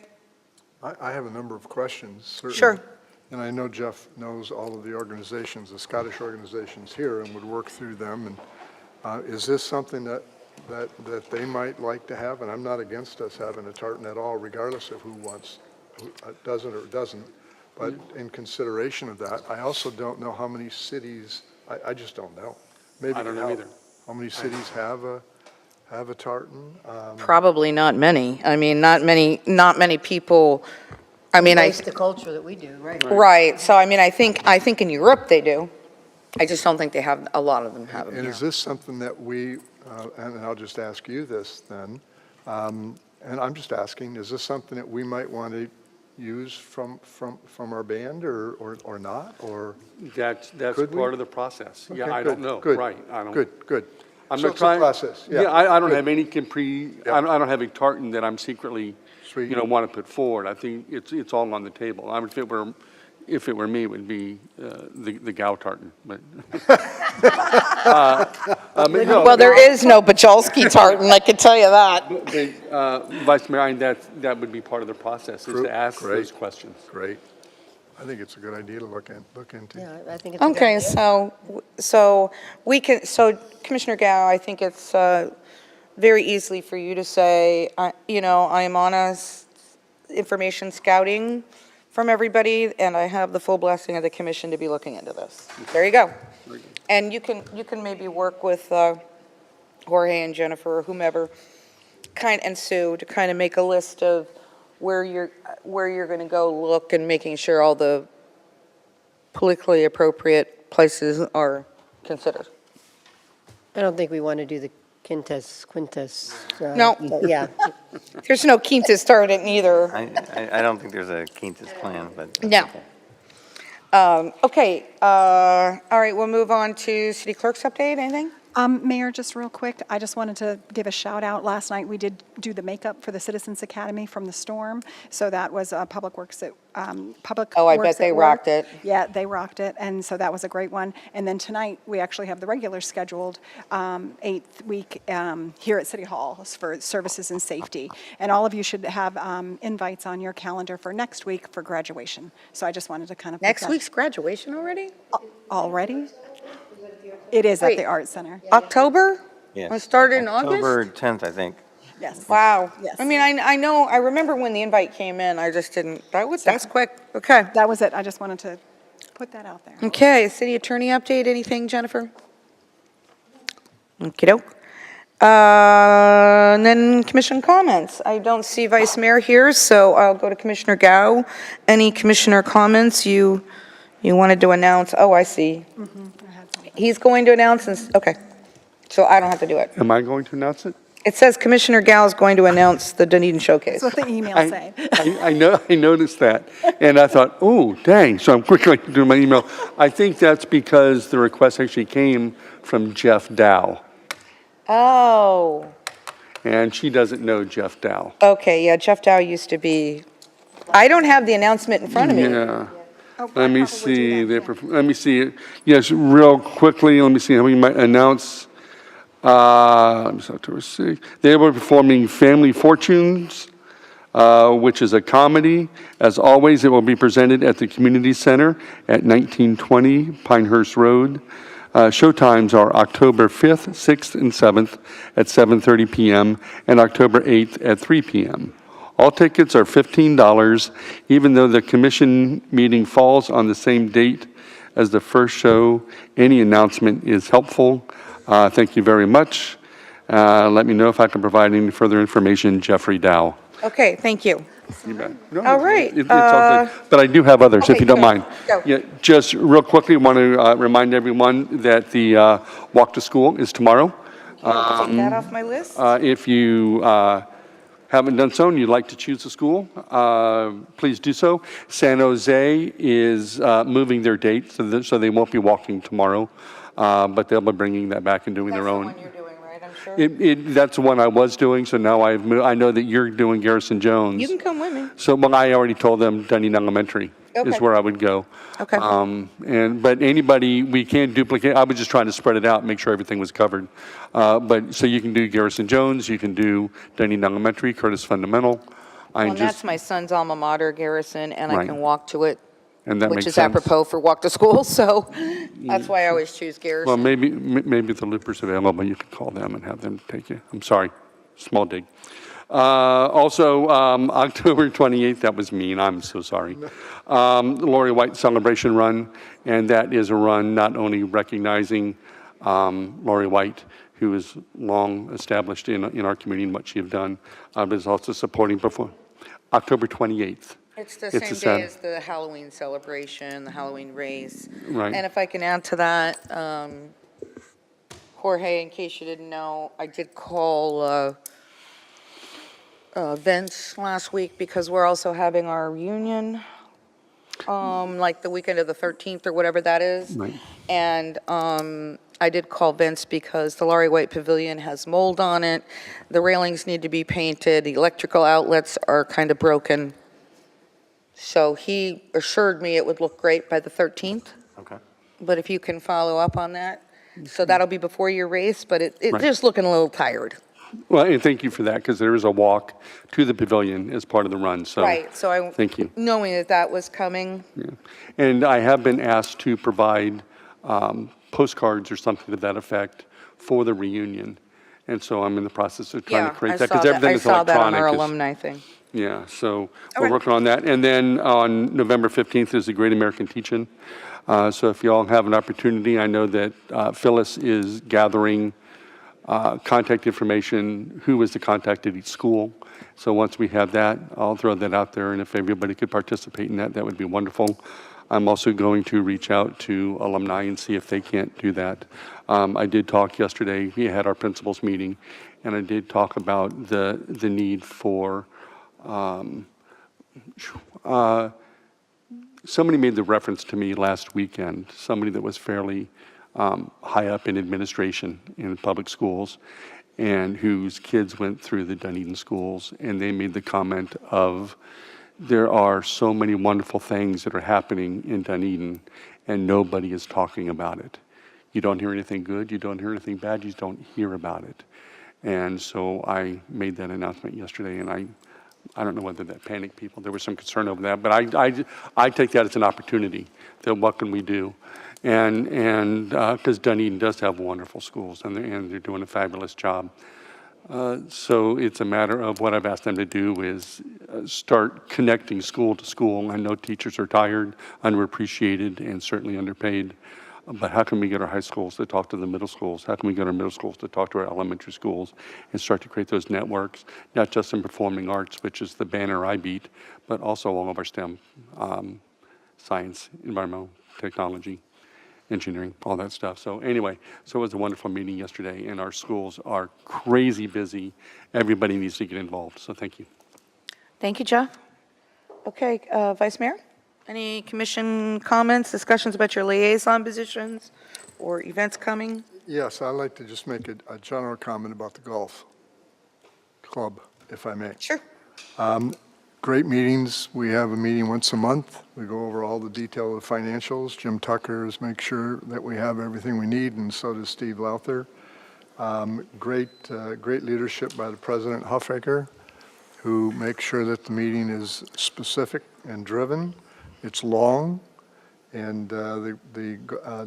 I have a number of questions, certainly. Sure. And I know Jeff knows all of the organizations, the Scottish organizations here, and would work through them. And is this something that they might like to have? And I'm not against us having a tartan at all, regardless of who does it or doesn't. But in consideration of that, I also don't know how many cities, I just don't know. Maybe I don't know either. How many cities have a tartan? Probably not many. I mean, not many people, I mean, Embrace the culture that we do, right? right, so I mean, I think in Europe they do. I just don't think they have, a lot of them have them And here. is this something that we, and I'll just ask you this then, and I'm just asking, is this something that we might want to use from our band or not, or? That's Could we? part of the process. Yeah, Okay, I good, don't know. good, Right, I don't. Good. I'm So not it's a trying. process, yeah. Yeah, I don't Good. have any I don't have a tartan that I'm secretly, Sweet. want to put forward. I think it's all on the table. I would, if it were me, it would be the Gow tartan, but. No, Well, there is no Bachalski tartan, I can tell you that. but, Vice Mayor, that would be part of the process, is to ask Great. those questions. Great. I think it's a good idea to look into. Yeah, I think it's a good Okay, idea. so Commissioner Gow, I think it's very easily for you to say, I am on information scouting from everybody, and I have the full blessing of the commission to be looking into this. There you go. And you can maybe work with Jorge and Jennifer or whomever, and Sue, to kind of make a list of where you're going to go look and making sure all the politically appropriate places are considered. I don't think we want to do the quintas. No. Yeah. There's no quintas tartan either. I don't think there's a quintus plan, but. No. Okay, all right, we'll move on to city clerk's update, anything? Mayor, just real quick, I just wanted to give a shout out. Last night, we did do the makeup for the Citizens Academy from the storm. So that was Public Works at Oh, I bet they rocked it. Yeah, they rocked it, and so that was a great one. And then tonight, we actually have the regular scheduled 8th week here at City Hall for services and safety. And all of you should have invites on your calendar for next week for graduation. So I just wanted to kind of. Next week's graduation already? Already? It is at Wait. the Art Center. October? Yes. It started in August? October 10th, I think. Yes. Wow. Yes. I mean, I know, I remember when the invite came in, I just didn't, that's quick. Okay. That was it. I just wanted to put that out there. Okay, city attorney update, anything, Jennifer? Okey-doke. And then commission comments. I don't see Vice Mayor here, so I'll go to Commissioner Gow. Any commissioner comments you wanted to announce? Oh, I see. He's going to announce, okay. So I don't have to do it. Am I going to announce it? It says Commissioner Gow is going to announce the Dunedin Showcase. That's what the email said. I noticed that, and I thought, oh, dang, so I'm quickly doing my email. I think that's because the request actually came from Jeff Dow, Oh, and she doesn't know Jeff Dow. okay, yeah, Jeff Dow used to be, I don't have the announcement in front of me. Yeah. Oh, Let me I probably see, do that, let me see, yes, real quickly, let me see how we might announce. It's October 6th. They were performing Family Fortunes, which is a comedy. As always, it will be presented at the Community Center at 1920 Pinehurst Road. Showtimes are October 5th, 6th, and 7th at 7:30 p.m. and October 8th at 3 p.m. All tickets are $15, even though the commission meeting falls on the same date as the first show. Any announcement is helpful. Thank you very much. Let me know if I can provide any further information, Jeffrey Dow. Okay, thank you. You bet. No, All right, It's all good. But I do have others, if okay, you don't go. mind. Go. Yeah, just real quickly, want to remind everyone that the Walk to School is tomorrow. Take that off my list. If you haven't done so and you'd like to choose a school, please do so. San Jose is moving their date, so they won't be walking tomorrow, but they'll be bringing that back and doing their own. That's the one you're doing, right, I'm sure? That's the one I was doing, so now I know that you're doing Garrison Jones. You can come with me. So, well, I already told them Dunedin Elementary. is Okay. where I would go. Okay. But anybody, we can't duplicate, I was just trying to spread it out, make sure everything was covered. But, so you can do Garrison Jones, you can do Dunedin Elementary, Curtis Fundamental. Well, and that's my son's alma mater, Garrison, and I Right. can walk to it, And that which makes is sense. apropos for walk to school, so that's why I always choose Well, Garrison. maybe if the Looper's available, you could call them and have them take you. I'm sorry, small dig. Also, October 28th, that was mean, I'm so sorry. Lori White Celebration Run, and that is a run not only recognizing Lori White, who is long established in our community and what she has done, but is also supporting October 28th. It's the It's a same day Sat- as the Halloween celebration, the Halloween race. Right. And if I can add to that, Jorge, in case you didn't know, I did call Vince last week because we're also having our reunion, like the weekend of the 13th or whatever that is. Right. And I did call Vince because the Laurie White Pavilion has mold on it. The railings need to be painted. The electrical outlets are kind of broken. So he assured me it would look great by the 13th. Okay. But if you can follow up on that. So that'll be before your race, but it's Right. just looking a little tired. Well, and thank you for that, because there is a walk to the pavilion as part of the run, so. Right, so I, Thank you. knowing that that was coming, And I have been asked to provide postcards or something to that effect for the reunion. And so I'm in the process of trying yeah, to create I that, saw because that, everything I is saw that on electronic. our It's- alumni thing. Yeah, so we're working on that. And then on November 15th is the Great American Teach-In. So if you all have an opportunity, I know that Phyllis is gathering contact information, who was the contact at each school. So once we have that, I'll throw that out there, and if everybody could participate in that, that would be wonderful. I'm also going to reach out to alumni and see if they can't do that. I did talk yesterday, we had our principals meeting, and I did talk about the need for, somebody made the reference to me last weekend, somebody that was fairly high up in administration in public schools, and whose kids went through the Dunedin schools, and they made the comment of, there are so many wonderful things that are happening in Dunedin, and nobody is talking about it. You don't hear anything good, you don't hear anything bad, you don't hear about it. And so I made that announcement yesterday, and I don't know whether that panicked people. There was some concern over that, but I take that as an opportunity, that what can we do? And because Dunedin does have wonderful schools, and they're doing a fabulous job. So it's a matter of what I've asked them to do is start connecting school to school. I know teachers are tired, underappreciated, and certainly underpaid. But how can we get our high schools to talk to the middle schools? How can we get our middle schools to talk to our elementary schools and start to create those networks, not just in performing arts, which is the banner I beat, but also all of our STEM, science, environmental, technology, engineering, all that stuff. So anyway, so it was a wonderful meeting yesterday, and our schools are crazy busy. Everybody needs to get involved, so thank you. Thank you, Jeff. Okay, Vice Mayor, any commission comments, discussions about your liaison positions or events coming? Yes, I'd like to just make a general comment about the golf club, if I may. Sure. Great meetings. We have a meeting once a month. We go over all the detail of the financials. Jim Tucker is make sure that we have everything we need, and so does Steve Lowther. Great leadership by the President Huffaker, who makes sure that the meeting is specific and driven. It's long, and the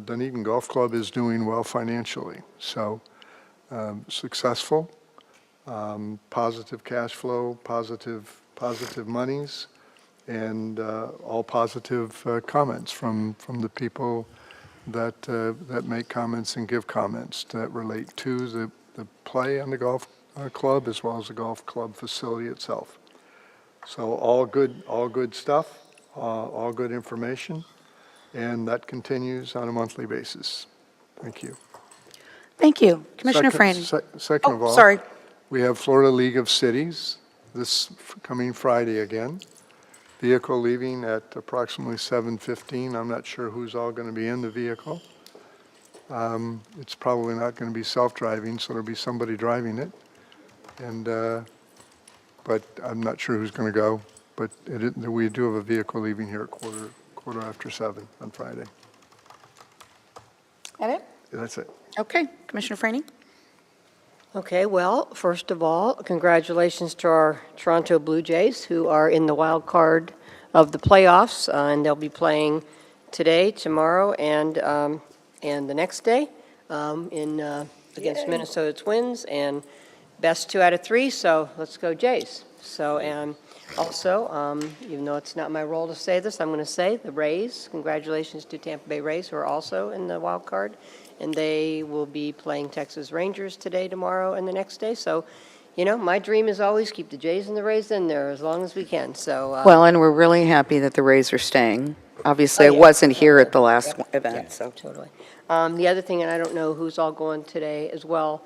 Dunedin Golf Club is doing well financially. So successful, positive cash flow, positive monies, and all positive comments from the people that make comments and give comments that relate to the play on the golf club as well as the golf club facility itself. So all good stuff, all good information, and that continues on a monthly basis. Thank you. Thank you. Commissioner Franny. Second of all, sorry. we have Florida League of Cities this coming Friday again. Vehicle leaving at approximately 7:15. I'm not sure who's all going to be in the vehicle. It's probably not going to be self-driving, so there'll be somebody driving it. And but I'm not sure who's going to go. But we do have a vehicle leaving here at 7:15 on Friday. That it? That's it. Okay, Commissioner Franny? Okay, well, first of all, congratulations to our Toronto Blue Jays, who are in the wild card of the playoffs, and they'll be playing today, tomorrow, and the next day against Minnesota Twins, and best 2 out of 3, so let's go Jays. So, and also, even though it's not my role to say this, I'm going to say the Rays, congratulations to Tampa Bay Rays, who are also in the wild card, and they will be playing Texas Rangers today, tomorrow, and the next day. So, you know, my dream is always keep the Jays and the Rays in there as long as we can, so. Well, and we're really happy that the Rays are staying. Obviously, Oh, I yeah. wasn't here at the last event, so. Totally. The other thing, and I don't know who's all going today as well,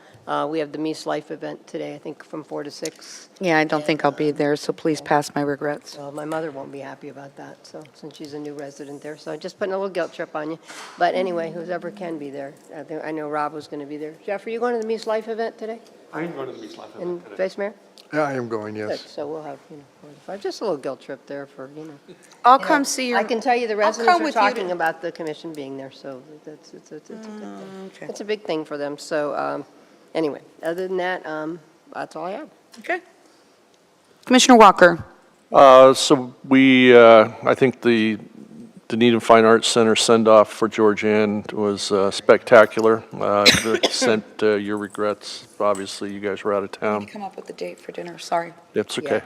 we have the Mies Life event today, I think from 4 to 6. Yeah, I don't think I'll be there, so please pass my regrets. Well, my mother won't be happy about that, so, since she's a new resident there, so just putting a little guilt trip on you. But anyway, whoever can be there, I know Rob was going to be there. Jeff, are you going to the Mies Life event today? I'm going to the Mies Life event And today. Vice Mayor? Yeah, I am going, Good, yes. so we'll have, 45, just a little guilt trip there for, I'll you come know, see your. I can tell you the I'll residents come are with you to- talking about the commission being there, so it's a good thing. Okay. It's a big thing for them, so, anyway, other than that, that's all I have. Okay. Commissioner Walker? So I think the Dunedin Fine Arts Center send-off for Georgianne was spectacular. Sent your regrets. Obviously, you guys were out of town. Come up with a date for dinner, sorry. It's okay.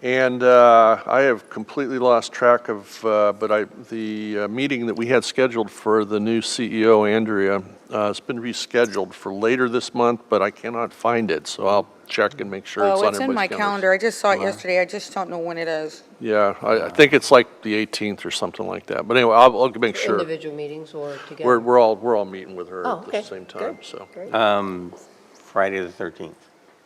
And I have completely lost track of, the meeting that we had scheduled for the new CEO, Andrea, has been rescheduled for later this month, but I cannot find it, so I'll check and make sure it's Oh, on it's in my everybody's calendar. I just saw it yesterday. I just don't know when it is. Yeah, I think it's like the 18th or something like that. But anyway, I'll make sure. Individual meetings or together? We're all meeting with her Oh, at okay. the same time, Good. so. Great. Friday the 13th.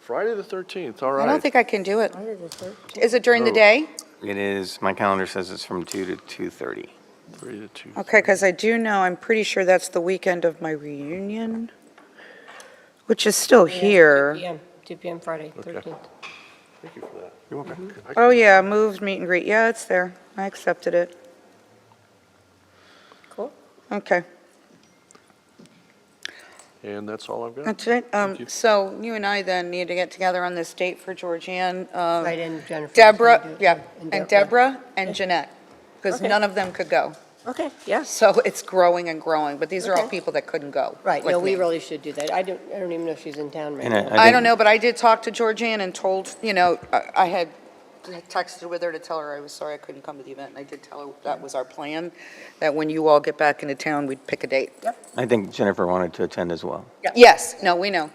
Friday the 13th, all I right. don't think I can do it. Friday the 13th. Is it during the Oh. day? It is, my calendar says it's from 2 to 2:30. 3 to 2. Okay, because I do know, I'm pretty sure that's the weekend of my reunion, which is still Yeah, here. 2 p.m. Friday, Okay. 13th. Thank you for that. You're welcome. Oh, yeah, moved meet and greet. Yeah, it's there. I accepted it. Cool. Okay, And that's all I've got. that's it. Thank you. So you and I then need to get together on this date for Georgianne. Right, and Jennifer. Deborah, Do it. yeah, And and Deb- Deborah and Jeanette, because Okay. none of them could go. Okay, yeah. So it's growing and growing, but these are all Okay. people that couldn't go. Right, like no, we me. really should do that. I don't even know if she's in town right And now. I don't know, but I did talk to Georgianne and told, I had texted with her to tell her I was sorry I couldn't come to the event, and I did tell her that was our plan, that when you all get back into town, we'd pick a date. I think Jennifer wanted to attend as well. Yes, no, we know.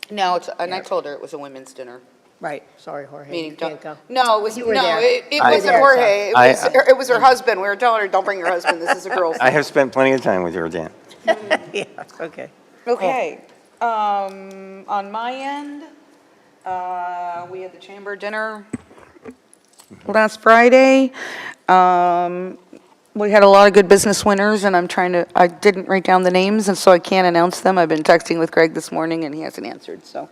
No, and I told her it was a women's dinner. Right, sorry, Jorge, Meaning, you can't go. No, it was, You were no, there. it I- wasn't Jorge, I- it was her husband. We were telling her, don't bring your husband, this is a girl's. I have spent plenty of time with Georgianne. Yeah, okay. Okay, on my end, we had the chamber dinner last Friday. We had a lot of good business winners, and I didn't write down the names, and so I can't announce them. I've been texting with Greg this morning, and he hasn't answered, so.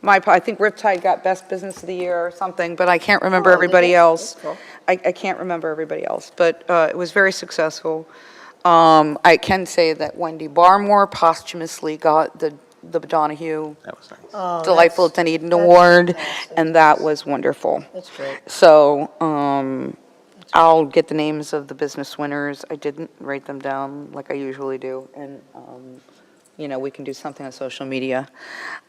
I think Riptide got Best Business of the Year or something, but I can't remember everybody else. That's cool. I can't remember everybody else, but it was very successful. I can say that Wendy Barmore posthumously got the Donahue That was nice. Oh, Delightful that's- Dunedin that's Award, fantastic. and that was wonderful. That's great. So, I'll get the names of the business winners. I didn't write them down like I usually do, and, we can do something on social media.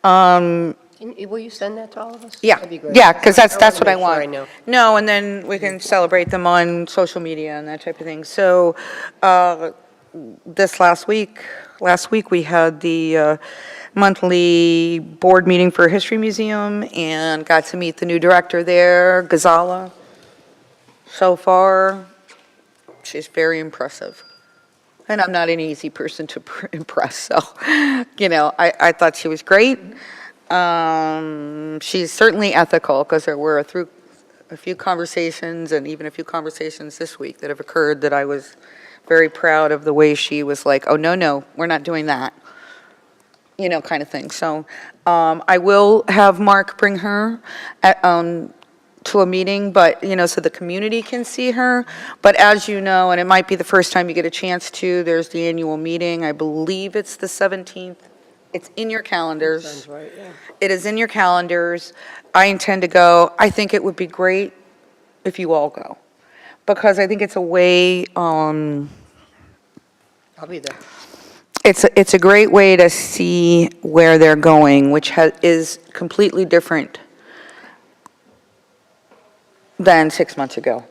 Will you send that to all of us? Yeah, That'd be great. yeah, because that's wanna what I make sure want. know. No, and then we can celebrate them on social media and that type of thing. So, last week we had the monthly board meeting for History Museum and got to meet the new director there, Ghazala. So far, she's very impressive. And I'm not an easy person to impress, so, I thought she was great. She's certainly ethical, because there were a few conversations, and even a few conversations this week that have occurred that I was very proud of the way she was like, oh, no, we're not doing that, kind of thing. So I will have Mark bring her to a meeting, but, so the community can see her. But as you know, and it might be the first time you get a chance to, there's the annual meeting. I believe it's the 17th. It's in your calendars. Sounds right, yeah. It is in your calendars. I intend to go. I think it would be great if you all go, because I think it's a way, I'll be there. it's a great way to see where they're going, which is completely different than 6 months ago.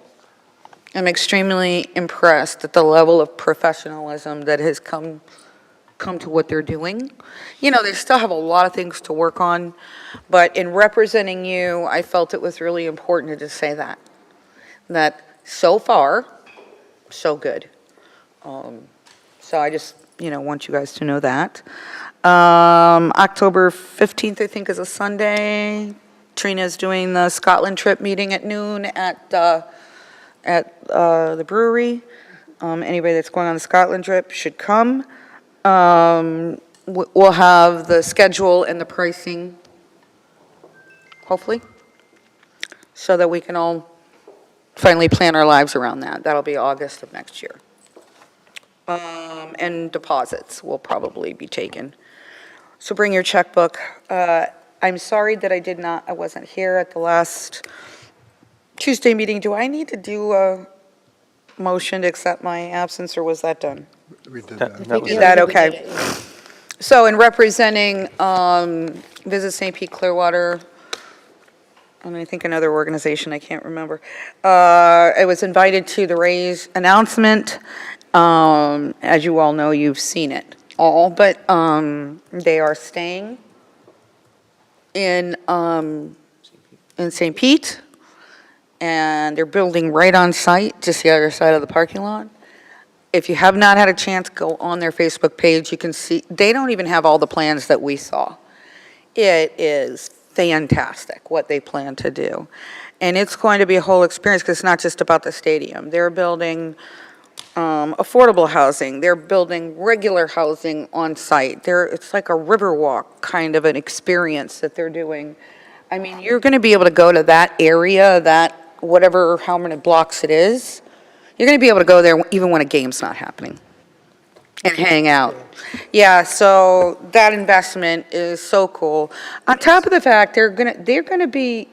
I'm extremely impressed at the level of professionalism that has come to what they're doing. They still have a lot of things to work on, but in representing you, I felt it was really important to just say that so far, so good. So I just, want you guys to know that. October 15th, I think, is a Sunday. Trina's doing the Scotland trip meeting at noon at the brewery. Anybody that's going on the Scotland trip should come. We'll have the schedule and the pricing, hopefully, so that we can all finally plan our lives around that. That'll be August of next year. And deposits will probably be taken. So bring your checkbook. I'm sorry that I wasn't here at the last Tuesday meeting. Do I need to do a motion to accept my absence, or was that done? We did That- that. that was- Is that okay? So in representing Visit St. Pete Clearwater, and I think another organization, I can't remember, I was invited to the Raise announcement. As you all know, you've seen it all, but they are staying in St. Pete, and they're building right on site, just the other side of the parking lot. If you have not had a chance, go on their Facebook page. You can see, they don't even have all the plans that we saw. It is fantastic what they plan to do. And it's going to be a whole experience, because it's not just about the stadium. They're building affordable housing. They're building regular housing on site. It's like a Riverwalk kind of an experience that they're doing. I mean, you're going to be able to go to that area, that whatever, how many blocks it is. You're going to be able to go there even when a game's not happening and hang out. Yeah, so that investment is so cool. On top of the fact, they're going to be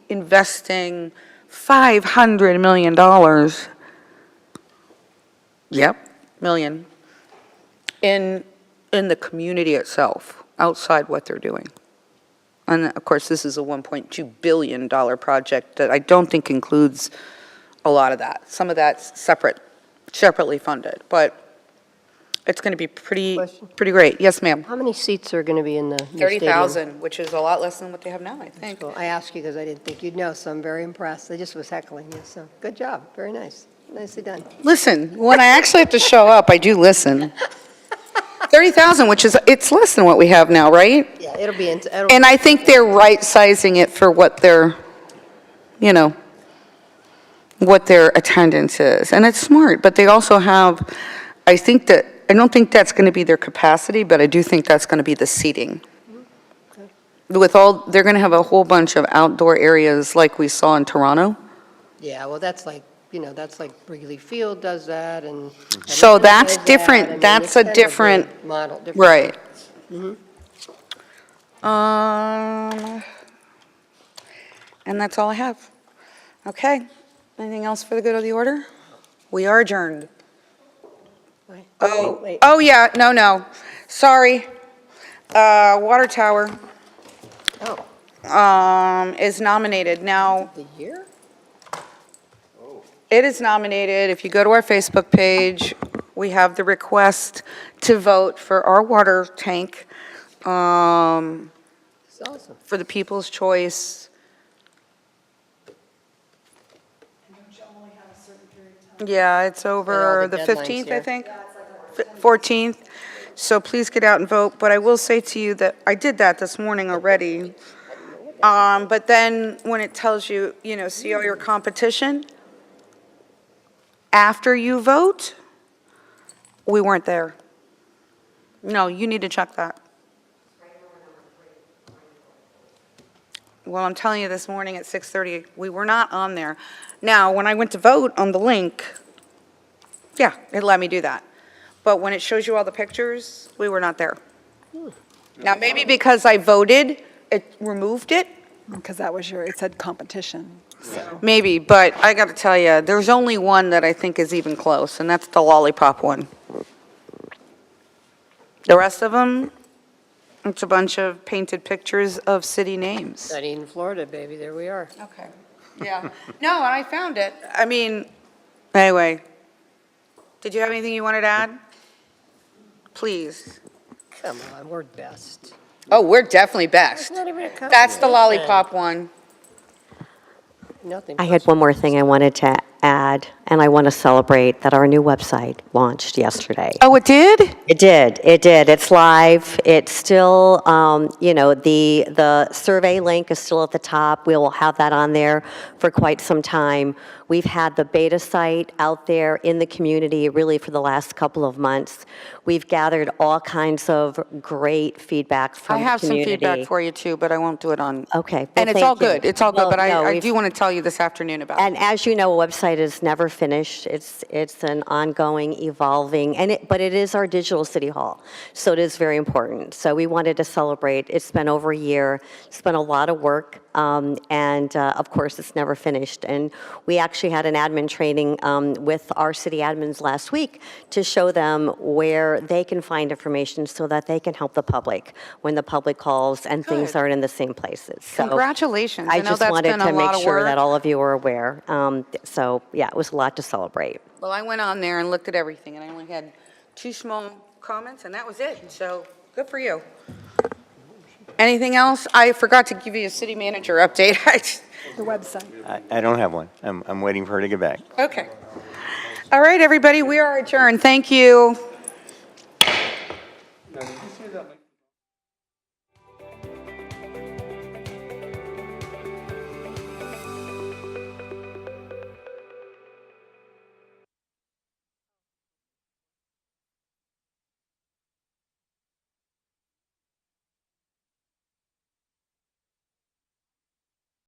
investing $500 million. Yep, million, in the community itself, outside what they're doing. And of course, this is a $1.2 billion project that I don't think includes a lot of that. Some of that's separately funded, but it's going to be pretty great. Yes, ma'am. How many seats are going to be in the new stadium? 30,000, which is a lot less than what they have now, I think. Cool. I asked you because I didn't think you'd know, so I'm very impressed. I just was heckling you, so good job. Very nice. Nicely done. Listen, when I actually have to show up, I do listen. 30,000, which is, it's less than what we have now, right? Yeah, it'll be. And I think they're right-sizing it for what their attendance is. And it's smart, but they also have, I don't think that's going to be their capacity, but I do think that's going to be the seating. They're going to have a whole bunch of outdoor areas like we saw in Toronto. Yeah, well, that's like Wrigley Field does that, and. So that's does that. different. I mean, That's it's a kind of different, model. Different right. Mhm. And that's all I have. Okay. Anything else for the good of the order? We are adjourned. Wait. Oh, yeah, no. Sorry. Water tower is nominated. Now, The year? it is nominated. If you go to our Facebook page, we have the request to vote for our water tank It's awesome. for the People's Choice. Yeah, it's over the the deadline's 15th, I here. think. 14th. So please get out and vote. But I will say to you that I did that this morning already. But then when it tells you, see all your competition, after you vote, we weren't there. No, you need to check that. well, I'm telling you, this morning at 6:30, we were not on there. Now, when I went to vote on the link, yeah, it let me do that. But when it shows you all the pictures, we were not there. Now, maybe because I voted, it removed it? Because that was it said competition, so. Maybe, but I got to tell you, there's only one that I think is even close, and that's the lollipop one. The rest of them, it's a bunch of painted pictures of city names. Dunedin, Florida, baby, there we are. Okay, yeah. No, and I found it. I mean, anyway, did you have anything you wanted to add? Please. Come on, we're best. Oh, we're definitely best. Not even a That's the compliment. lollipop one. Nothing. I had one more thing I wanted to add, and I want to celebrate that our new website launched yesterday. Oh, it did? It did. It's live. It's still, the survey link is still at the top. We will have that on there for quite some time. We've had the beta site out there in the community really for the last couple of months. We've gathered all kinds of great feedback from I the have some community. feedback for you too, but I won't do it on. Okay. well, And it's thank all you. good. It's all good, Well, but no, I we've- do want to tell you this afternoon about it. And as you know, a website is never finished. It's an ongoing, evolving, but it is our digital city hall, so it is very important. So we wanted to celebrate. It's been over a year. It's been a lot of work, and of course, it's never finished. And we actually had an admin training with our city admins last week to show them where they can find information so that they can help the public when the public calls and things Good. aren't in the same places. So Congratulations. I know just that's wanted been a to make lot of sure work. that all of you are aware. So, yeah, it was a lot to celebrate. Well, I went on there and looked at everything, and I only had 2 small comments, and that was it. So, good for you. Anything else? I forgot to give you a city manager update. The website. I don't have one. I'm waiting for her to get back. Okay. All right, everybody, we are adjourned. Thank you. Now, did you say that?